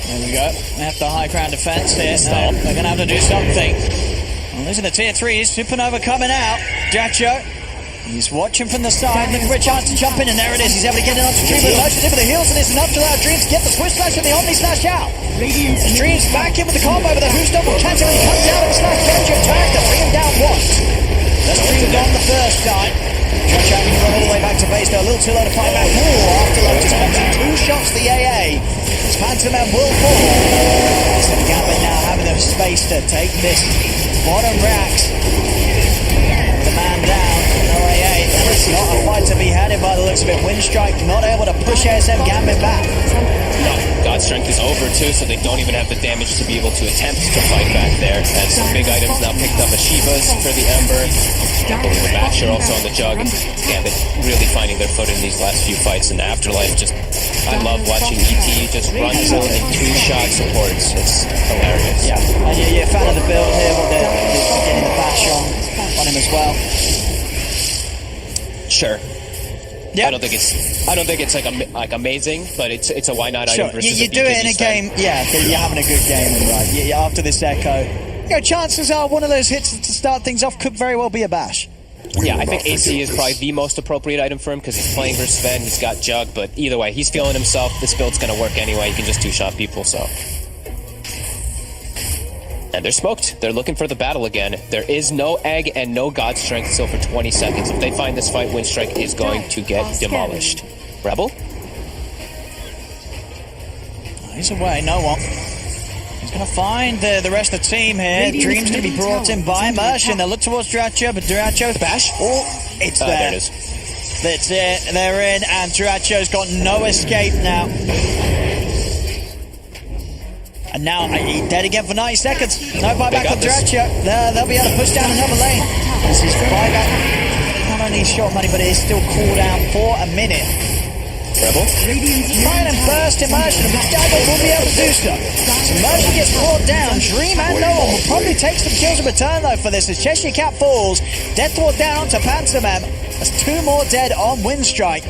There we go. We have the high ground defense here. No, they're going to have to do something. Well, losing the tier 3s. Supernova coming out. Jacho. He's watching from the side, looking for a chance to jump in, and there it is. He's able to get it onto Dream with Motion in for the heals, and it's enough to allow Dream to get the Swiss Slash and the Omni Slash out. Dream's back in with the combo, but the Who's double catch him, and he comes down with the Slash Danger attack to bring him down once. That's Dream gone the first time. Josh having to run all the way back to base, though a little too low to fight back. Afterlife just comes in 2 shots the AA. Pantomime will fall. Some Gambit now having the space to take this bottom racks. The man down. It's not a fight to be had by the looks of it. Winstrike not able to push ASM Gambit back. No, God's Strength is over too, so they don't even have the damage to be able to attempt to fight back there. And some big items now picked up. Ashivas for the Ember. The Basher also on the Jug. Gambit really finding their foot in these last few fights. And the Afterlife just, I love watching ET just run through and 2-shot supports. It's hilarious. Yeah, and you're a fan of the build here, but they're getting the bash on him as well. Sure. Yep. I don't think it's like amazing, but it's a why not item versus you do it in a game. Yeah, you're having a good game, and right. After this echo, chances are one of those hits to start things off could very well be a bash. Yeah, I think AC is probably the most appropriate item for him because he's playing versus Sven. He's got Jug, but either way, he's feeling himself. This build's gonna work anyway. He can just 2-shot people, so. And they're smoked. They're looking for the battle again. There is no egg and no God Strength still for 20 seconds. If they find this fight, Winstrike is going to get demolished. Rebel? He's away, no one. He's going to find the rest of the team here. Dream's going to be brought in by Immersion. They'll look towards Duracho, but Duracho's bash. Oh, it's there. There it is. That's it. They're in, and Duracho's got no escape now. And now he's dead again for 90 seconds. No buyback on Duracho. They'll be able to push down another lane. This is buyback. Not only short money, but it is still cooled down for a minute. Rebel? Trying and burst Immersion, but Dagger will be able to do so. Immersion gets brought down. Dream and no one will probably take some kills in return, though, for this. As Cheshire Cat falls, Death Ward down onto Pantomime. There's 2 more dead on Winstrike.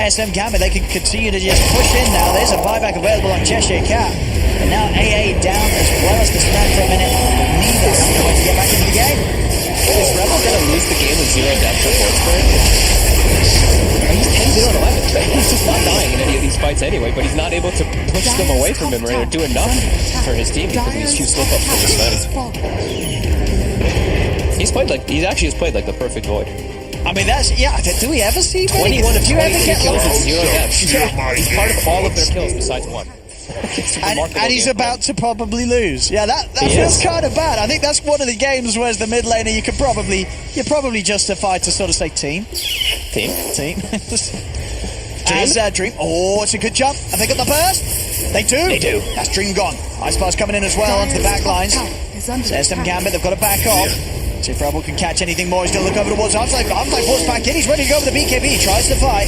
ASM Gambit, they can continue to just push in now. There's a buyback available on Cheshire Cat. And now AA down as well as the Sven for a minute. Neither going to get back into the game. Is Rebel gonna lose the game with 0 deaths for Forceburn? He's 10-0-11. He's just not dying in any of these fights anyway, but he's not able to push them away from him or do enough for his team because of these few slip-ups from this fight. He actually has played like the perfect Void. I mean, do we ever see 21 of 22 kills with 0 deaths. He's part of all of their kills besides one. And he's about to probably lose. Yeah, that feels kind of bad. I think that's one of the games where as the mid laner you're probably justified to sort of say team. As Dream. Oh, it's a good jump. Have they got the burst? They do. That's Dream gone. Icebar's coming in as well onto the back lines. SM Gambit, they've got to back off. See if Rebel can catch anything more. He's going to look over towards Half-Life. Half-Life forced back in. He's ready to go over the BKB. Tries to fight.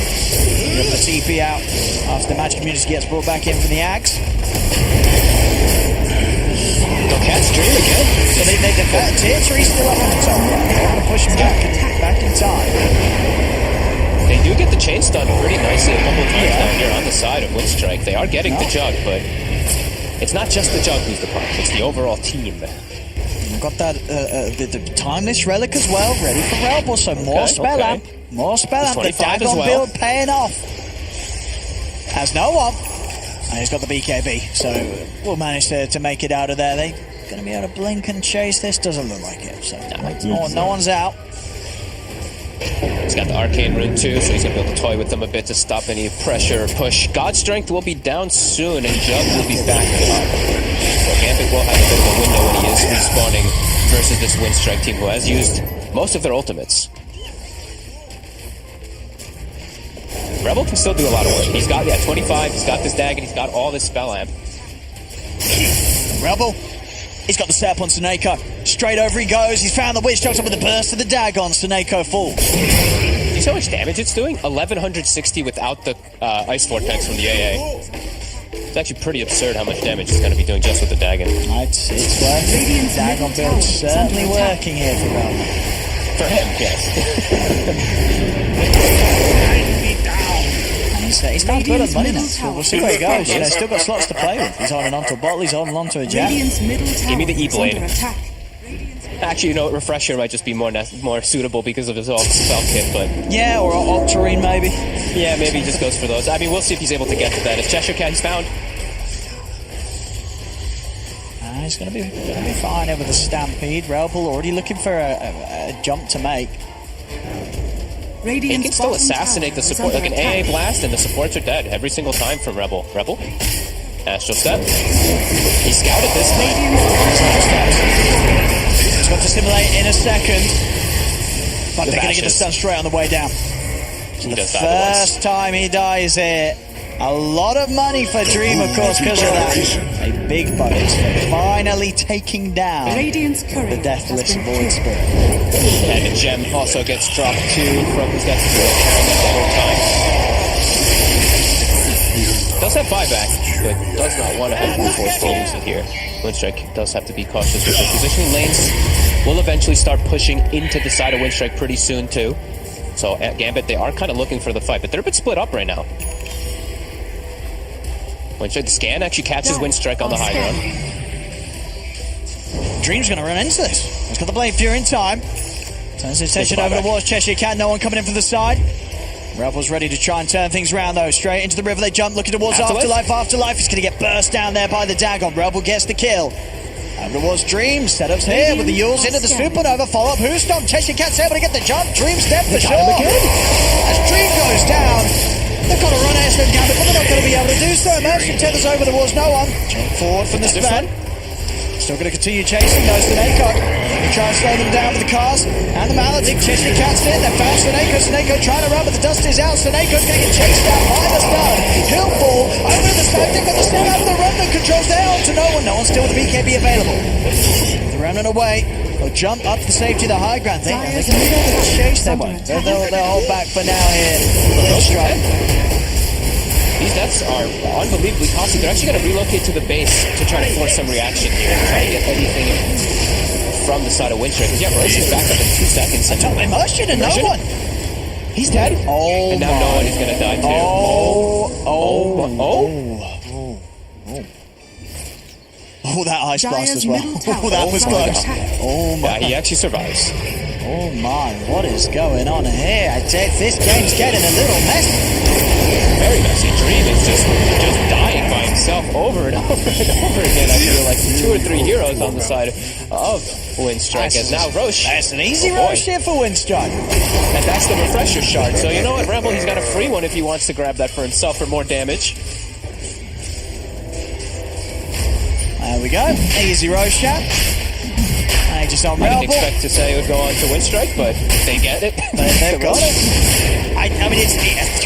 Rip the TP out after the match community gets brought back in from the Axe. They'll catch Dream again. So they tier 3 still up on the top. They want to push him back in time. They do get the chain stun pretty nicely a couple of times down here on the side of Winstrike. They are getting the Jug, but it's not just the Jug who's the problem. It's the overall team. We've got that the Timeless Relic as well, ready for Rebel, so more spell amp. More spell amp. The Dagon build paying off. Has no one. And he's got the BKB, so we'll manage to make it out of there. They're going to be able to blink and chase this. Doesn't look like it, so no one's out. He's got the Arcane Rune too, so he's going to be able to toy with them a bit to stop any pressure or push. God Strength will be down soon, and Jug will be back up. So Gambit will have a bit of a window when he is respawning versus this Winstrike team, who has used most of their ultimates. Rebel can still do a lot of work. He's got 25, he's got this Dagon, he's got all this spell amp. Rebel, he's got the step on Seneko. Straight over he goes. He's found the Witch Doctor with the burst of the Dagon. Seneko falls. Do you see how much damage it's doing? 1160 without the Ice Vortex from the AA. It's actually pretty absurd how much damage it's going to be doing just with the Dagon. It's working. Dagon build certainly working here for Rebel. For him, yes. He's not good at money now. We'll see where he goes. He's still got slots to play with. He's holding onto a bottle, he's holding onto a jab. Give me the E-Blade. Actually, Refresher might just be more suitable because of his old spell kit, but... Yeah, or Octarine maybe. Yeah, maybe he just goes for those. I mean, we'll see if he's able to get to that. If Cheshire Cat, he's found. He's going to be fine over the Stampede. Rebel already looking for a jump to make. He can still assassinate the support, like an AA blast, and the supports are dead every single time from Rebel. Astral Step. He scouted this time. He's got to simulate in a second. But they're going to get a stun straight on the way down. So the first time he dies here. A lot of money for Dream, of course, because of that. A big bonus for finally taking down the Deathless Void Spirit. And a gem also gets dropped too from his Death Spirit, carrying that the whole time. Does have buyback, but does not want to have brute force use it here. Winstrike does have to be cautious with their positioning. Lanes will eventually start pushing into the side of Winstrike pretty soon too. So at Gambit, they are kind of looking for the fight, but they're a bit split up right now. Winstrike, the scan actually catches Winstrike on the high ground. Dream's going to run into this. He's got the Blade Fury in time. Turns his attention over towards Cheshire Cat. No one coming in from the side. Rebel's ready to try and turn things around though. Straight into the river they jump, looking towards Afterlife. He's going to get burst down there by the Dagon. Rebel gets the kill. Over towards Dream. Setups here with the Yules into the Supernova. Follow up Hoostomp. Cheshire Cat's able to get the jump. Dream step for sure. As Dream goes down, they've got to run SM Gambit, but they're not going to be able to do so. Merchant tethers over towards no one. Jump forward from the span. Still going to continue chasing, goes to Seneko. He tries to slow them down with the cars and the Maledict. Cheshire Cat's in. They found Seneko. Seneko trying to run, but the dust is out. Seneko's going to get chased down by the stun. He'll fall over the stun. They've got the stun out of the Remnant controls there onto no one. No one's still with the BKB available. The Remnant away. They'll jump up to safety, the high ground. They can be able to chase them. They'll hold back for now here. Strike. These deaths are unbelievably costly. They're actually going to relocate to the base to try to force some reaction here and try to get anything from the side of Winstrike. Because Royce is back up in 2 seconds. Immersion and no one. He's dead. Oh, and now no one is going to die too. Oh, that ice blast Dire's as well. middle tower Oh, that was is under close. attack. Oh my. Yeah, he actually survives. Oh my, what is going on here? This game's getting a little messy. Very messy. Dream is just dying by himself over and over and over again. I feel like 2 or 3 heroes on the side of Winstrike. And now Roche. That's an easy boy. Roche here for Winstrike. And that's the refresher shard. So you know what, Rebel? He's got a free one if he wants to grab that for himself for more damage. There we go. Easy Roche shot. I just don't I didn't expect to say it would go on to Winstrike, but they get it. They've got it. I mean, it's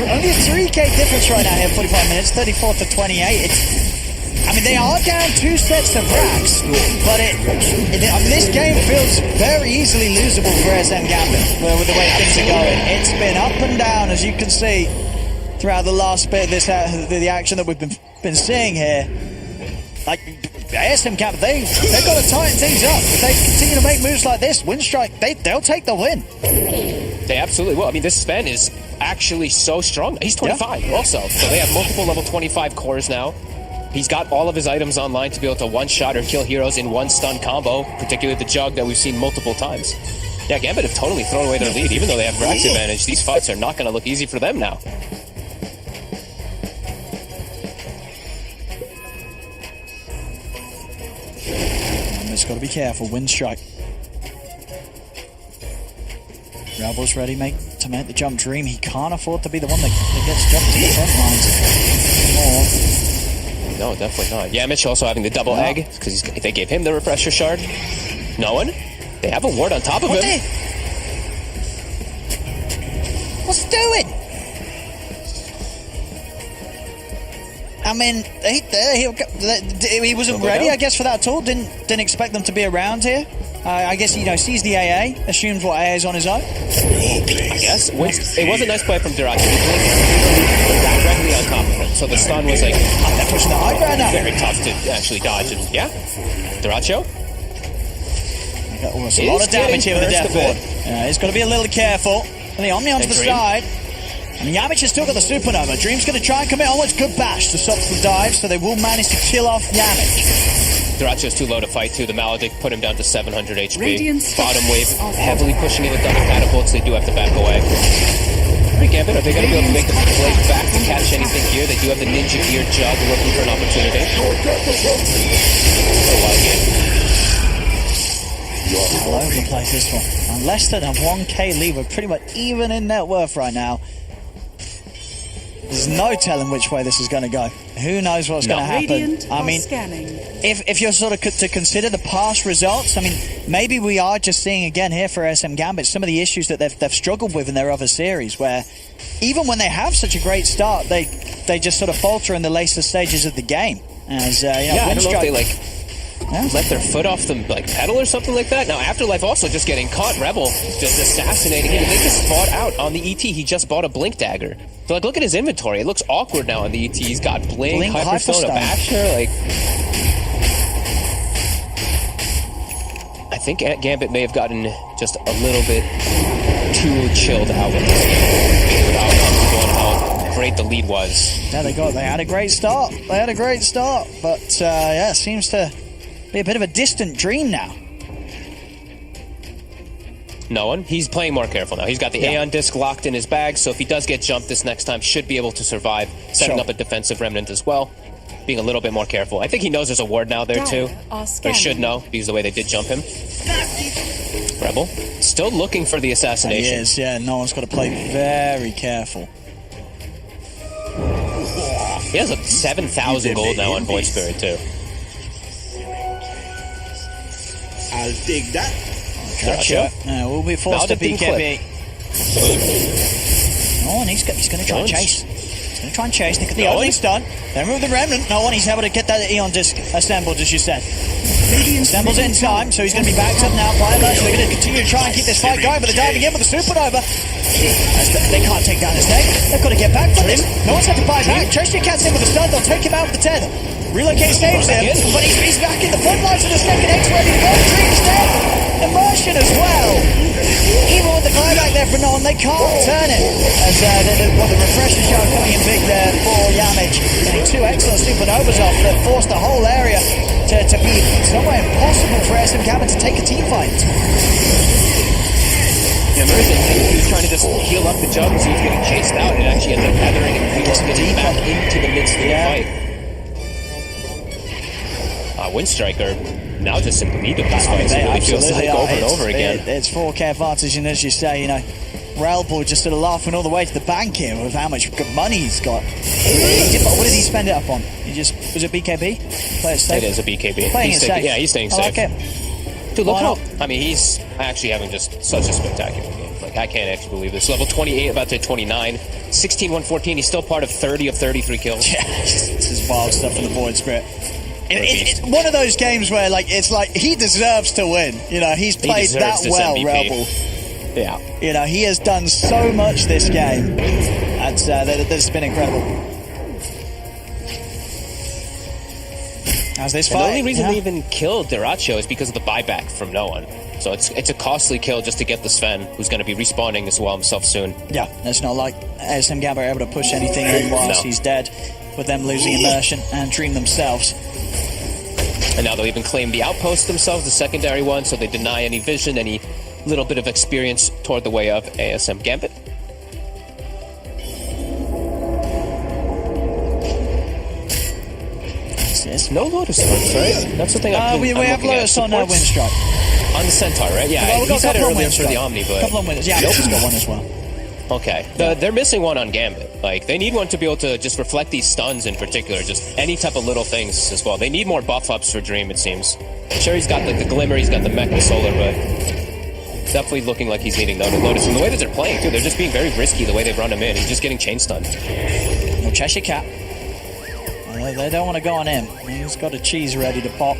only a 3k difference right now here, 45 minutes, 34 to 28. I mean, they are down 2 sets of racks, but I mean, this game feels very easily losable for SM Gambit with the way things are going. It's been up and down, as you can see, throughout the last bit of this, the action that we've been seeing here. Like, SM Gambit, they've got to tighten things up. If they continue to make moves like this, Winstrike, they'll take the win. They absolutely will. I mean, this Sven is actually so strong. He's 25 also, so they have multiple level 25 cores now. He's got all of his items online to be able to one-shot or kill heroes in one stun combo, particularly the Jug that we've seen multiple times. Yeah, Gambit have totally thrown away their lead. Even though they have Rax advantage, these fights are not going to look easy for them now. Just got to be careful. Winstrike. Rebel's ready to make the jump. Dream, he can't afford to be the one that gets jumped to the front lines. No, definitely not. Yamich also having the double egg, because they gave him the refresher shard. No one. They have a ward on top of him. What's it doing? I mean, he wasn't ready, I guess, for that at all. Didn't expect them to be around here. I guess, sees the AA, assumes what AA is on his own. I guess. It was a nice play from Duracho. Directly on top of him. So the stun was like, they're pushing the high ground now. Very tough to actually dodge. And yeah, Duracho. A lot of damage here with the death ward. He's got to be a little careful. And the Omni onto the side. And Yamich has still got the Supernova. Dream's going to try and commit onwards. Good bash to stop the dive, so they will manage to kill off Yamich. Duracho's too low to fight too. The Maledict put him down to 700 HP. Radiant's Bottom wave, heavily pushing it with double catapults. They do have to back away. Gambit, are they going to be able to make the play back to catch anything here? They do have the Ninja Gear Jug looking for an opportunity. All over the place, this one. And less than a 1k lead. We're pretty much even in net worth right now. There's no telling which way this is going to go. Who knows what's going to happen? I mean, if you're sort of to consider the past results, I mean, maybe we are just seeing again here for SM Gambit some of the issues that they've struggled with in their other series, where even when they have such a great start, they just sort of falter in the later stages of the game. As I don't know if they let their foot off the pedal or something like that. Now Afterlife also just getting caught. Rebel just assassinating him. They just bought out on the ET. He just bought a Blink Dagger. So look at his inventory. It looks awkward now on the ET. He's got Blink Hyperstone, a Basher. I think Gambit may have gotten just a little bit too chilled out with this game. Without how great the lead was. Yeah, they had a great start. But it seems to be a bit of a distant Dream now. No one. He's playing more careful now. He's got the Aeon Disc locked in his bag, so if he does get jumped this next time, should be able to survive, setting up a defensive remnant as well. Being a little bit more careful. I think he knows there's a ward now there too. Or he should know, because the way they did jump him. Rebel. Still looking for the assassination. He is, yeah. No one's got to play very careful. He has 7,000 gold now on Void Spirit too. I'll dig that. Gotcha. We'll be forced to BKB. Oh, and he's going to try and chase. He's going to try and chase. They get the opening's done. They remove the remnant. No one. He's able to get that Aeon Disc assembled, as you said. Assembles in time, so he's going to be backed up now by Emerge. They're going to continue to try and keep this fight going, but they're diving in with the Supernova. They can't take down his neck. They've got to get back from this. No one's had to buy back. Treasure Cat's in with the stun. They'll take him out with the tether. Relocate stage there, but he's back in the front lines of the second X ready to go. Dream's dead. Immersion as well. Even with the buyback there for Nolan, they can't turn it. As the refresher shot coming in big there for Yamich. Getting 2 excellent Supernovas off that forced the whole area to to be somewhat impossible for SM Gambit to take a team fight. Yeah, Merzen, he was trying to just heal up the jug as he was getting chased out, and actually ended up gathering and getting back into the midst of the fight. Winstrike are now just simply need to this fight. So it really feels like over and over again. It's 4K advantage, and as you say, you know, Railboy just sort of laughing all the way to the bank here with how much good money he's got. What did he spend it up on? Was it BKB? Play it safe? It is a BKB. Playing it safe. Yeah, he's staying safe. I like it. Dude, look how, I mean, he's actually having just such a spectacular game. Like, I can't actually believe this. Level 28, about to 29. 16, 114. He's still part of 30 of 33 kills. Yeah, this is wild stuff in the Void Spirit. It's one of those games where, like, it's like he deserves to win. You know, he's played that well, Rebel. Yeah. You know, he has done so much this game. That's been incredible. As this fight, the only reason they even killed Deracho is because of the buyback from no one. So it's a costly kill just to get the Sven, who's going to be respawning as well himself soon. Yeah, it's not like SM Gambit are able to push anything in whilst he's dead, with them losing Immersion and Dream themselves. And now they'll even claim the outpost themselves, the secondary one, so they deny any vision, any little bit of experience toward the way of ASM Gambit. Yes, no Lotus Horns, right? That's the thing. We have Lotus on Winstrike. On the Centaur, right? Yeah, well, he's had it earlier for the Omni, but... A couple of winners. Yeah, Nope's got one as well. Okay. They're missing one on Gambit. Like, they need one to be able to just reflect these stuns in particular, just any type of little things as well. They need more buff ups for Dream, it seems. Sure, he's got the Glimmer, he's got the Mecha Solar, but definitely looking like he's needing Lotus. And the way that they're playing, too, they're just being very risky the way they've run him in. He's just getting chain stunned. No Cheshire Cat. They don't want to go on him. He's got a cheese ready to pop.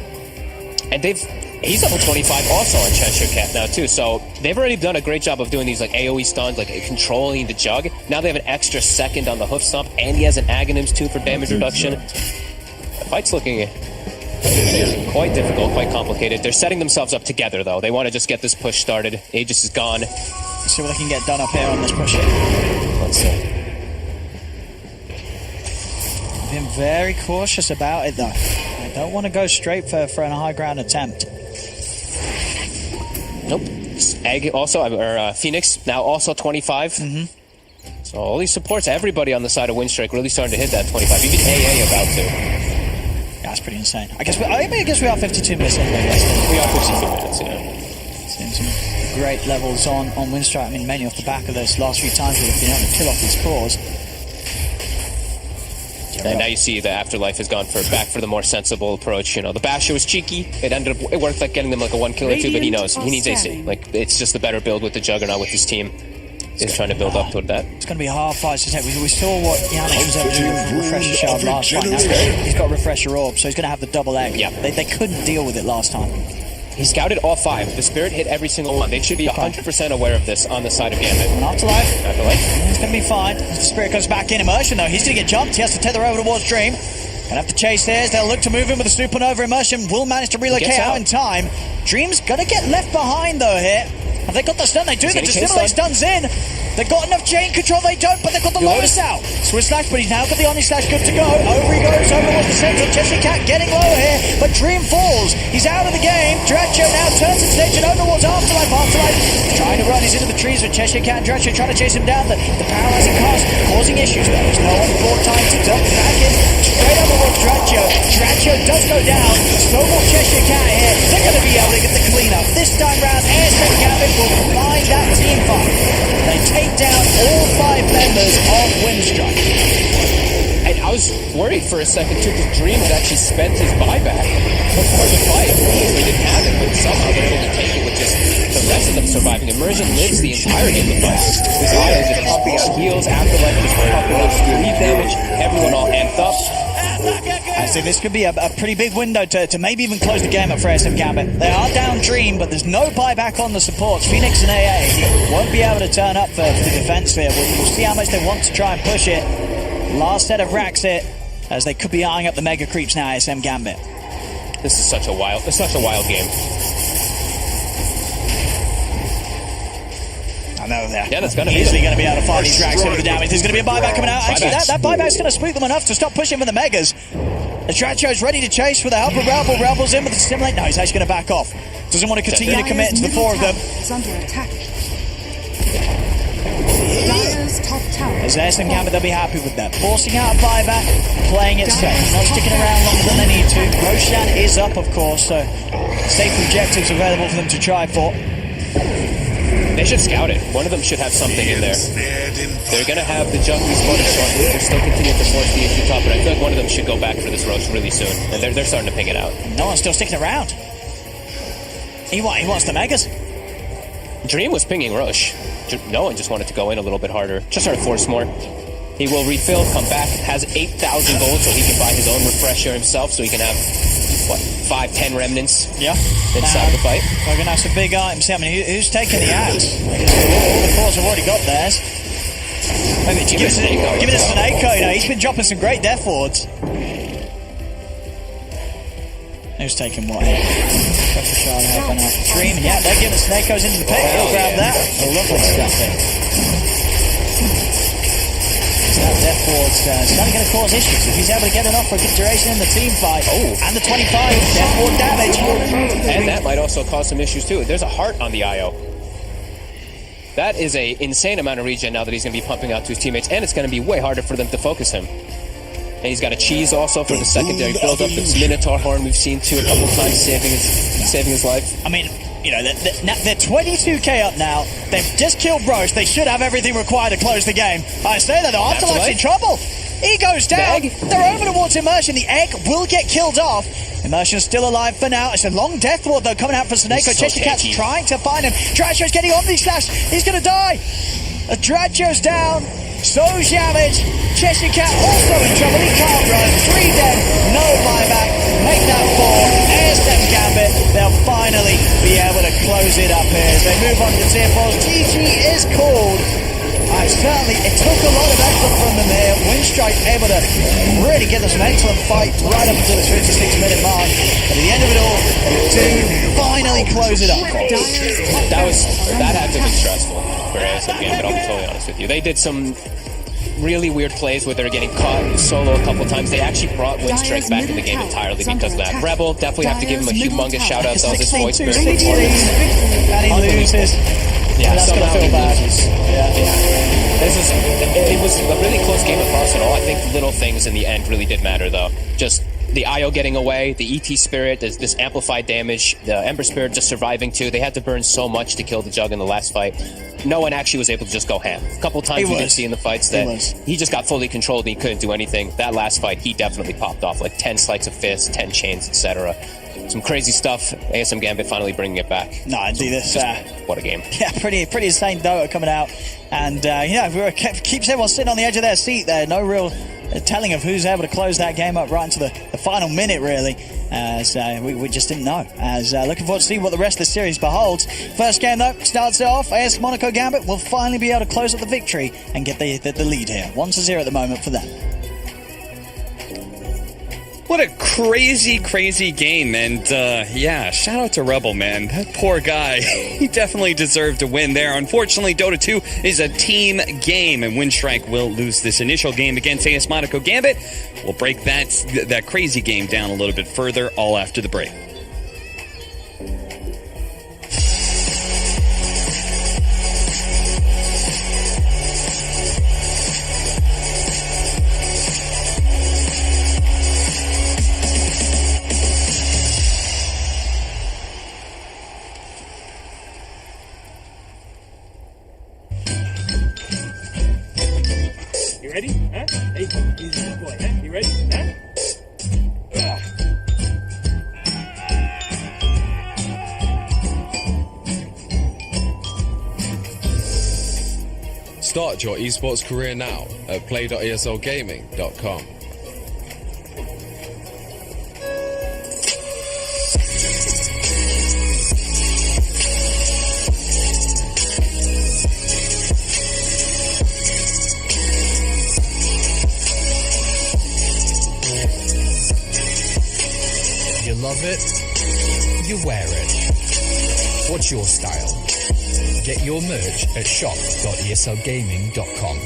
And he's level 25 also on Cheshire Cat now too, so they've already done a great job of doing these like AoE stuns, like controlling the jug. Now they have an extra second on the hoof stomp, and he has an Aghanims too for damage reduction. The fight's looking quite difficult, quite complicated. They're setting themselves up together though. They want to just get this push started. Aegis is gone. Let's see what they can get done up here on this push. Let's see. Been very cautious about it though. I don't want to go straight for an high ground attempt. Nope. Egg also, or Phoenix, now also 25. So all these supports, everybody on the side of Winstrike really starting to hit that 25. Even AA about to. Yeah, that's pretty insane. I guess we are 52 minutes in. We are 52 minutes, yeah. Seeing some great levels on Winstrike. I mean, mainly off the back of those last few times we've been able to kill off these claws. And now you see the Afterlife has gone back for the more sensible approach. You know, the Basher was cheeky. It worked like getting them like a 1 kill or 2, but he knows he needs AC. Like, it's just the better build with the Juggernaut with his team. He's trying to build up toward that. It's going to be a hard fight to take. We saw what Yannick was able to do with Refresher Shard last fight. Now he's got Refresher Orb, so he's going to have the double egg. Yeah. They couldn't deal with it last time. He scouted all 5. The Spirit hit every single one. They should be 100% aware of this on the side of Gambit. Afterlife. It's going to be fine. The Spirit goes back in. Immersion, though. He's going to get jumped. He has to tether over towards Dream. Gonna have to chase theirs. They'll look to move him with a Supernova. Immersion will manage to relocate out in time. Dream's going to get left behind, though, here. Have they got the stun? They do. The Dissimulate stun's in. They've got enough chain control. They don't, but they've got the Lotus out. Swiss Slash, but he's now got the Omni Slash good to go. Over he goes. Over towards the central. Cheshire Cat getting low here, but Dream falls. He's out of the game. Dracho now turns his attention over towards Afterlife. Afterlife trying to run. He's into the trees with Cheshire Cat and Dracho trying to chase him down. The paralyzing cast causing issues. There's no on board time to dump back in. Straight over towards Dracho. Dracho does go down. So will Cheshire Cat here. They're going to be able to get the cleanup. This time round, ASM Gambit will find that team fight. They take down all 5 members of Winstrike. And I was worried for a second too, because Dream had actually spent his buyback before the fight. They didn't have it, but somehow they're able to take it with just the rest of them surviving. Immersion lives the entirety of the fight. His Island just pumping out heals, Afterlife just pumping out speed damage, everyone all amped up. I think this could be a pretty big window to maybe even close the game up for ASM Gambit. They are down Dream, but there's no buyback on the supports. Phoenix and AA won't be able to turn up for the defense here. We'll see how much they want to try and push it. Last set of racks it, as they could be eyeing up the mega creeps now, ASM Gambit. This is such a wild game. I know that. Yeah, that's going to be easily going to be able to find these racks over the damage. There's going to be a buyback coming out. Actually, that buyback's going to spook them enough to stop pushing for the megas. Astracho's ready to chase with the help of Rebel. Rebel's in with the stimulate. No, he's actually going to back off. Doesn't want to continue to commit to the four of them. Is under attack. Dire's top tower. As ASM Gambit, they'll be happy with that. Forcing out a buyback, playing it safe. Not sticking around longer than they need to. Roshan is up, of course, so safe objectives available for them to try for. They should scout it. One of them should have something in there. They're going to have the junk respawning shortly. They're still continuing to force the issue top, but I feel like one of them should go back for this Rosh really soon. And they're starting to ping it out. No one's still sticking around. He wants the Megas. Dream was pinging Rosh. No one just wanted to go in a little bit harder. Just try to force more. He will refill, come back, has 8,000 gold, so he can buy his own refresher himself, so he can have, 5-10 remnants inside the fight. We're going to have some big items. I mean, who's taking the axe? All the fours have already got theirs. Maybe give it to Snakeo, you know, he's been dropping some great death wards. Who's taking what here? Dream, yeah, they're giving Snakeos into the pit. He'll grab that. Lovely stuff here. So that death ward's certainly going to cause issues. If he's able to get enough for a good duration in the team fight. And the 25 death ward damage. And that might also cause some issues too. There's a heart on the IO. That is an insane amount of regen now that he's going to be pumping out to his teammates, and it's going to be way harder for them to focus him. And he's got a cheese also for the secondary build-up. This Minotaur horn we've seen too a couple times, saving his life. I mean, you know, they're 22k up now. They've just killed Roche. They should have everything required to close the game. I say that, Afterlife's in trouble. He goes down. They're over towards Immersion. The egg will get killed off. Immersion's still alive for now. It's a long death ward, though, coming out for Snakeo. Cheshire Cat's trying to find him. Dracho's getting on these slash. He's going to die. Dracho's down. So's damage. Cheshire Cat also in trouble. He can't run. 3 dead. No buyback. Make that 4. ASM Gambit. They'll finally be able to close it up here. As they move on to tier 4. GG is called. It took a lot of effort from them here. Winstrike able to really get us an excellent fight right up until the 56-minute mark. But at the end of it all, to finally close it up. That had to be stressful for ASM Gambit, I'll be totally honest with you. They did some really weird plays where they were getting caught solo a couple times. They actually brought Winstrike back in the game entirely because of that. Rebel, definitely have to give him a humongous shout out though. This voice burst performance. And he loses. Yeah, that's going to feel bad. It was a really close game across it all. I think little things in the end really did matter, though. Just the IO getting away, the ET Spirit, this amplified damage, the Ember Spirit just surviving too. They had to burn so much to kill the Jug in the last fight. No one actually was able to just go ham. A couple times we did see in the fights that he just got fully controlled and he couldn't do anything. That last fight, he definitely popped off, like 10 sleights of fists, 10 chains, etc. Some crazy stuff. ASM Gambit finally bringing it back. No, indeed, this what a game. Yeah, pretty insane Dota coming out, and keeps everyone sitting on the edge of their seat there. No real telling of who's able to close that game up right into the final minute, really. As we just didn't know. As looking forward to see what the rest of the series beholds. First game though starts it off. AS Monaco Gambit will finally be able to close up the victory and get the lead here. 1-0 at the moment for them. What a crazy game, and shout out to Rebel, man. That poor guy, he definitely deserved to win there. Unfortunately, Dota 2 is a team game, and Winstrike will lose this initial game against AS Monaco Gambit. We'll break that crazy game down a little bit further, all after the break. You ready? Huh? Hey, he's a good boy, huh? You ready? Huh? Start your esports career now at play.eslgaming.com. You love it, you wear it. What's your style? Get your merch at shop.eslgaming.com.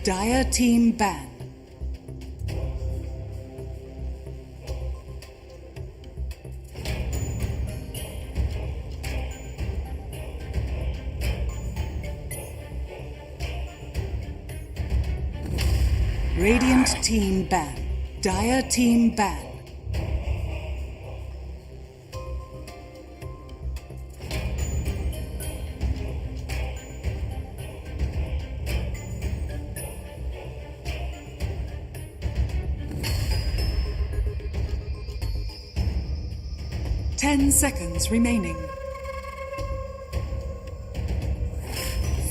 Dire team ban. Radiant team ban. Dire team ban. Ten seconds remaining.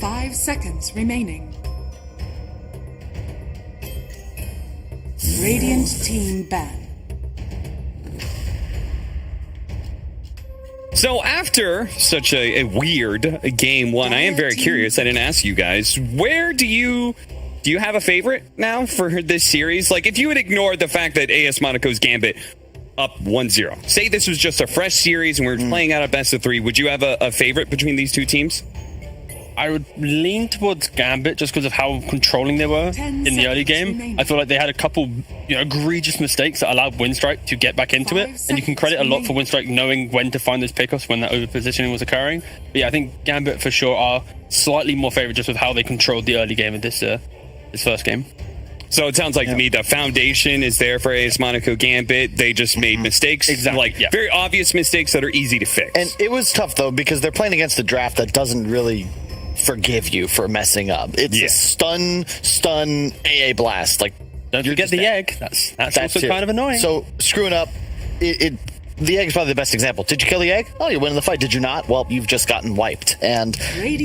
5 seconds remaining. Radiant team ban. So after such a weird game one, I am very curious. I didn't ask you guys. Where do you have a favorite now for this series? Like, if you would ignore the fact that AS Monaco's Gambit up 1-0, say this was just a fresh series and we're playing out a best of 3, would you have a favorite between these two teams? I would lean towards Gambit just because of how controlling they were in the early game. I feel like they had a couple egregious mistakes that allowed Winstrike to get back into it. And you can credit a lot for Winstrike knowing when to find those pickoffs when that overpositioning was occurring. But yeah, I think Gambit for sure are slightly more favored just with how they controlled the early game of this first game. So it sounds like to me the foundation is there for AS Monaco Gambit. They just made mistakes. Exactly. Like very obvious mistakes that are easy to fix. And it was tough, though, because they're playing against a draft that doesn't really forgive you for messing up. It's a stun, AA blast. Like, don't forget the egg. That's also kind of annoying. So screwing up, the egg is probably the best example. Did you kill the egg? Oh, you win in the fight. Did you not? Well, you've just gotten wiped. And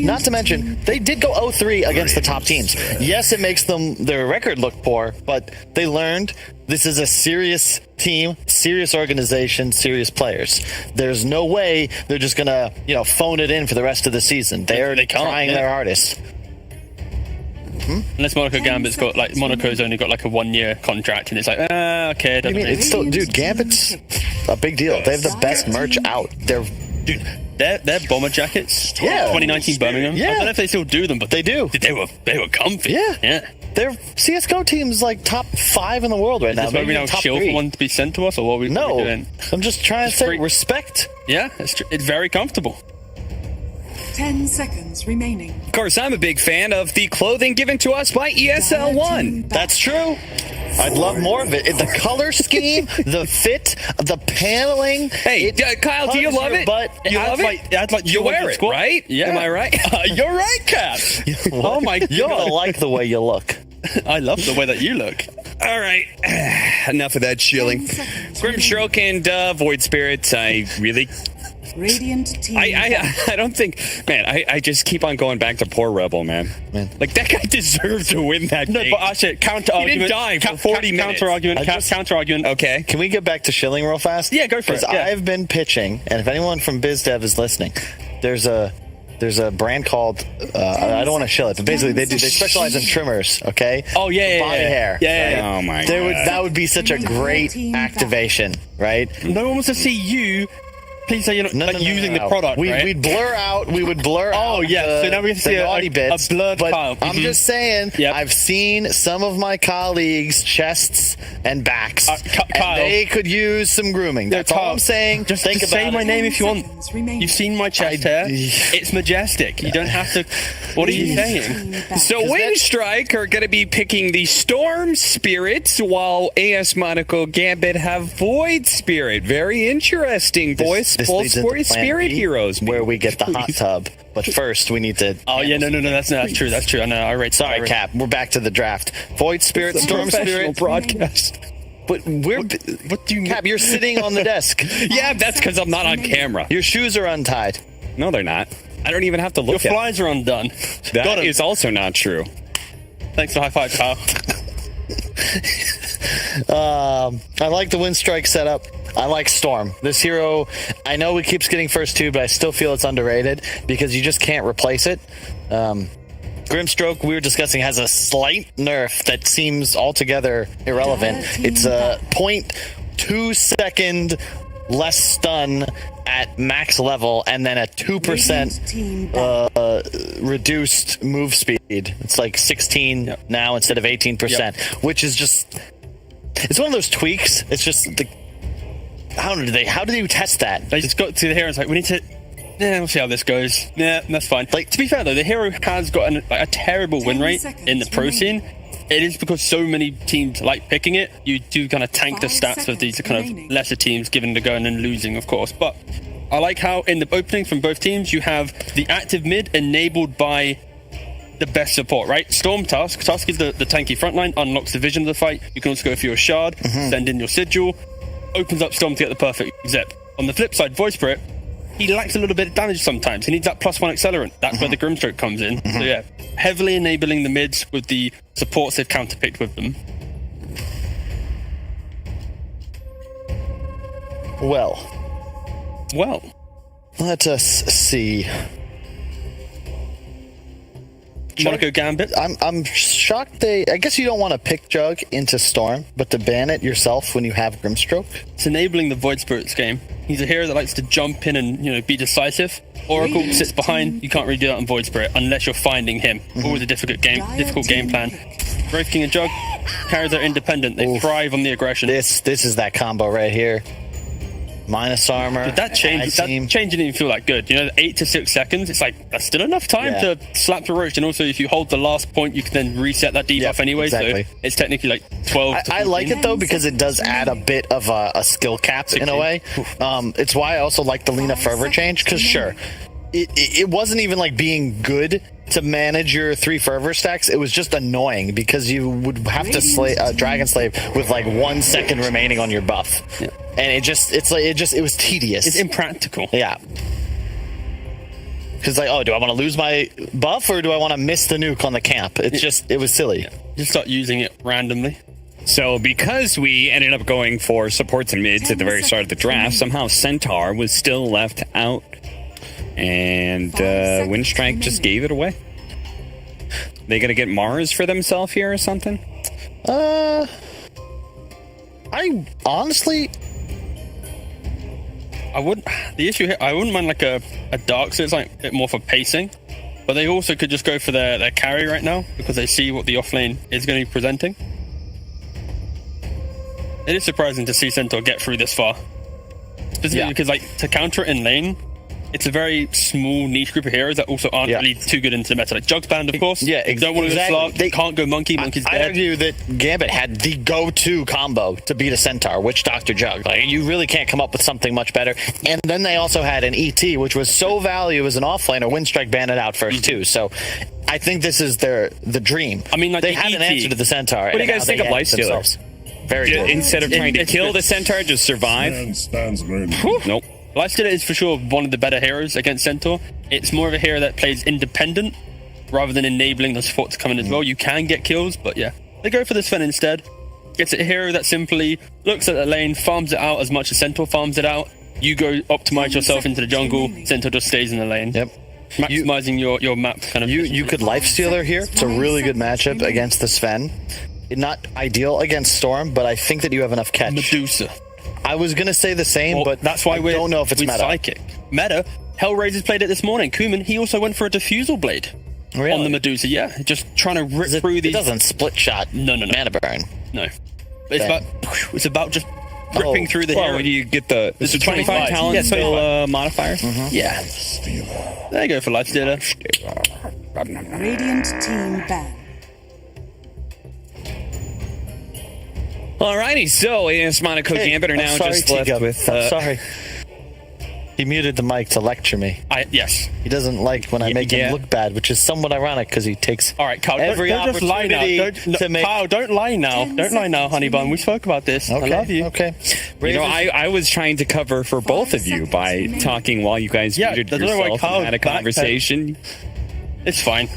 not to mention, they did go 0-3 against the top teams. Yes, it makes their record look poor, but they learned this is a serious team, serious organization, serious players. There's no way they're just gonna, phone it in for the rest of the season. They're trying their hardest. Unless Monaco Gambit's got Monaco's only got like a 1-year contract, and it's like, okay. It's still, dude, Gambit's a big deal. They have the best merch out. Their bomber jackets. 2019 Birmingham. Yeah. I don't know if they still do them, but they do. They were comfy. Yeah. Their CSGO team's like top 5 in the world right now. Is this where we now shield for one to be sent to us, or what are we doing? I'm just trying to say respect. Yeah, it's very comfortable. 10 seconds remaining. Of course, I'm a big fan of the clothing given to us by ESL1. That's true. I'd love more of it. The color scheme, the fit, the paneling. Hey, Kyle, do you love it? You love it? You wear it, right? Yeah. Am I right? You're right, Cap. Oh my God. You're gonna like the way you look. I love the way that you look. All right. Enough of that shilling. Grimstroke and Void Spirit, I really... Radiant team. I don't think, man. I just keep on going back to poor Rebel, man. Like that guy deserved to win that game. But actually, counter argument. He didn't die for 40 minutes. Counter argument. Okay. Can we get back to shilling real fast? Yeah, go for it. Because I've been pitching, and if anyone from BizDev is listening, there's a brand called I don't want to shill it, but basically they specialize in trimmers. Okay. Oh yeah. Body hair. Yeah. Oh my God. That would be such a great activation, right? No one wants to see you. Please say you're not using the product. We'd blur out. We would blur out. Oh yeah. So now we can see naughty bits. A blurred Kyle. I'm just saying. Yep. I've seen some of my colleagues' chests and backs. Kyle, and they could use some grooming. That's all I'm saying. Just think about say my it. name if you want. You've seen my chest hair. It's majestic. You don't have to. What are you saying? So Winstrike are going to be picking the Storm Spirits, while AS Monaco Gambit have Void Spirit. Very interesting, boys. Both Spirit heroes, where we get the hot tub. But first, we need to. Oh yeah, no, that's true. That's true. I know. All right, sorry, Cap. We're back to the draft. Void Spirit, Storm Spirit broadcast. But what do you, Cap? You're sitting on the desk. Yeah, that's because I'm not on camera. Your shoes are untied. No, they're not. I don't even have to look. Your flies are undone. That is also not true. Thanks for high five, Kyle. I like the Winstrike setup. I like Storm. This hero, I know he keeps getting first 2, but I still feel it's underrated because you just can't replace it. Grimstroke, we were discussing, has a slight nerf that seems altogether irrelevant. It's a 0.2 second less stun at max level, and then a 2% reduced move speed. It's like 16 now instead of 18%, which is just... It's one of those tweaks. It's just... How do you test that? They just got to the hero and it's like, we need to... Yeah, we'll see how this goes. Yeah, that's fine. Like, to be fair, though, the hero has got a terrible win rate in the pro scene. It is because so many teams like picking it. You do kind of tank the stats of these kind of lesser teams, given the going and losing, of course. But I like how in the opening from both teams, you have the active mid enabled by the best support, right? Storm Tusk. Tusk is the tanky frontline, unlocks the vision of the fight. You can also go for your shard, send in your sigil, opens up Storm to get the perfect zip. On the flip side, Voice-Spirit, he lacks a little bit of damage sometimes. He needs that +1 accelerant. That's where the Grimstroke comes in. So yeah, heavily enabling the mids with the supports they've counterpicked with them. Well, let us see. Monaco Gambit. I'm shocked I guess you don't want to pick Jug into Storm, but to ban it yourself when you have Grimstroke. It's enabling the Void Spirits game. He's a hero that likes to jump in and be decisive. Oracle sits behind. You can't really do that on Void Spirit unless you're finding him. Always a difficult game plan. Wraith King and Jug, carries are independent. They thrive on the aggression. This is that combo right here. Minus armor. But that change didn't even feel that good. 8 to 6 seconds. It's like that's still enough time to slap the roach. And also, if you hold the last point, you can then reset that debuff anyway. Exactly. So it's technically like 12. I like it though because it does add a bit of a skill cap in a way. It's why I also like the Lina Fervor change because it wasn't even like being good to manage your 3 fervor stacks. It was just annoying because you would have to Dragon Slave with like 1 second remaining on your buff. And it was tedious. It's impractical. Yeah. Because do I want to lose my buff or do I want to miss the nuke on the camp? It was silly. Just start using it randomly. So because we ended up going for supports and mids at the very start of the draft, somehow Centaur was still left out. And Winstrike just gave it away. They gonna get Mars for themselves here or something? I honestly... The issue here, I wouldn't mind like a dark, so it's like a bit more for pacing. But they also could just go for their carry right now because they see what the offlane is going to be presenting. It is surprising to see Centaur get through this far. Specifically because to counter it in lane, it's a very small niche group of heroes that also aren't really too good into the meta. Like Jug's banned, of course. Yeah, don't want to go Slark. They can't go Monkey. Monkey's dead. I argue that Gambit had the go-to combo to beat a Centaur, Witch Doctor Jug. Like, you really can't come up with something much better. And then they also had an ET, which was so valuable as an offlaner. Winstrike banned it out first too. So I think this is the dream. I mean, like they had an answer to the Centaur. What do you guys think of Lifestealer? Very good. Instead of trying to kill the Centaur, just survive. Nope. Lifestealer is for sure one of the better heroes against Centaur. It's more of a hero that plays independent rather than enabling the support to come in as well. You can get kills, but yeah. They go for the Sven instead. It's a hero that simply looks at the lane, farms it out as much as Centaur farms it out. You go optimize yourself into the jungle, Centaur just stays in the lane. Yep. Maximizing your map kind of. You could Lifestealer here. It's a really good matchup against the Sven. Not ideal against Storm, but I think that you have enough catch. Medusa. I was going to say the same, but that's why I don't know if it's meta. Psychic. Meta. Hellraiser's played it this morning. Kuman, he also went for a Diffusal Blade on the Medusa. Yeah, just trying to rip through these. It doesn't split shot. No. Mana burn. No. It's about just ripping through the hero. When you get the 25 talent modifiers? Yeah. There you go for Lifestealer. Radiant team ban. Alrighty, so AS Monaco Gambit are now just left with... sorry. He muted the mic to lecture me. Yes. He doesn't like when I make him look bad, which is somewhat ironic because he takes every opportunity to make... Kyle, don't lie now. Don't lie now, honey bun. We spoke about this. Okay, I love you. Okay. I was trying to cover for both of you by talking while you guys muted yourself and had a conversation. It's fine.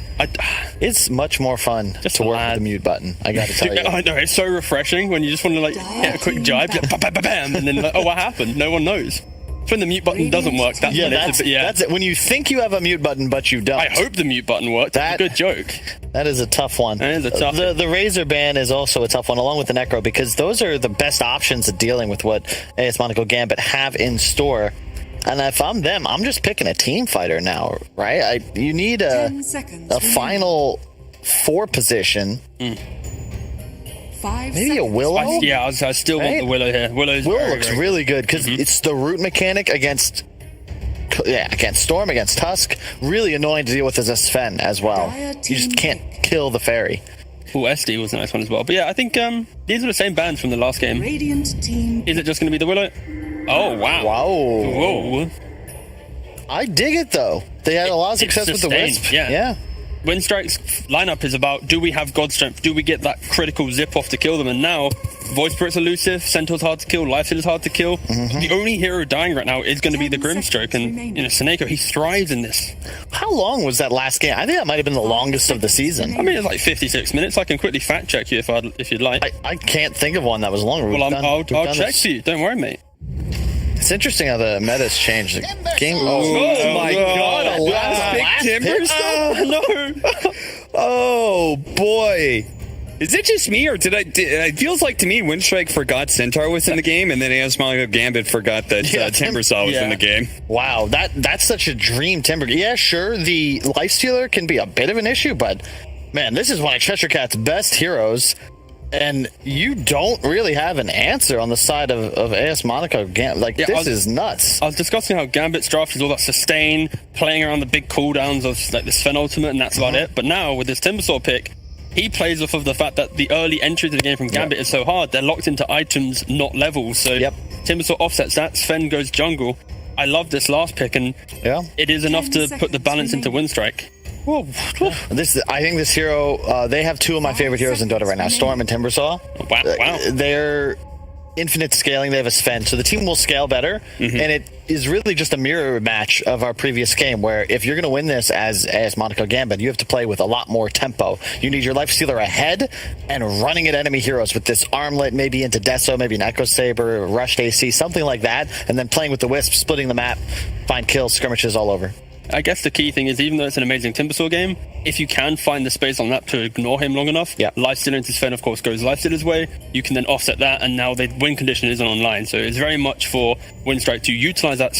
It's much more fun to work with the mute button. I got to tell you. I know, it's so refreshing when you just want to get a quick jibe, bam, and then what happened? No one knows. It's when the mute button doesn't work. That's that's it. When you think you have a mute button, but you don't. I hope the mute button worked. That's a good joke. That is a tough one. That is a tough one. The Razor ban is also a tough one, along with the Necro, because those are the best options of dealing with what AS Monaco Gambit have in store. And if I'm them, I'm just picking a team fighter now, right? You need a final 4 position. Maybe a Willow? I still want the Willow here. Willow looks really good because it's the root mechanic against Storm, against Tusk. Really annoying to deal with as a Sven as well. You just can't kill the fairy. SD was a nice one as well. But yeah, I think these are the same bands from the last game. Radiant team. Is it just going to be the Willow? Oh, wow. Whoa. I dig it, though. They had a lot of success with the Wisp. Yeah. Winstrike's lineup is about, do we have God Strength? Do we get that critical zip off to kill them? And now, Void Spirit's elusive, Centaur's hard to kill, Lifesteal is hard to kill. The only hero dying right now is going to be the Grimstroke. And, Seneko, he thrives in this. How long was that last game? I think that might have been the longest of the season. I mean, it's like 56 minutes. I can quickly fact check you if you'd like. I can't think of one that was longer. Well, I'll check for you. Don't worry, mate. It's interesting how the meta's changed. The game. Oh my God! A last pick Timbers? No! Oh boy! Is it just me, or it feels like to me Winstrike forgot Centaur was in the game, and then AS Monaco Gambit forgot that Timbersaw was in the game. Wow, that's such a dream Timber. Yeah, sure, the Lifestealer can be a bit of an issue, but man, this is one of Cheshire Cat's best heroes. And you don't really have an answer on the side of AS Monaco Gambit. This is nuts. I was discussing how Gambit's draft is all that sustain, playing around the big cooldowns of like the Sven Ultimate, and that's about it. But now, with this Timbersaw pick, he plays off of the fact that the early entry to the game from Gambit is so hard. They're locked into items, not levels. So Timbersaw offsets that. Sven goes jungle. I love this last pick, and it is enough to put the balance into Winstrike. I think this hero, they have 2 of my favorite heroes in Dota right now, Storm and Timbersaw. Wow. They're infinite scaling. They have a Sven, so the team will scale better. And it is really just a mirror match of our previous game, where if you're going to win this as Monaco Gambit, you have to play with a lot more tempo. You need your Lifestealer ahead and running at enemy heroes with this armlet, maybe into Deso, maybe an Echo Saber, Rushed AC, something like that, and then playing with the Wisp, splitting the map, find kills, skirmishes all over. I guess the key thing is, even though it's an amazing Timbersaw game, if you can find the space on that to ignore him long enough, Lifesteal into Sven, of course, goes Lifestealer's way. You can then offset that, and now the win condition isn't online. So it's very much for Winstrike to utilize that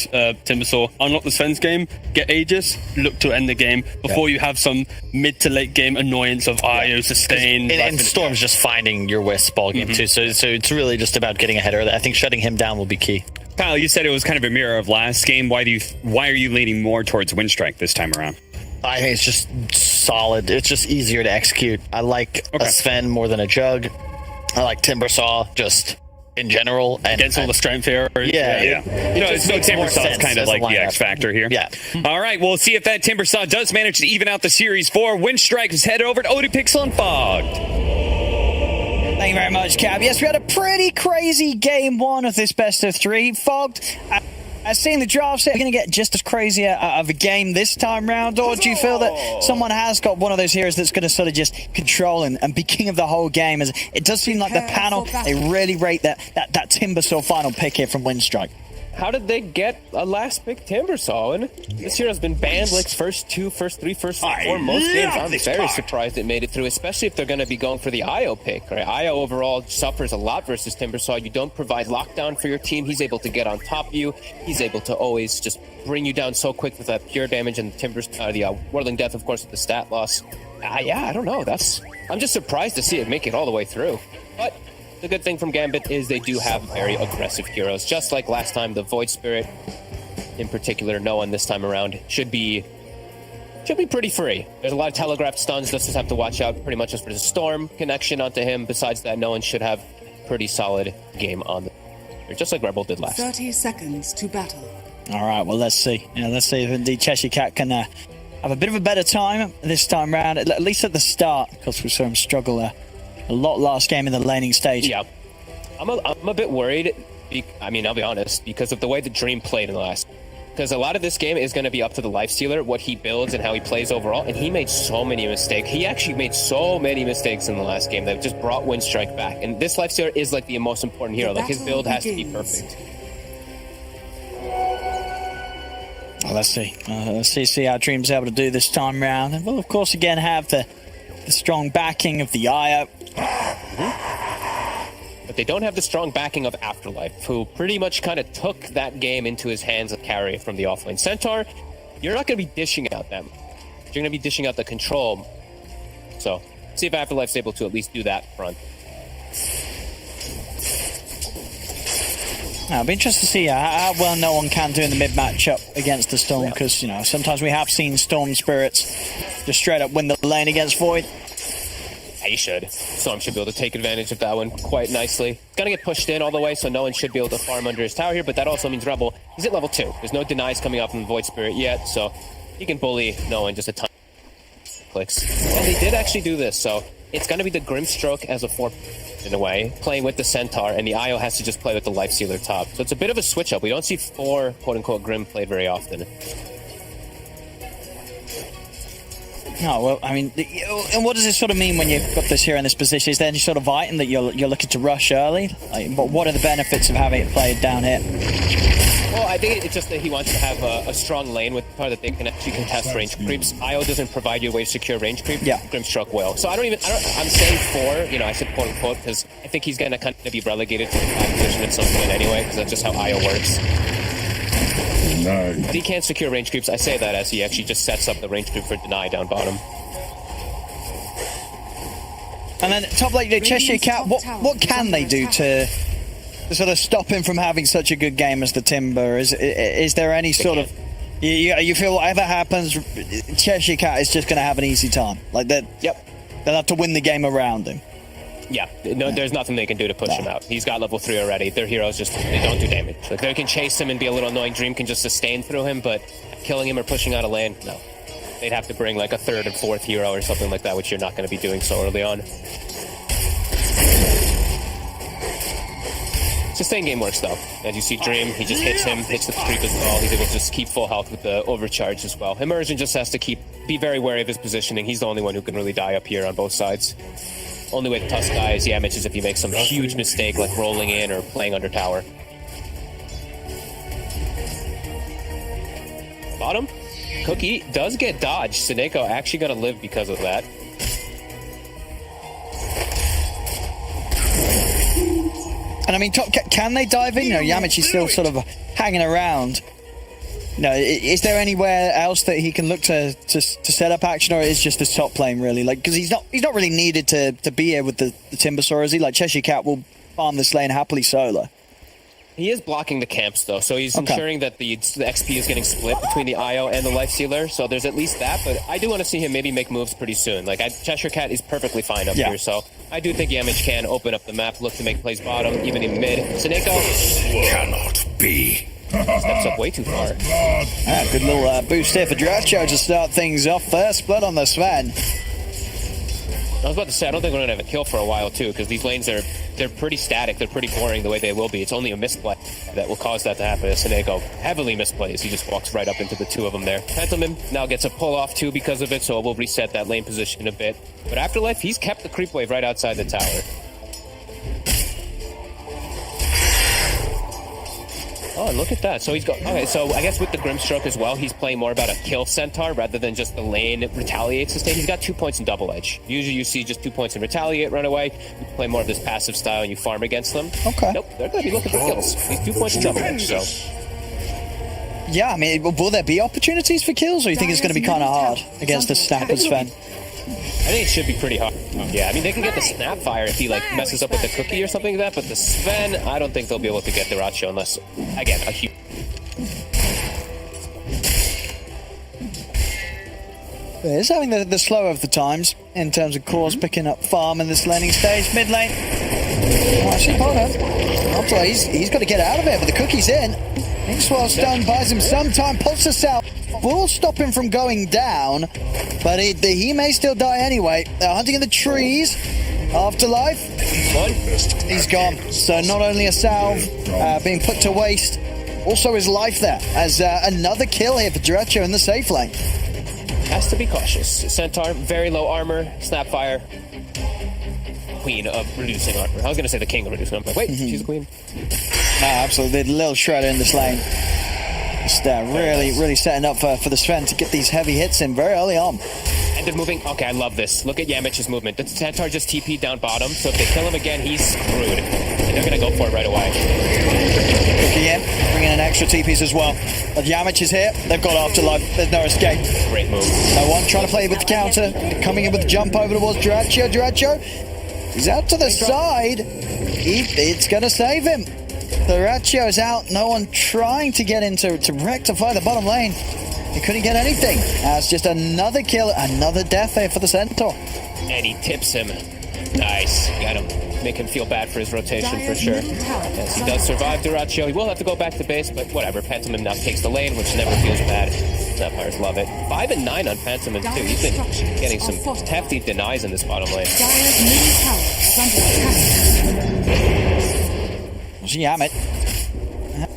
Timbersaw, unlock the Sven's game, get Aegis, look to end the game before you have some mid to late game annoyance of IO, sustain. And Storm's just finding your Wisp all game too. So it's really just about getting ahead of that. I think shutting him down will be key. Kyle, you said it was kind of a mirror of last game. Why are you leaning more towards Winstrike this time around? I think it's just solid. It's just easier to execute. I like a Sven more than a Jug. I like Timbersaw just in general. And against all the strength here. Yeah. Timbersaw's kind of like the X factor here. Yeah. All right, we'll see if that Timbersaw does manage to even out the series for Winstrike. Let's head over to ODPixel and Fogged. Thank you very much, Cab. Yes, we had a pretty crazy game 1 of this best of 3. Fogged, seeing the draft set, are going to get just as crazy of a game this time round, or do you feel that someone has got one of those heroes that's going to sort of just control and be king of the whole game? As it does seem like the panel, they really rate that Timbersaw final pick here from Winstrike. How did they get a last pick Timbersaw? And this hero has been banned like first 4 most games. I'm very surprised it made it through, especially if they're going to be going for the IO pick. Right? IO overall suffers a lot versus Timbersaw. You don't provide lockdown for your team. He's able to get on top of you. He's able to always just bring you down so quick with that pure damage, and the Whirling Death, of course, with the stat loss. I don't know. I'm just surprised to see it make it all the way through. But the good thing from Gambit is they do have very aggressive heroes. Just like last time, the Void Spirit, in particular, no one this time around, should be pretty free. There's a lot of telegraphed stuns. Just have to watch out pretty much just for the Storm connection onto him. Besides that, no one should have pretty solid game on them. Just like Rebel did last. 30 seconds to battle. All right, well, let's see. Let's see if indeed Cheshire Cat can have a bit of a better time this time round, at least at the start, because we saw him struggle a lot last game in the laning stage. Yeah. I'm a bit worried. I'll be honest, because of the way the Dream played in the last. Because a lot of this game is going to be up to the Lifestealer, what he builds and how he plays overall. And he made so many mistakes. He actually made so many mistakes in the last game that just brought Winstrike back. And this Lifestealer is like the most important hero. Like his build has to be perfect. Well, let's see how Dream's able to do this time round. And we'll, of course, again have the strong backing of the IO. But they don't have the strong backing of Afterlife, who pretty much kind of took that game into his hands of carry from the offlane. Centaur, you're not going to be dishing out them. You're going to be dishing out the control. So, see if Afterlife's able to at least do that front. I'll be interested to see how well no one can do in the mid matchup against the Storm, because you know sometimes we have seen Storm Spirits just straight up win the lane against Void. Yeah, he should. Storm should be able to take advantage of that one quite nicely. It's gonna get pushed in all the way, so no one should be able to farm under his tower here. But that also means Rebel, he's at level 2. There's no denies coming out from the Void Spirit yet, so he can bully no one just a ton of clicks. And he did actually do this, so it's gonna be the Grimstroke as a 4. In a way, playing with the Centaur, and the IO has to just play with the Life Sealer top. So it's a bit of a switch up. We don't see 4 quote-unquote Grim played very often. Oh, well, I mean, and what does this sort of mean when you've got this here in this position? Is there any sort of item that you're looking to rush early? Like, what are the benefits of having it played down here? Well, I think it's just that he wants to have a strong lane with part that they can actually contest range creeps. IO doesn't provide you a way to secure range creep. Yeah. Grimstroke will. So I'm saying 4, you know, I said quote unquote, because I think he's going to kind of be relegated to the 5 position at some point anyway, because that's just how IO works. If he can't secure range creeps, I say that as he actually just sets up the range creep for deny down bottom. And then top lane, Cheshire Cat, what can they do to sort of stop him from having such a good game as the Timber? Is there any sort of... You feel whatever happens, Cheshire Cat is just going to have an easy time? Like that? Yep. They'll have to win the game around him. Yeah, no, there's nothing they can do to push him out. He's got level 3 already. Their heroes just, they don't do damage. Like, they can chase him and be a little annoying. Dream can just sustain through him, but killing him or pushing out a lane, no. They'd have to bring like a 3rd and 4th hero or something like that, which you're not going to be doing so early on. Sustain game works though. As you see Dream, he just hits him, hits the creep as well. He's able to just keep full health with the overcharge as well. Immersion just has to be very wary of his positioning. He's the only one who can really die up here on both sides. Only way to Tusk dies, Yamich, is if he makes some huge mistake like rolling in or playing under tower. Bottom, Cookie does get dodged. Sineko actually gonna live because of that. And I mean, can they dive in? You know, Yamich is still sort of hanging around. You know, is there anywhere else that he can look to set up action, or is just this top lane really? Like, because he's not really needed to be here with the Timbersaw, is he? Like, Cheshire Cat will farm this lane happily solo. He is blocking the camps though, so he's ensuring that the XP is getting split between the IO and the Life Sealer. So there's at least that, but I do want to see him maybe make moves pretty soon. Like, Cheshire Cat is perfectly fine up here, so I do think Yamich can open up the map, look to make plays bottom, even in mid. Sineko cannot be. Steps up way too far. Good little boost here for Dracho to start things off. First blood on the Sven. I was about to say, I don't think we're going to have a kill for a while too, because these lanes they're pretty static, they're pretty boring the way they will be. It's only a misplay that will cause that to happen. Sineko heavily misplays. He just walks right up into the 2 of them there. Pentleman now gets a pull off too because of it, so we'll reset that lane position a bit. But Afterlife, he's kept the creep wave right outside the tower. Oh, and look at that. So he's got... Okay, so I guess with the Grimstroke as well, he's playing more about a kill Centaur rather than just the lane retaliate sustain. He's got 2 points in double edge. Usually you see just 2 points in retaliate, run away. You play more of this passive style and you farm against them. Okay. Nope, they're going to be looking for kills. He's 2 points in double edge, so... Yeah, I mean, will there be opportunities for kills, or you think it's going to be kind of hard against the Snapper Sven? I think it should be pretty hard. Yeah, I mean, they can get the Snapfire if he, like, messes up with the Cookie or something like that, but the Sven, I don't think they'll be able to get the Racho unless, again, a huge... It's having the slow of the times in terms of cores picking up farm in this laning stage. Mid lane. Oh, actually, hold on. He's got to get out of it, but the Cookie's in. Inkswell Stone buys him some time, pulls us out. Will stop him from going down, but he may still die anyway. They're hunting in the trees. Afterlife. He's gone. So not only a salve being put to waste, also his life there, as another kill here for Derecho in the safe lane. Has to be cautious. Centaur, very low armor, Snapfire. Queen of reducing armor. I was going to say the king of reducing armor. Wait, she's a queen. Absolutely. The little shredder in this lane. Just really setting up for the Sven to get these heavy hits in very early on. And they're moving. Okay, I love this. Look at Yamich's movement. The Centaur just TP'd down bottom, so if they kill him again, he's screwed. And they're going to go for it right away. Cookie in, bringing in extra TPs as well. But Yamich is here. They've got Afterlife. There's no escape. Great move. No one trying to play with the counter. Coming in with the jump over towards Dyrachyo. Dyrachyo, he's out to the side. It's going to save him. Dyrachyo is out. No one trying to get in to rectify the bottom lane. He couldn't get anything. That's just another kill, another death here for the Centaur. And he tips him. Nice. Got him. Make him feel bad for his rotation for sure. Yes, he does survive Dyrachyo. He will have to go back to base, but whatever. Pantomime now takes the lane, which never feels bad. Snapfires love it. 5 and 9 on Pantomime too. He's been getting some hefty denies in this bottom lane. Dire's middle tower is under attack. Yamit.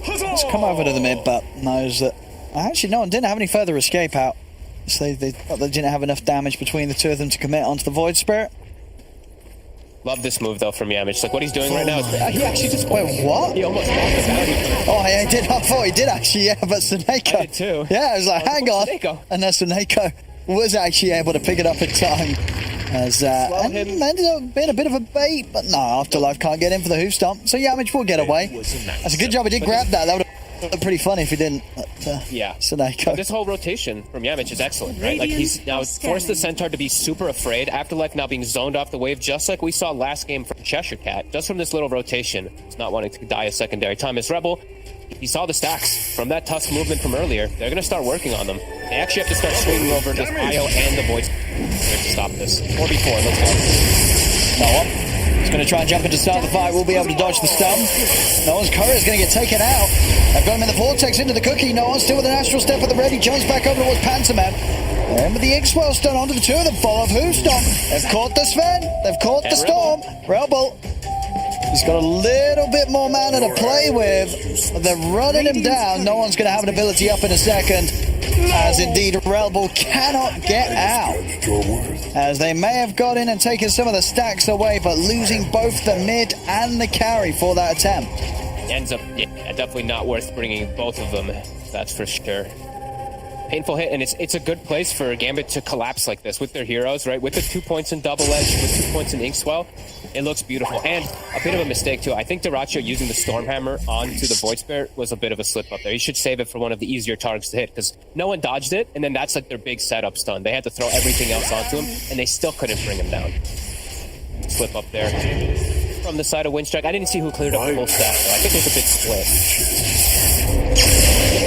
Let's come over to the mid, but knows that actually no one didn't have any further escape out. So they thought they didn't have enough damage between the two of them to commit onto the Void Spirit. Love this move though from Yamich. Like what he's doing right now is he actually just wait, what? He almost lost the bounty. Oh, I did. I thought he did actually. Yeah, but Suneko. I did too. Yeah, I was like, hang on. Suneko. And then Suneko was actually able to pick it up in time. As and ended up being a bit of a bait, but no, Afterlife can't get in for the hoof stomp. So Yamich will get away. That's a good job he did grab that. That would have looked pretty funny if he didn't. Yeah. Suneko. This whole rotation from Yamich is excellent, right? Like he's now forced the Centaur to be super afraid. Afterlife now being zoned off the wave, just like we saw last game from Cheshire Cat. Just from this little rotation, he's not wanting to die a secondary time. As Rebel, he saw the stacks from that Tusk movement from earlier. They're going to start working on them. They actually have to start swinging over this IO and the Voice to stop this. 4v4, let's go. No one. He's going to try and jump in to start the fight. We'll be able to dodge the stun. No one's Curry is going to get taken out. They've got him in the vortex into the cookie. No one's still with an astral step at the ready. Jumps back over towards Pantomime. And with the X-Well stun onto the two of them. Follow of Hoof Stomp. They've caught the Sven. They've caught the Storm. Rebel. He's got a little bit more mana to play with. They're running him down. No one's going to have an ability up in a second. As indeed Rebel cannot get out. As they may have got in and taken some of the stacks away, but losing both the mid and the carry for that attempt. Ends up definitely not worth bringing both of them. That's for sure. Painful hit, and it's a good place for Gambit to collapse like this with their heroes, right? With the 2 points in Double Edge, with 2 points in Inkswell. It looks beautiful. And a bit of a mistake, too. I think Dyrachyo using the Stormhammer onto the Void Spirit was a bit of a slip up there. You should save it for one of the easier targets to hit, because no one dodged it, and then that's like their big setup stun. They had to throw everything else onto him, and they still couldn't bring him down. Slip up there. From the side of Winstrike, I didn't see who cleared up the whole stack, though. I think it was a bit split.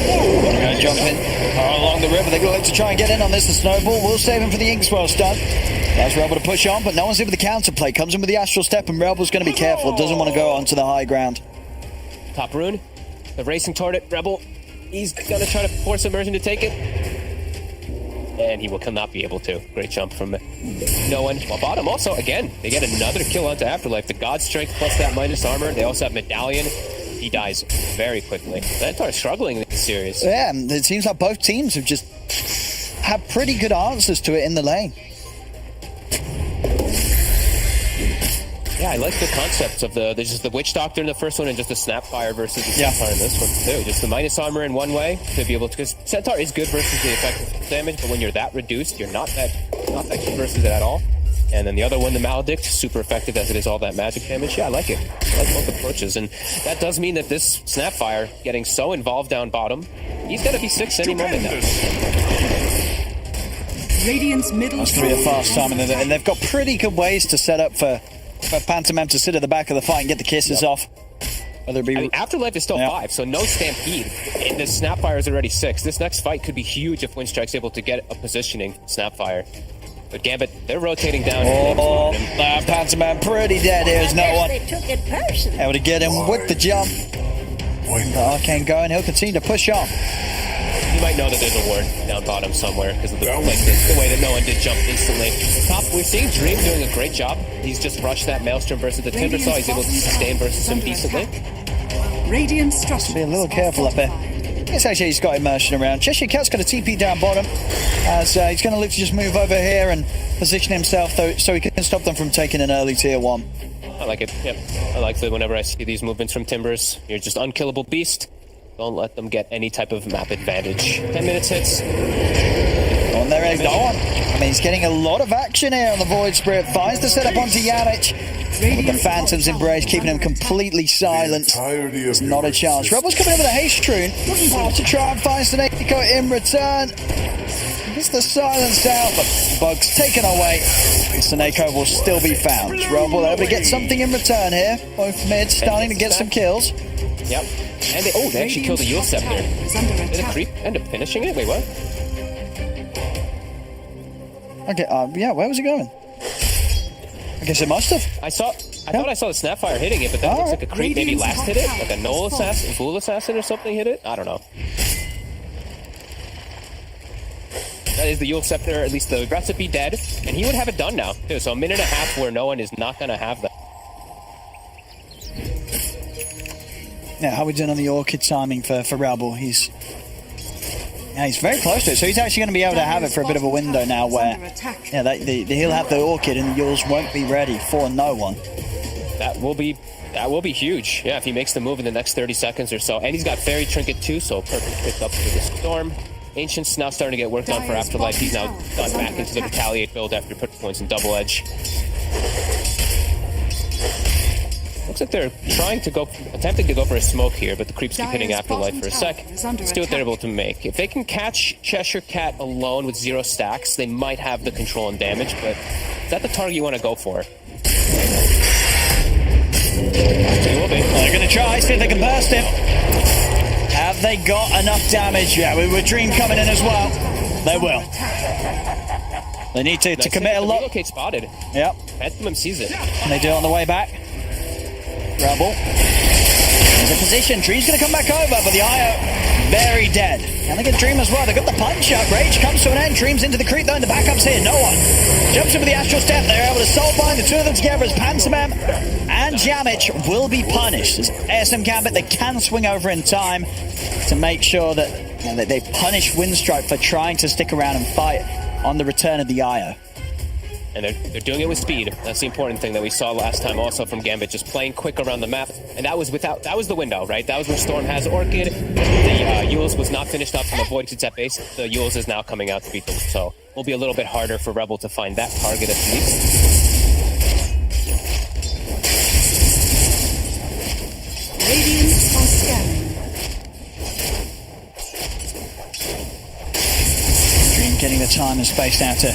They're going to jump in along the river. They're going to try and get in on this. The Snowball will save him for the Inkswell stun. That's Rebel to push on, but no one's in with the counterplay. Comes in with the Astral Step, and Rebel's going to be careful. Doesn't want to go onto the high ground. Top rune. They're racing toward it. Rebel, he's going to try to force Immersion to take it. And he will not be able to. Great jump from no one. While bottom also, again, they get another kill onto Afterlife. The God Strength plus that minus armor. They also have Medallion. He dies very quickly. Centaur is struggling in this series. Yeah, it seems like both teams have just had pretty good answers to it in the lane. Yeah, I like the concepts of there's just the Witch Doctor in the first one and just the Snapfire versus the Centaur in this one too. Just the minus armor in one way to be able to, because Centaur is good versus the effective damage, but when you're that reduced, you're not that good versus it at all. And then the other one, the Maledict, super effective as it is all that magic damage. Yeah, I like it. I like both approaches. And that does mean that this Snapfire getting so involved down bottom, he's going to be 6 any moment now. Radiant's middle. That's going to be a fast time, and they've got pretty good ways to set up for Pantomime to sit at the back of the fight and get the kisses off. Whether it be Afterlife is still 5, so no stampede. And the Snapfire is already 6. This next fight could be huge if Winstrike's able to get a positioning Snapfire. But Gambit, they're rotating down. Pantomime pretty dead here. There's no one They took it personally. able to get him with the jump. The Arcane going, he'll continue to push on. You might know that there's a ward down bottom somewhere because of the way that no one did jump instantly. Top, we're seeing Dream doing a great job. He's just rushed that Maelstrom versus the Timbersaw. He's able to sustain versus him decently. Radiant structure. Be a little careful up there. It's actually he's got Immersion around. Cheshire Cat's got a TP down bottom. As he's going to look to just move over here and position himself so he can stop them from taking an early tier 1. I like it. Yep. I like that whenever I see these movements from Timbers. You're just unkillable beast. Don't let them get any type of map advantage. 10 minutes hits. On there is Dawn. I mean, he's getting a lot of action here on the Void Spirit. Finds the setup onto Yanich. The Phantom's Embrace, keeping him completely silent. There's not a chance. Rebel's coming in with a haste rune. To try and find Seneko in return. Gets the silence out, but Bug's taken away. Seneko will still be found. Rebel able to get something in return here. Both mids starting to get some kills. Yep. And they actually killed the Yule Scepter. Did the creep end up finishing it? Wait, what? Okay, yeah, where was it going? I guess it must have. I thought I saw the Snapfire hitting it, but that looks like a creep maybe last hit it? Like a Null Assassin, Fool Assassin or something hit it? I don't know. That is the Yule Scepter, at least the recipe dead, and he would have it done now, too. So a minute and a half where no one is not going to have that. Yeah, how are we doing on the Orchid timing for Rebel? He's very close to it, so he's actually going to be able to have it for a bit of a window now where he'll have the Orchid and the Yules won't be ready for no one. That will be huge. Yeah, if he makes the move in the next 30 seconds or so. And he's got Fairy Trinket too, so perfect pick up for the Storm. Ancient's now starting to get worked on for Afterlife. He's now gone back into the Retaliate build after putting points in Double Edge. Looks like they're attempting to go for a smoke here, but the creeps keep hitting Afterlife for a sec. Let's see what they're able to make. If they can catch Cheshire Cat alone with 0 stacks, they might have the control and damage, but is that the target you want to go for? They will be. They're going to try, see if they can burst him. Have they got enough damage? Yeah, with Dream coming in as well. They will. They need to commit a lot. Relocate spotted. Yep. Phantom sees it. And they do it on the way back. Rebel. There's a position. Dream's going to come back over, but the IO very dead. And they get Dream as well. They got the punch up. Rage comes to an end. Dream's into the creep though, and the backup's here. No one. Jumps in with the Astral Step. They're able to soul bind the two of them together as Pantomime and Jamich will be punished. As ASM Gambit, they can swing over in time to make sure that, that they punish Winstrike for trying to stick around and fight on the return of the IO. And they're doing it with speed. That's the important thing that we saw last time also from Gambit, just playing quick around the map. And that was the window, right? That was where Storm has Orchid. The Yules was not finished up from the Void Kids at base. The Yules is now coming out to beat them. So it will be a little bit harder for Rebel to find that target at least. Radiance are scanning. Dream getting the time and space now to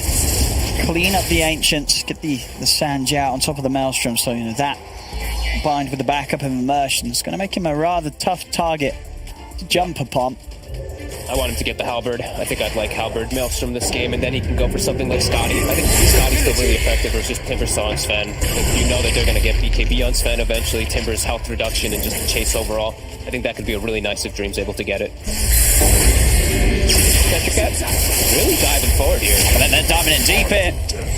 clean up the Ancients, get the Sanj out on top of the Maelstrom, so that combined with the backup of Immersion is going to make him a rather tough target to jump upon. I want him to get the Halberd. I think I'd like Halberd Maelstrom this game, and then he can go for something like Scotty. I think Scotty's still really effective versus Timbersaw on Sven. You know that they're going to get BKB on Sven eventually, Timber's health reduction, and just the chase overall. I think that could be a really nice if Dream's able to get it. Really diving forward here. And then they're diving in deep here.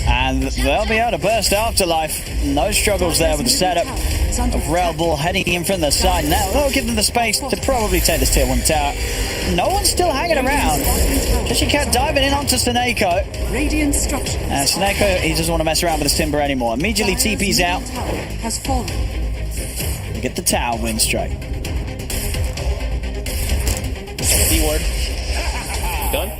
And they'll be able to burst Afterlife. No struggles there with the setup of Rebel heading in from the side. Now they'll give them the space to probably take this tier 1 tower. No one's still hanging around. Just you can't diving in onto Seneko. Radiant structure. Seneko, he doesn't want to mess around with his Timber anymore. Immediately TP's out. Has fallen. You get the tower, Winstrike. D-word. Done.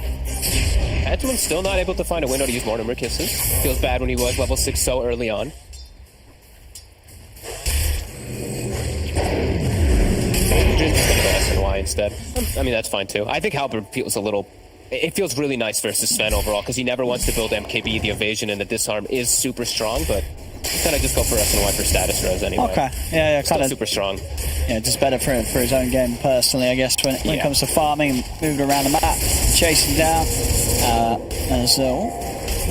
Edmund's still not able to find a window to use Mortimer Kisses. Feels bad when he was level 6 so early on. SNY instead. I mean, that's fine too. I think Halberd feels it feels really nice versus Sven overall, because he never wants to build MKB. The evasion and the disarm is super strong, but kind of just go for SNY for status res anyway. Okay. Yeah, kind of super strong. Yeah, just better for his own game personally, I guess, when it comes to farming and moving around the map, chasing down.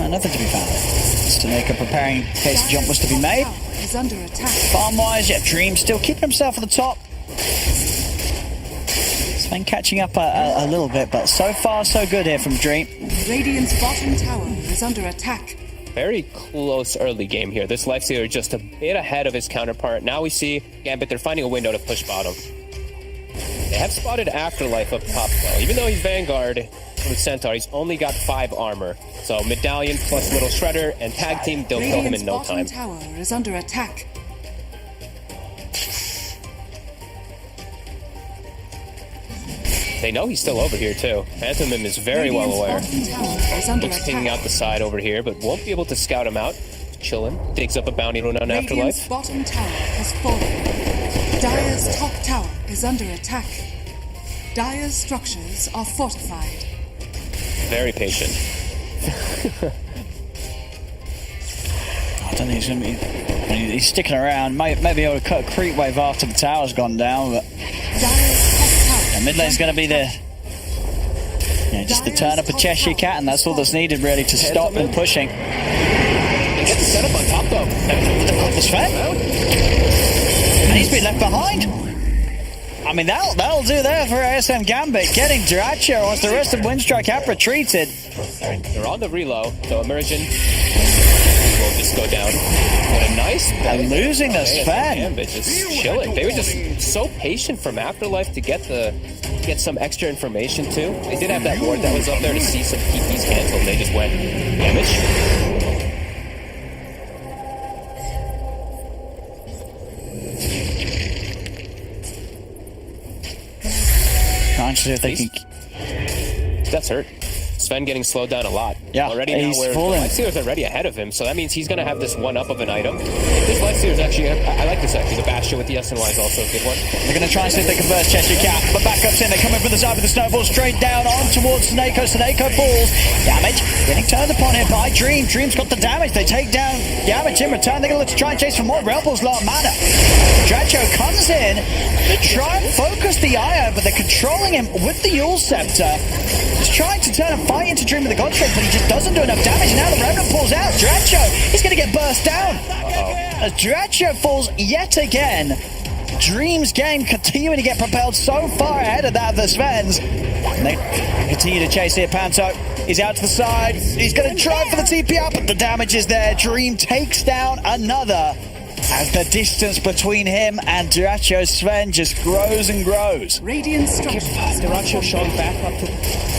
Nothing to be found. Seneko preparing in case the jump was to be made. Is under attack. Farm-wise, yeah, Dream still keeping himself at the top. Sven catching up a little bit, but so far so good here from Dream. Radiant's bottom tower is under attack. Very close early game here. This Lifestealer just a bit ahead of his counterpart. Now we see Gambit, they're finding a window to push bottom. They have spotted Afterlife up top though. Even though he's Vanguard with Centaur, he's only got 5 armor. So Medallion plus Little Shredder and Tag Team, they'll kill him in no time. Radiant's bottom tower is under attack. They know he's still over here too. Phantom is very well aware. Looks pinging out the side over here, but won't be able to scout him out. Chilling. Digs up a bounty rune on Radiant's Afterlife. bottom tower has fallen. Dire's top tower is under attack. Dire's structures are fortified. Very patient. I don't think he's going to be... He's sticking around. Maybe able to cut a creep wave after the tower's gone down, but... mid lane's going to be there. Yeah, just to turn up a Cheshire Cat, and that's all that's needed, really, to stop them pushing. They get the setup on top, though. They've got the Sven. And he's been left behind. I mean, that'll do there for ASM Gambit. Getting Dyrachyo once the rest of Winstrike have retreated. They're on the reload, so Immersion will just go down. What a nice... And losing the Sven. Gambit just chilling. They were just so patient from Afterlife to get some extra information, too. They did have that ward that was up there to see some PPs canceled. They just went damage. Trying to see if they can... That's hurt. Sven getting slowed down a lot. Yeah, already now where the Lifestealer's already ahead of him, so that means he's going to have this one up of an item. This Lifestealer's actually, I like this actually. The Bastion with the SNY is also a good one. They're going to try and see if they can burst Cheshire Cat, but backup's in. They come in from the side with the snowball straight down on towards Snako. Snako falls. Damage getting turned upon him by Dream. Dream's got the damage. They take down damage in return. They're going to look to try and chase for more. Realball's low on mana. Dyrachyo comes in to try and focus the Io, but they're controlling him with the Yule Scepter. He's trying to turn a fight into Dream of the God Trick, but he just doesn't do enough damage. Now the Revenant pulls out. Dyrachyo is going to get burst down. As Dyrachyo falls yet again. Dream's game continuing to get propelled so far ahead of that of the Svens. And they continue to chase here. Panto is out to the side. He's going to try for the TP up, but the damage is there. Dream takes down another. As the distance between him and Dyrachyo Sven just grows and grows. Radiant's Dyrachyo showing back up to the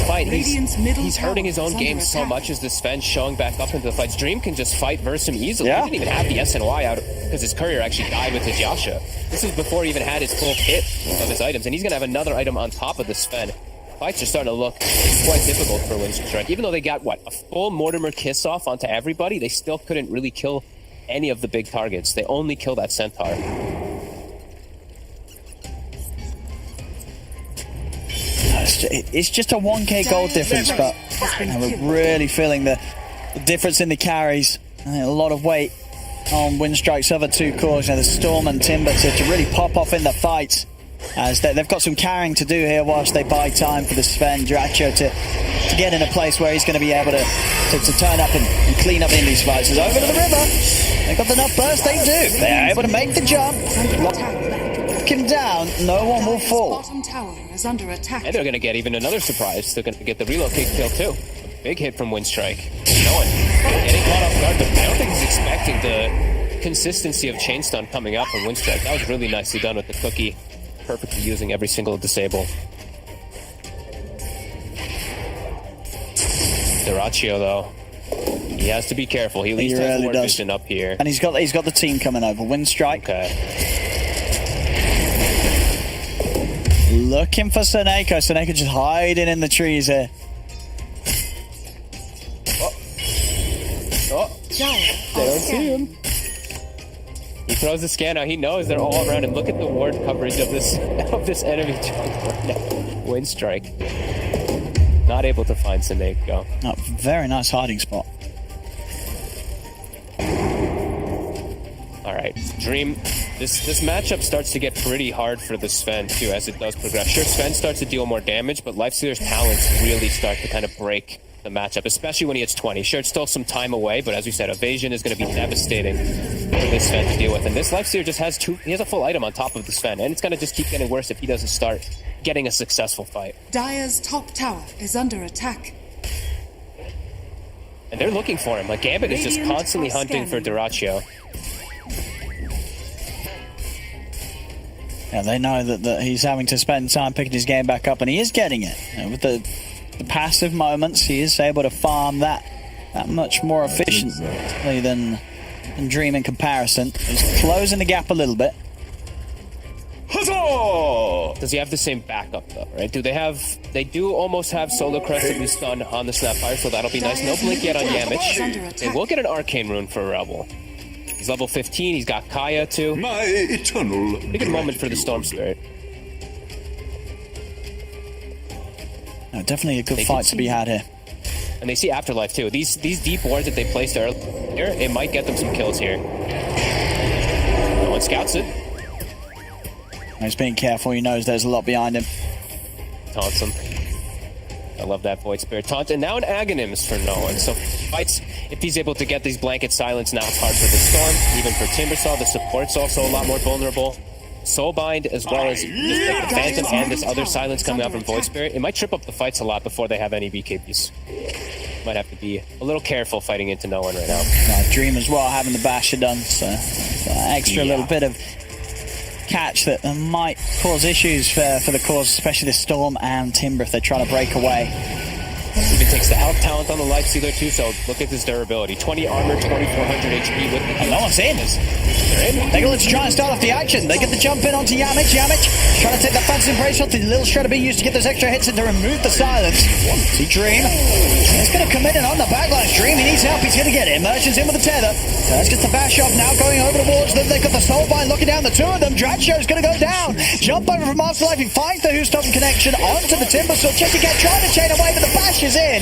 fight. He's hurting his own game so much as the Sven showing back up into the fights. Dream can just fight versus him easily. Yeah. He didn't even have the SNY out because his courier actually died with his Yasha. This is before he even had his full kit of his items, and he's going to have another item on top of the Sven. Fights are starting to look quite difficult for Winstrike. Even though they got, a full Mortimer kiss off onto everybody, they still couldn't really kill any of the big targets. They only kill that Centaur. It's just a 1k gold difference, but we're really feeling the difference in the carries. A lot of weight on Winstrike's other two cores, the Storm and Timber, to really pop off in the fights. As they've got some carrying to do here whilst they buy time for the Sven. Dyrachyo to get in a place where he's going to be able to turn up and clean up in these fights. He's over to the river. They've got enough burst, they do. They're able to make the jump. Lock him down, no one will fall. Bottom tower is under attack. And they're going to get even another surprise. They're going to get the relocate kill too. Big hit from Winstrike. No one getting caught off guard, but I don't think he's expecting the consistency of chain stun coming out from Winstrike. That was really nicely done with the cookie. Perfectly using every single disable. Dyrachyo though, he has to be careful. He at least has more vision up here. And he's got the team coming over. Winstrike. Okay. Looking for Snako. Snako just hiding in the trees here. They don't see him. He throws the scan out. He knows they're all around him. Look at the ward coverage of this enemy right now. Winstrike. Not able to find Snako. Oh, very nice hiding spot. All right, Dream. This matchup starts to get pretty hard for the Sven too as it does progress. Sure, Sven starts to deal more damage, but Lifestealer's talents really start to kind of break the matchup, especially when he hits 20. Sure, it's still some time away, but as we said, evasion is going to be devastating for this Sven to deal with. And this Lifestealer just has he has a full item on top of the Sven, and it's going to just keep getting worse if he doesn't start getting a successful fight. Dire's top tower is under attack. And they're looking for him. Like, Gambit is just constantly hunting for Dyrachyo. Yeah, they know that he's having to spend time picking his game back up, and he is getting it. With the passive moments, he is able to farm that much more efficiently than Dream in comparison. He's closing the gap a little bit. Huzzah! Does he have the same backup though, right? They do almost have Solar Crest at least on the Snapfire, so that'll be nice. No blink yet on Yamich. They will get an Arcane Rune for Rebel. He's level 15, he's got Kaya too. My eternal. Pretty good moment for the Storm Spirit. No, definitely a good fight to be had here. And they see Afterlife too. These deep wards that they placed earlier, it might get them some kills here. No one scouts it. He's being careful, he knows there's a lot behind him. Taunts him. I love that Void Spirit taunt. And now an Aghanims for no one. So fights, if he's able to get these Blanket Silence, now it's hard for the Storm. Even for Timbersaw, the support's also a lot more vulnerable. Soulbind, as well as just like the Phantom and this other Silence coming out from Void Spirit, it might trip up the fights a lot before they have any BKBs. Might have to be a little careful fighting into no one right now. Dream as well, having the Basher done, so extra little bit of catch that might cause issues for the cause, especially the Storm and Timber if they try to break away. Even takes the health talent on the Life Sealer too, so look at this durability. 20 armor, 2400 HP with the... No one's in. They're going to try and start off the action. They get the jump in onto Yamich. Yamich trying to take that fancy embrace off. The little shredder being used to get those extra hits and to remove the silence. See Dream. He's going to come in and on the backline. Dream, he needs help. He's going to get it. Immersion's in with the tether. Let's get the bash off now going over towards them. They've got the Soulbind looking down the two of them. Dradshow's going to go down. Jump over from Afterlife. He finds the Who's Stopping connection onto the Timbersaw. Chessicat trying to chain away, but the bash is in.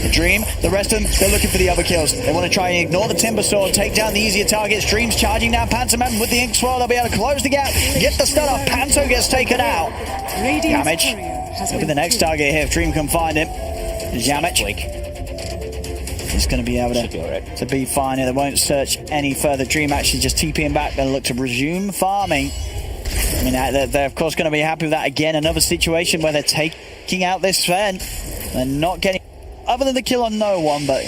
The Dream, the rest of them, they're looking for the other kills. They want to try and ignore the Timbersaw, take down the easier targets. Dream's charging down Pantomime with the Ink Swirl. They'll be able to close the gap, get the stun off. Panto gets taken out. Damage. He'll be the next target here if Dream can find him. Yamich. He's going to be able to be fine here. They won't search any further. Dream actually just TPing back, going to look to resume farming. I mean, they're of course going to be happy with that. Again, another situation where they're taking out this Sven. They're not getting, other than the kill on no one, but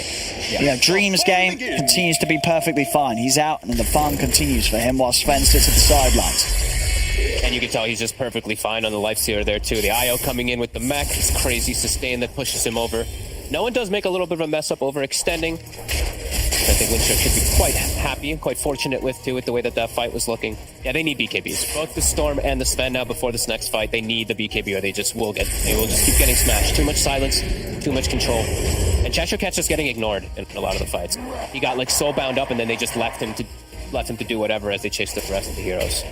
Dream's game continues to be perfectly fine. He's out, and the farm continues for him while Sven sits at the sidelines. And you can tell he's just perfectly fine on the Life Sealer there too. The IO coming in with the mech, this crazy sustain that pushes him over. No one does make a little bit of a mess up overextending. I think Winstrike should be quite happy and quite fortunate with the way that fight was looking. Yeah, they need BKBs. Both the Storm and the Sven now before this next fight, they need the BKB or they will just keep getting smashed. Too much silence, too much control. And Cheshire-Cat's just getting ignored in a lot of the fights. He got like soul bound up and then they just left him to do whatever as they chased the rest of the heroes.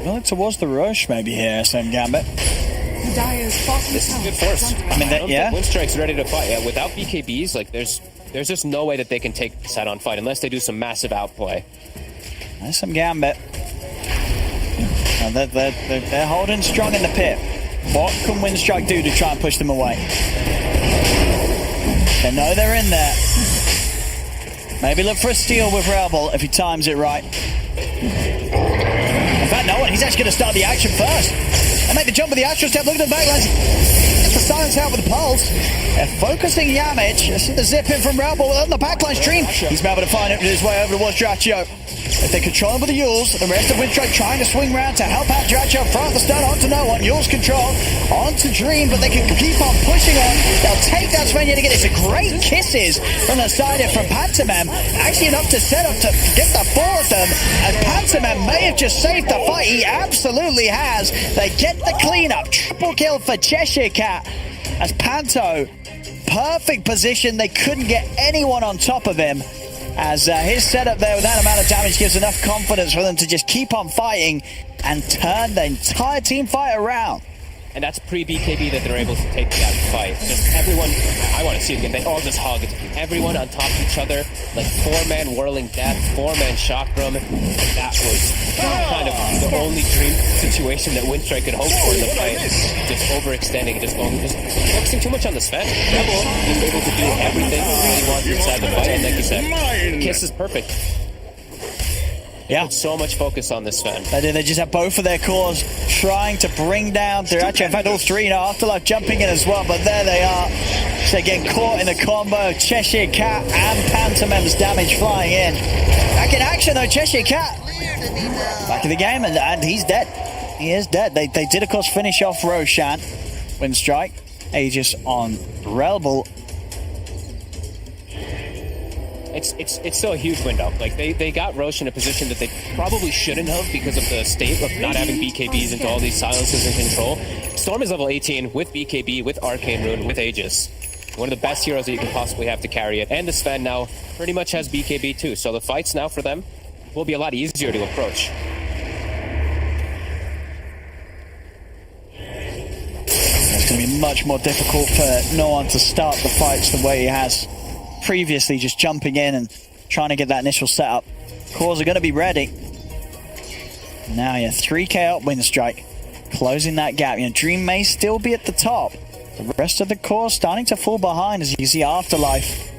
Well, it was the rush maybe here, SM Gambit. This is good force. I mean, Winstrike's ready to fight. Yeah, without BKBs, like there's just no way that they can take this head-on fight unless they do some massive outplay. SM Gambit. They're holding strong in the pit. What can Winstrike do to try and push them away? They know they're in there. Maybe look for a steal with Rebel if he times it right. In fact, no one. He's actually going to start the action first. And make the jump with the Astro Step. Look at the backlines. Gets the silence out with the pulse. They're focusing Yamich. See the zip in from Rebel on the backline stream. He's able to find his way over towards Dracho. If they control him with the Yules, the rest of Winstrike trying to swing round to help out Dracho. Front the stun onto no one. Yules control onto Dream, but they can keep on pushing on. They'll take that Svenja to get it. It's a great kisses from the side here from Pantomime. Actually enough to set up to get the four of them. And Pantomime may have just saved the fight. He absolutely has. They get the cleanup. Triple kill for Cheshire Cat as Panto. Perfect position. They couldn't get anyone on top of him. As his setup there with that amount of damage gives enough confidence for them to just keep on fighting and turn the entire team fight around. And that's pre-BKB that they're able to take that fight. Just everyone, I want to see it again, they all just hugged. Everyone on top of each other, like four-man whirling death, four-man chakram. That was kind of the only dream situation that Winstrike could hope for in the fight. Just overextending, just focusing too much on the Sven. Rebel just able to do everything that he wants inside the fight, and like you said, the kiss is perfect. Yeah. So much focus on this Sven. They just have both of their cores trying to bring down Duracho. In fact, all three now. Afterlife jumping in as well, but there they are. So they get caught in the combo. Cheshire Cat and Pantomime's damage flying in. Back in action though, Cheshire Cat. Back in the game, and he's dead. He is dead. They did, of course, finish off Roshan. Winstrike. Aegis on Relbel. it's still a huge window. Like they got Roche in a position that they probably shouldn't have because of the state of not having BKBs into all these silences and control. Storm is level 18 with BKB, with Arcane Rune, with Aegis. One of the best heroes that you can possibly have to carry it. And the Sven now pretty much has BKB too. So the fights now for them will be a lot easier to approach. It's going to be much more difficult for no one to start the fights the way he has previously, just jumping in and trying to get that initial setup. Cores are going to be ready. Now, 3k up Winstrike, closing that gap. Dream may still be at the top. The rest of the core starting to fall behind, as you see Afterlife.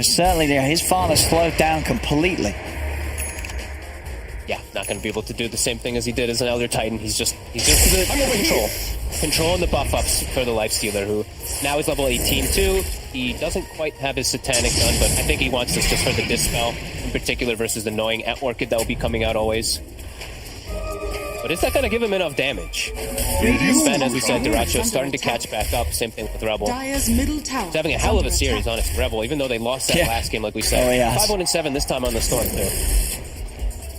Certainly his farm has slowed down completely. Yeah, not going to be able to do the same thing as he did as an Elder Titan. He's just the controlling the buff ups for the Lifestealer, who now is level 18 too. He doesn't quite have his Satanic done, but I think he wants this just for the Dispel in particular versus the annoying Orchid that will be coming out always. But is that going to give him enough damage? Sven, as we said, Duracho starting to catch back up. Same thing with Rebel. Dire's middle tower He's having a hell of a series on his Rebel, even though they lost that last game, like we said. 5-1-7 this time on the Storm too.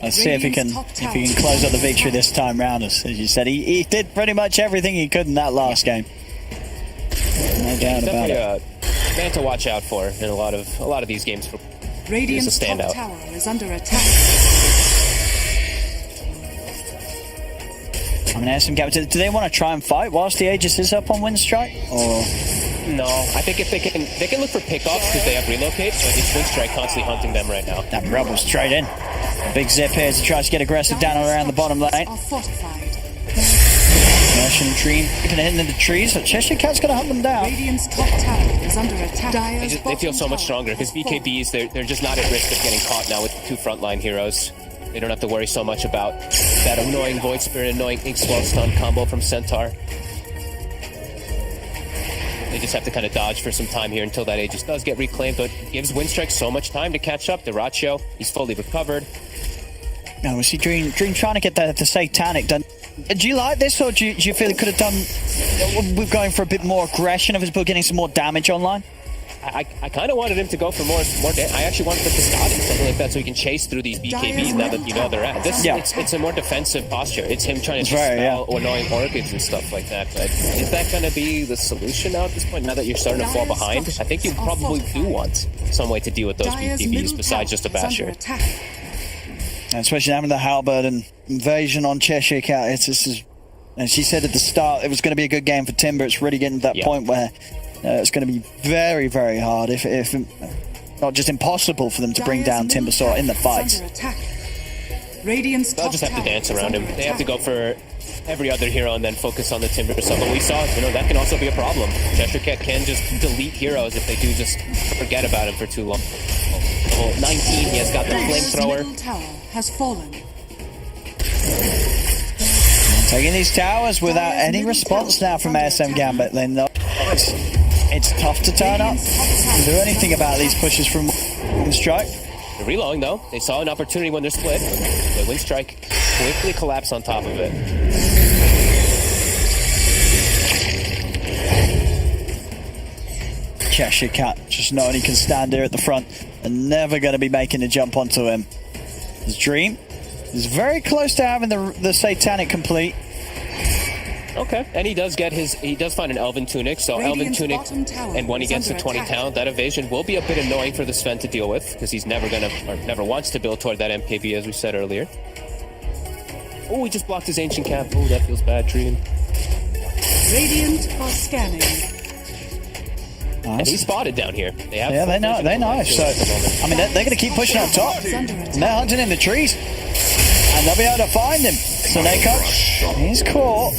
Let's see if he can close out the victory this time round. As you said, he did pretty much everything he could in that last game. No doubt about it. A man to watch out for in a lot of these games. Radiant's top tower is under attack. I mean, there's some Gambit. Do they want to try and fight whilst the Aegis is up on Winstrike? Or no? I think if they can look for pickoffs because they have relocate, but it's Winstrike constantly hunting them right now. That Rebel straight in. A big zip here as he tries to get aggressive down around the bottom lane. Immersion and Dream keeping it hidden in the trees, but Cheshire Cat's going to hunt them down. Radiant's top tower is under attack. They feel so much stronger because BKBs, they're just not at risk of getting caught now with the two frontline heroes. They don't have to worry so much about that annoying Void Spirit, annoying Inkswell stun combo from Centaur. They just have to kind of dodge for some time here until that Aegis does get reclaimed, but it gives Winstrike so much time to catch up. Duracho, he's fully recovered. No, we see Dream trying to get the Satanic done. Do you like this, or do you feel it could have done with going for a bit more aggression of his build, getting some more damage online? I kind of wanted him to go for more damage. I actually wanted him to stop him, something like that, so he can chase through these BKBs now that you know they're at. It's a more defensive posture. It's him trying to dispel annoying Orchids and stuff like that. But is that going to be the solution now at this point, now that you're starting to fall behind? I think you probably do want some way to deal with those BKBs besides just a Basher. And especially having the Halberd and Invasion on Cheshire Cat. And she said at the start it was going to be a good game for Timber. It's really getting to that point where it's going to be very, very hard, if not just impossible, for them to bring down Timbersaw in the fights. They'll just have to dance around him. They have to go for every other hero and then focus on the Timbersaw. But we saw, that can also be a problem. Cheshire Cat can just delete heroes if they do just forget about him for too long. Well, 19, he has got the flamethrower. Has fallen. Taking these towers without any response now from ASM Gambit. They know it's tough to turn up and do anything about these pushes from Winstrike. They're reloading though. They saw an opportunity when they're split. The Winstrike quickly collapsed on top of it. Cheshire Cat just knowing he can stand here at the front and never going to be making a jump onto him. His Dream is very close to having the Satanic complete. Okay, and he does find an Elven Tunic, so Elven Tunic, and when he gets to 20 talent, that evasion will be a bit annoying for the Sven to deal with, because he's never wants to build toward that MKB, as we said earlier. Oh, he just blocked his Ancient Cap. Oh, that feels bad, Dream. Radiant are scanning. Nice. And he's spotted down here. They know. So, I mean, they're going to keep pushing on top. And they're hunting in the trees. And they'll be able to find him. Soneko, he's caught.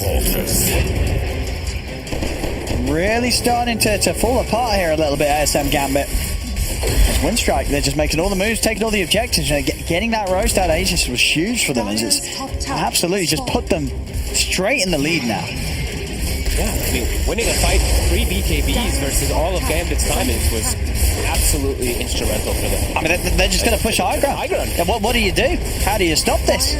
Really starting to fall apart here a little bit, ASM Gambit. As Winstrike, they're just making all the moves, taking all the objectives. Getting that roast out of Aegis was huge for them. As it's absolutely just put them straight in the lead now. Yeah, I mean, winning a fight 3 BKBs versus all of Gambit's timings was absolutely instrumental for them. I mean, they're just going to push high ground. Yeah, what do you do? How do you stop this?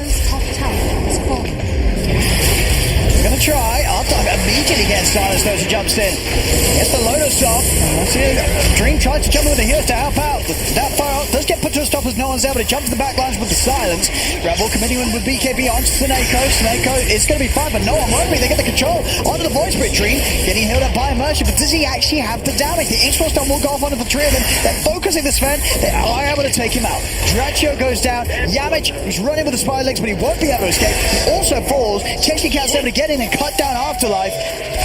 They're going to try. Immediately gets silenced as he jumps in. Gets the Lotus off. Dream tries to jump with the heels to help out. That far one's able to jump to the backlines with the silence. Rebel committing with BKB onto Snako. Snako is going to be fine, but no one won't be. They get the control onto the Void Spirit. Dream getting healed up by Immersion, but does he actually have the damage? The X-Force Stone will go off onto the three of them. They're focusing the Sven. They are able to take him out. Draccio goes down. Yamich, he's running with the spy legs, but he won't be able to escape. He also falls. Cheshire Cat's able to get in and cut down Afterlife.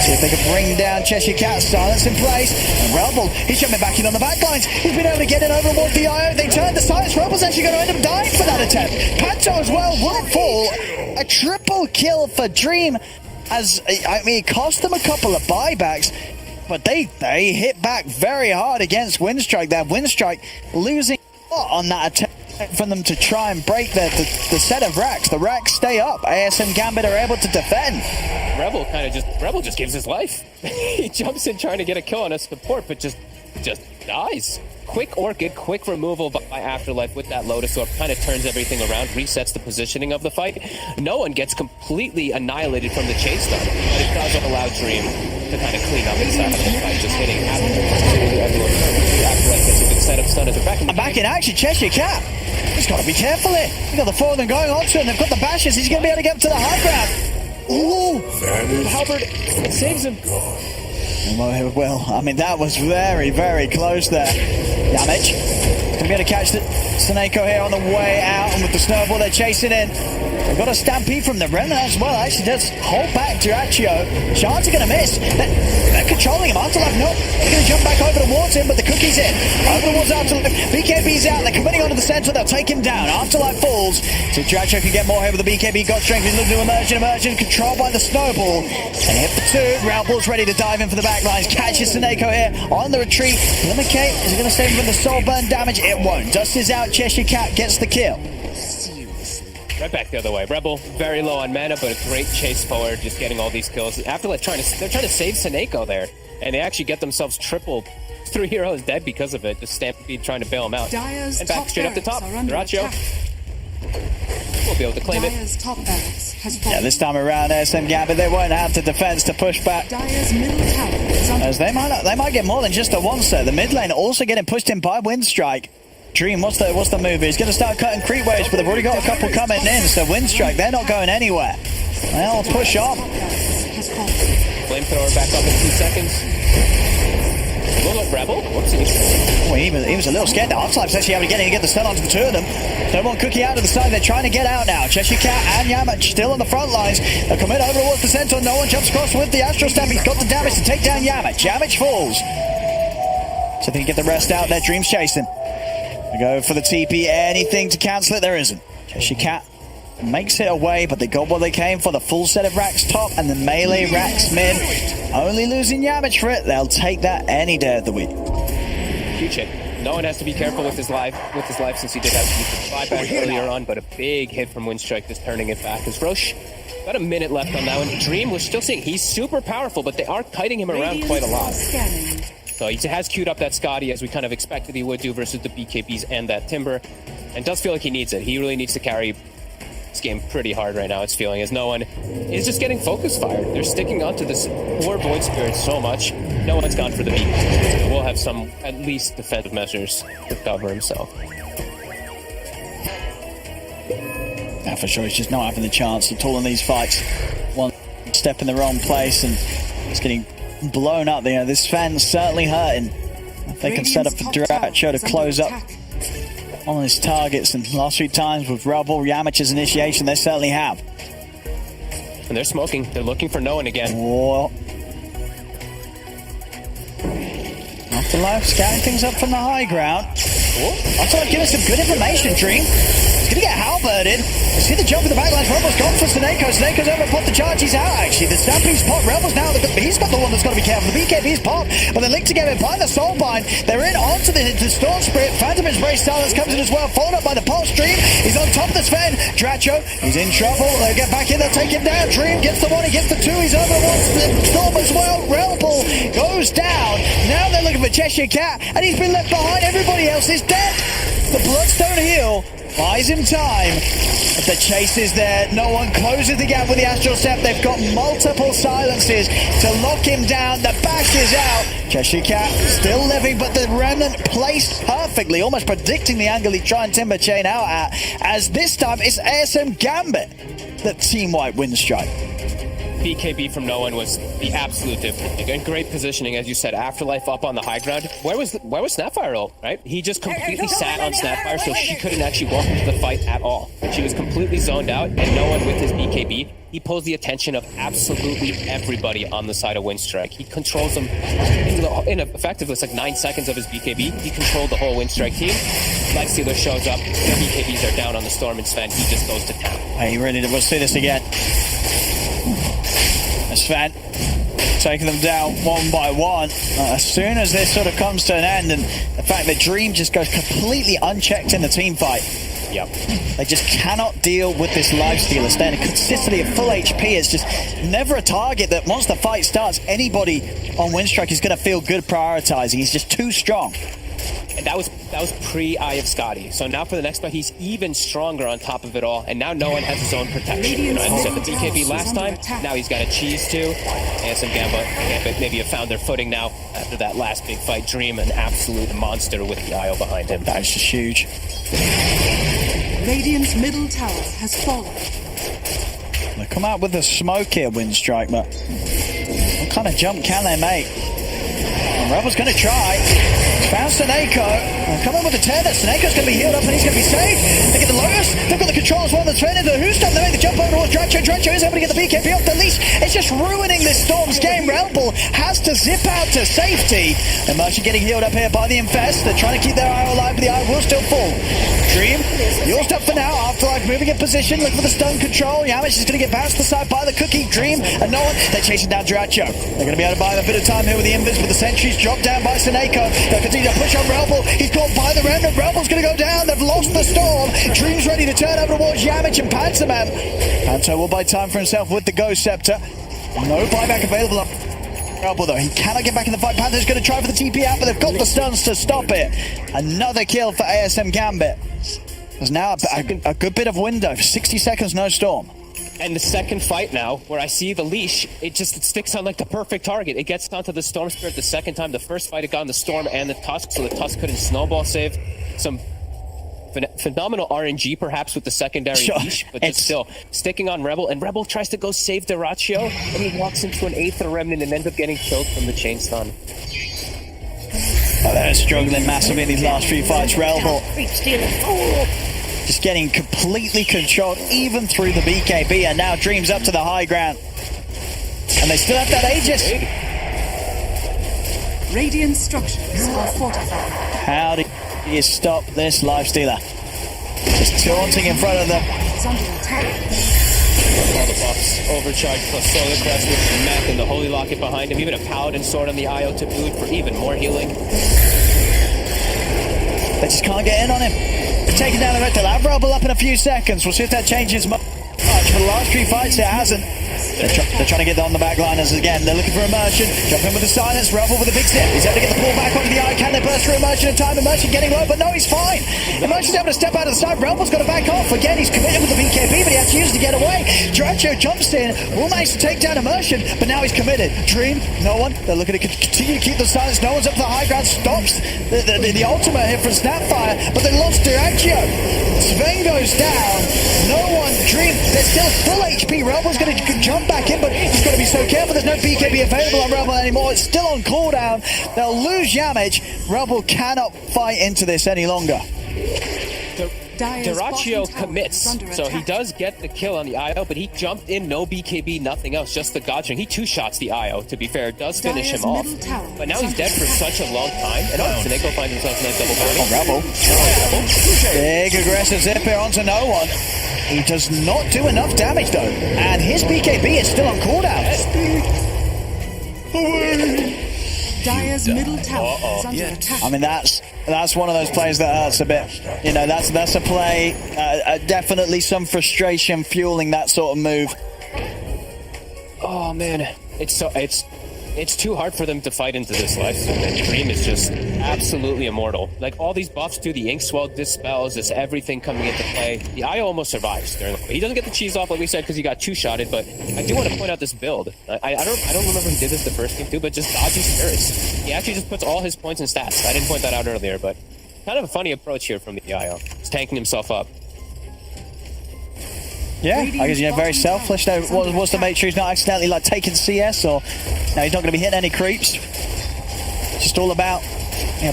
See if they can bring down Cheshire Cat. Silence in place. And Rebel, he's jumping back in on the backlines. He's been able to get in over towards the IO. They turn the silence. Rebel's actually going to end up dying for that attempt. Panto as well won't fall. A triple kill for Dream. As I mean, it cost them a couple of buybacks, but they hit back very hard against Winstrike. That Winstrike losing a lot on that attempt from them to try and break the set of racks. The racks stay up. ASM Gambit are able to defend. Rebel just gives his life. He jumps in trying to get a kill on a support, but just dies. Quick Orchid, quick removal by Afterlife with that Lotus Orb, kind of turns everything around, resets the positioning of the fight. No one gets completely annihilated from the chase stun, but it does allow Dream to kind of clean up inside of the fight, just hitting everyone. Afterlife gets a good setup stun at the back. And back in action, Cheshire Cat. He's got to be careful here. He's got the four of them going on to him. They've got the bashes. He's going to be able to get up to the high ground. Ooh! Halberd saves him. Well, I mean, that was very, very close there. Damage. Gonna be able to catch the Snako here on the way out, and with the snowball they're chasing in. They've got a stampede from the Remnant as well. Actually does hold back Draccio. Shards are gonna miss. They're controlling him. Afterlife, no. They're gonna jump back over towards him, but the cookie's in. Over towards Afterlife. BKB's out. They're committing onto the center. They'll take him down. Afterlife falls. So Draccio can get more here with the BKB. Got strength. He's looking to Immersion. Controlled by the snowball. And hit for two. Roundball's ready to dive in for the backlines. Catches Snako here on the retreat. Limicate, is it going to save him from the soul burn damage? It won't. Dust is out. Cheshire Cat gets the kill. Right back the other way. Rebel very low on mana, but a great chase forward, just getting all these kills. Afterlife they're trying to save Snako there, and they actually get themselves triple. 3 heroes dead because of it. Just Stampede trying to bail him out. Dyer's and back straight up the top. Draccio. We'll be able to claim Dyer's top barracks has fallen. Yeah, this time around, ASM Gambit, they won't have the defense to push back. Dyer's middle tower is under As they might get more than just a one set. The mid lane also getting pushed in by Winstrike. Dream, what's the move? He's going to start cutting creep waves, but they've already got a couple coming in. So Winstrike, they're not going anywhere. They'll push on. Flamethrower back up in 2 seconds. Look, Rebel. Whoopsies. Well, he was a little scared. The Afterlife's actually able to get the stun onto the two of them. Snowball Cookie out to the side. They're trying to get out now. Cheshire Cat and Yamach still on the front lines. They'll commit over towards the center. No one jumps across with the Astral Stamp. He's got the damage to take down Yamach. Yamach falls. So they can get the rest out there. Dream's chasing. They go for the TP. Anything to cancel it? There isn't. Cheshire Cat makes it away, but they got what they came for. The full set of racks top and the melee racks mid. Only losing Yamach for it. They'll take that any day of the week. Huge hit. No one has to be careful with his life since he did have to use the buyback earlier on, but a big hit from Winstrike just turning it back. As Roche, about a minute left on that one. Dream, we're still seeing he's super powerful, but they are kiting him around quite a lot. So he has queued up that Scotty as we kind of expected he would do versus the BKBs and that Timber, and does feel like he needs it. He really needs to carry this game pretty hard right now, it's feeling, as no one is just getting focus fired. They're sticking onto this poor Void Spirit so much. No one's gone for the beat. We'll have some, at least, defensive measures to cover himself. Yeah, for sure, he's just not having the chance at all in these fights. One step in the wrong place and it's getting blown up there. This fan's certainly hurting. If they can set up for Draccio to close up on his targets, and last 3 times with Rebel, Yamach's initiation, they certainly have. And they're smoking. They're looking for no one again. Whoa. Afterlife scouting things up from the high ground. Afterlife giving some good information, Dream. He's going to get halberded. You see the jump in the backlines. Rebel's gone for Snako. Snako's over to pop the charge. He's out, actually. The Stampede's pop. Rebel's now. He's got the one that's got to be careful. The BKB's pop. But they're linked together by the Soulbind. They're in onto the Storm Spirit. Phantom Embrace Silence comes in as well. Followed up by the Pulse Stream. He's on top of the Sven. Draccio, he's in trouble. They'll get back in. They'll take him down. Dream gets the 1. He gets the 2. He's over once the Storm as well. Rebel goes down. Now they're looking for Cheshire Cat. And he's been left behind. Everybody else is dead. The Bloodstone heal buys him time. The chase is there. No one closes the gap with the Astral Step. They've got multiple silences to lock him down. The back is out. Cheshire Cat still living, but the Remnant placed perfectly, almost predicting the angle he'd try and Timber Chain out at, as this time it's ASM Gambit that Team White Winstrike. BKB from no one was the absolute difference. And great positioning, as you said. Afterlife up on the high ground. Where was Snapfire ult, right? He just completely sat on Snapfire, so she couldn't actually walk into the fight at all. She was completely zoned out, and no one with his BKB. He pulls the attention of absolutely everybody on the side of Winstrike. He controls them in effectively, it's like 9 seconds of his BKB. He controlled the whole Winstrike team. Lifestealer shows up, the BKBs are down on the Storm, and Sven, he just goes to town. Hey, really, we'll see this again. Sven taking them down one by one. As soon as this sort of comes to an end, and the fact that Dream just goes completely unchecked in the team fight. Yep. They just cannot deal with this Lifestealer staying consistently at full HP. It's just never a target that once the fight starts, anybody on Winstrike is going to feel good prioritizing. He's just too strong. And that was pre-Eye of Scotty. So now for the next fight, he's even stronger on top of it all. And now no one has his own protection. You know, instead of the BKB last time, now he's got a cheese too. And some Gambit maybe have found their footing now after that last big fight. Dream, an absolute monster with the IO behind him. That's just huge. Radiant's middle tower has fallen. They come out with the smoke here, Winstrike, but what kind of jump can they make? And Rebel's going to try. Found Seneko. Come on with the tear there. Seneko's going to be healed up and he's going to be saved. They get the Lotus. They've got the control as well. The turn into the Who's Stop. They make the jump over towards Drancho. Drancho is able to get the BKB off the leash. It's just ruining this Storm's game. Relbel has to zip out to safety. Immersion getting healed up here by the Infest. They're trying to keep their eye alive, but the eye will still fall. Dream, you're stuck for now. Afterlife moving in position. Looking for the stun control. Yamish is going to get bounced aside by the Cookie. Dream and no one. They're chasing down Drancho. They're going to be able to buy a bit of time here with the Invis, but the sentries dropped down by Seneko. They'll continue to push on Relbel. He's caught by the Remnant. Relbel's going to go down. They've lost the Storm. Dream's ready to turn over towards Yamich and Pantoman. Panto will buy time for himself with the Ghost Scepter. No buyback available on Relbel though. He cannot get back in the fight. Panto's going to try for the TP out, but they've got the stuns to stop it. Another kill for ASM Gambit. There's now a good bit of window. 60 seconds, no Storm. And the second fight now, where I see the leash, it sticks on like the perfect target. It gets onto the Storm Spirit the second time. The first fight it got on the Storm and the Tusk, so the Tusk couldn't snowball save. Some phenomenal RNG perhaps with the secondary leash, but just still sticking on Rebel. And Rebel tries to go save Dyrachyo, and he walks into an 8th of the Remnant and ends up getting killed from the chain stun. Oh, they're struggling massively in these last few fights. Relbel just getting completely controlled, even through the BKB, and now Dream's up to the high ground. And they still have that Aegis. Radiant structures are fortified. How do you stop this Lifestealer? Just taunting in front of them. It's under attack. All the buffs, Overcharge plus Solar Crest with the mech and the Holy Locket behind him, even a Paladin Sword on the IO to boot for even more healing. They just can't get in on him. Taking down the red. They'll have Relbel up in a few seconds. We'll see if that changes much. For the last 3 fights, it hasn't. They're trying to get on the backliners again. They're looking for Immersion. Jump in with the silence. Relbel with a big step. He's able to get the pull back onto the eye. Can they burst through Immersion in time? Immersion getting low, but no, he's fine. Immersion's able to step out of the side. Relbel's got to back off. Again, he's committed with the BKB, but he has to use it to get away. Drancho jumps in. Will manage to take down Immersion, but now he's committed. Dream, no one. They're looking to continue to keep the silence. No one's up to the high ground. Stops the ultimate here from Snapfire, but they lost Dyrachyo. Sven goes down. No one. Dream, they're still full HP. Relbel's going to jump back in, but he's got to be so careful. There's no BKB available on Relbel anymore. It's still on cooldown. They'll lose Yamage. Relbel cannot fight into this any longer. Dyrachyo commits, so he does get the kill on the IO, but he jumped in, no BKB, nothing else, just the Godstring. He 2-shots the IO, to be fair, does finish him off. But now he's dead for such a long time, and Seneko finds himself in that double bounty. Big aggressive zip here onto no one. He does not do enough damage though, and his BKB is still on cooldown. Dire's middle tower is under attack. I mean, that's one of those plays that hurts a bit. You know, that's a play. Definitely some frustration fueling that sort of move. Oh man, it's too hard for them to fight into this life. And Dream is just absolutely immortal. Like, all these buffs do, the ink swell dispels, this everything coming into play. The IO almost survives during the play. He doesn't get the cheese off, like we said, because he got two-shotted, but I do want to point out this build. I don't remember who did this the first game too, but just dodging spirits. He actually just puts all his points in stats. I didn't point that out earlier, but kind of a funny approach here from the IO. He's tanking himself up. Yeah, I guess, very selfish though. What's to make sure he's not accidentally like taking CS, or no, he's not going to be hitting any creeps. It's just all about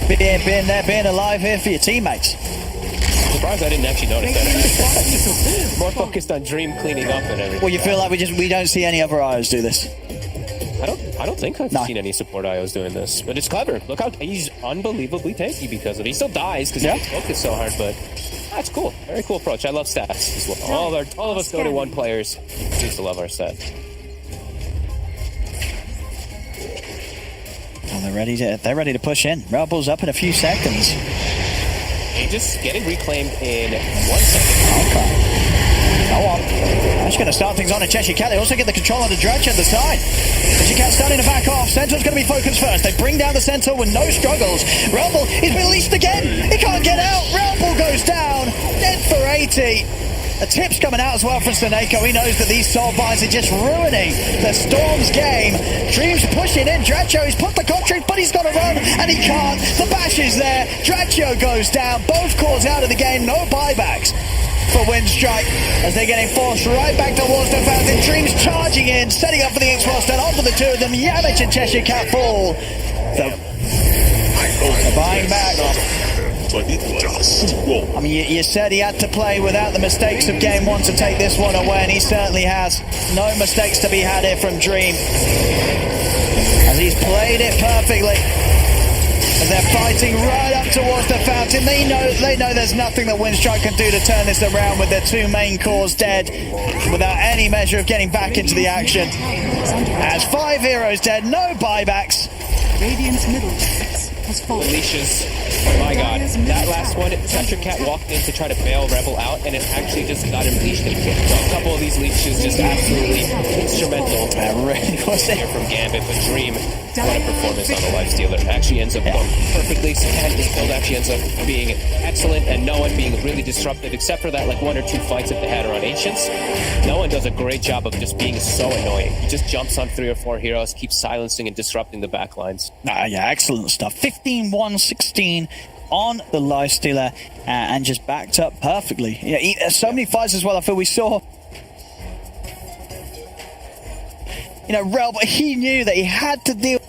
being there, being alive here for your teammates. I'm surprised I didn't actually notice that. More focused on Dream cleaning up and everything. Well, you feel like we don't see any other IOs do this. I don't think I've seen any support IOs doing this, but it's clever. Look how he's unbelievably tanky because of it. He still dies because he gets focused so hard, but that's cool. Very cool approach. I love stats as well. All of us Dota 1 players used to love our stats. Well, they're ready to push in. Rebels up in a few seconds. Just getting reclaimed in 1 second. Okay. Go on. That's going to start things on in Cheshire Cat. They also get the control on the Dredge at the side. Cheshire Cat starting to back off. Sentinel's going to be focused first. They bring down the Sentinel with no struggles. Rumble is released again. He can't get out. Rumble goes down. Dead for 80. A tip's coming out as well from Soneco. He knows that these soul binds are just ruining the Storm's game. Dream's pushing in. Dracho, he's put the contract, but he's got to run, and he can't. The bash is there. Dracho goes down. Both cores out of the game. No buybacks for Winstrike as they're getting forced right back towards the fountain. Dream's charging in, setting up for the X-Force, then onto the two of them. Yamich and Cheshire Cat fall. They're buying back. I mean, you said he had to play without the mistakes of game 1 to take this one away, and he certainly has. No mistakes to be had here from Dream, as he's played it perfectly. As they're fighting right up towards the fountain, they know there's nothing that Winstrike can do to turn this around with their 2 main cores dead, without any measure of getting back into the action. As 5 heroes dead, no buybacks. Radiant's middle has fallen. Leashes. My god, that last one, Cheshire Cat walked in to try to bail Rebel out, and it actually just got him leashed and kicked. So a couple of these leashes just absolutely instrumental. Was it? Here from Gambit, but Dream, what a performance on the Lifestealer. Actually ends up going perfectly, and his build actually ends up being excellent, and no one being really disruptive, except for that 1 or 2 fights that they had around Ancients. No one does a great job of just being so annoying. He just jumps on 3 or 4 heroes, keeps silencing and disrupting the backlines. Yeah, excellent stuff. 15-1-16 on the Lifestealer, and just backed up perfectly. Yeah, so many fights as well. I feel we saw, Rel, but he knew that he had to deal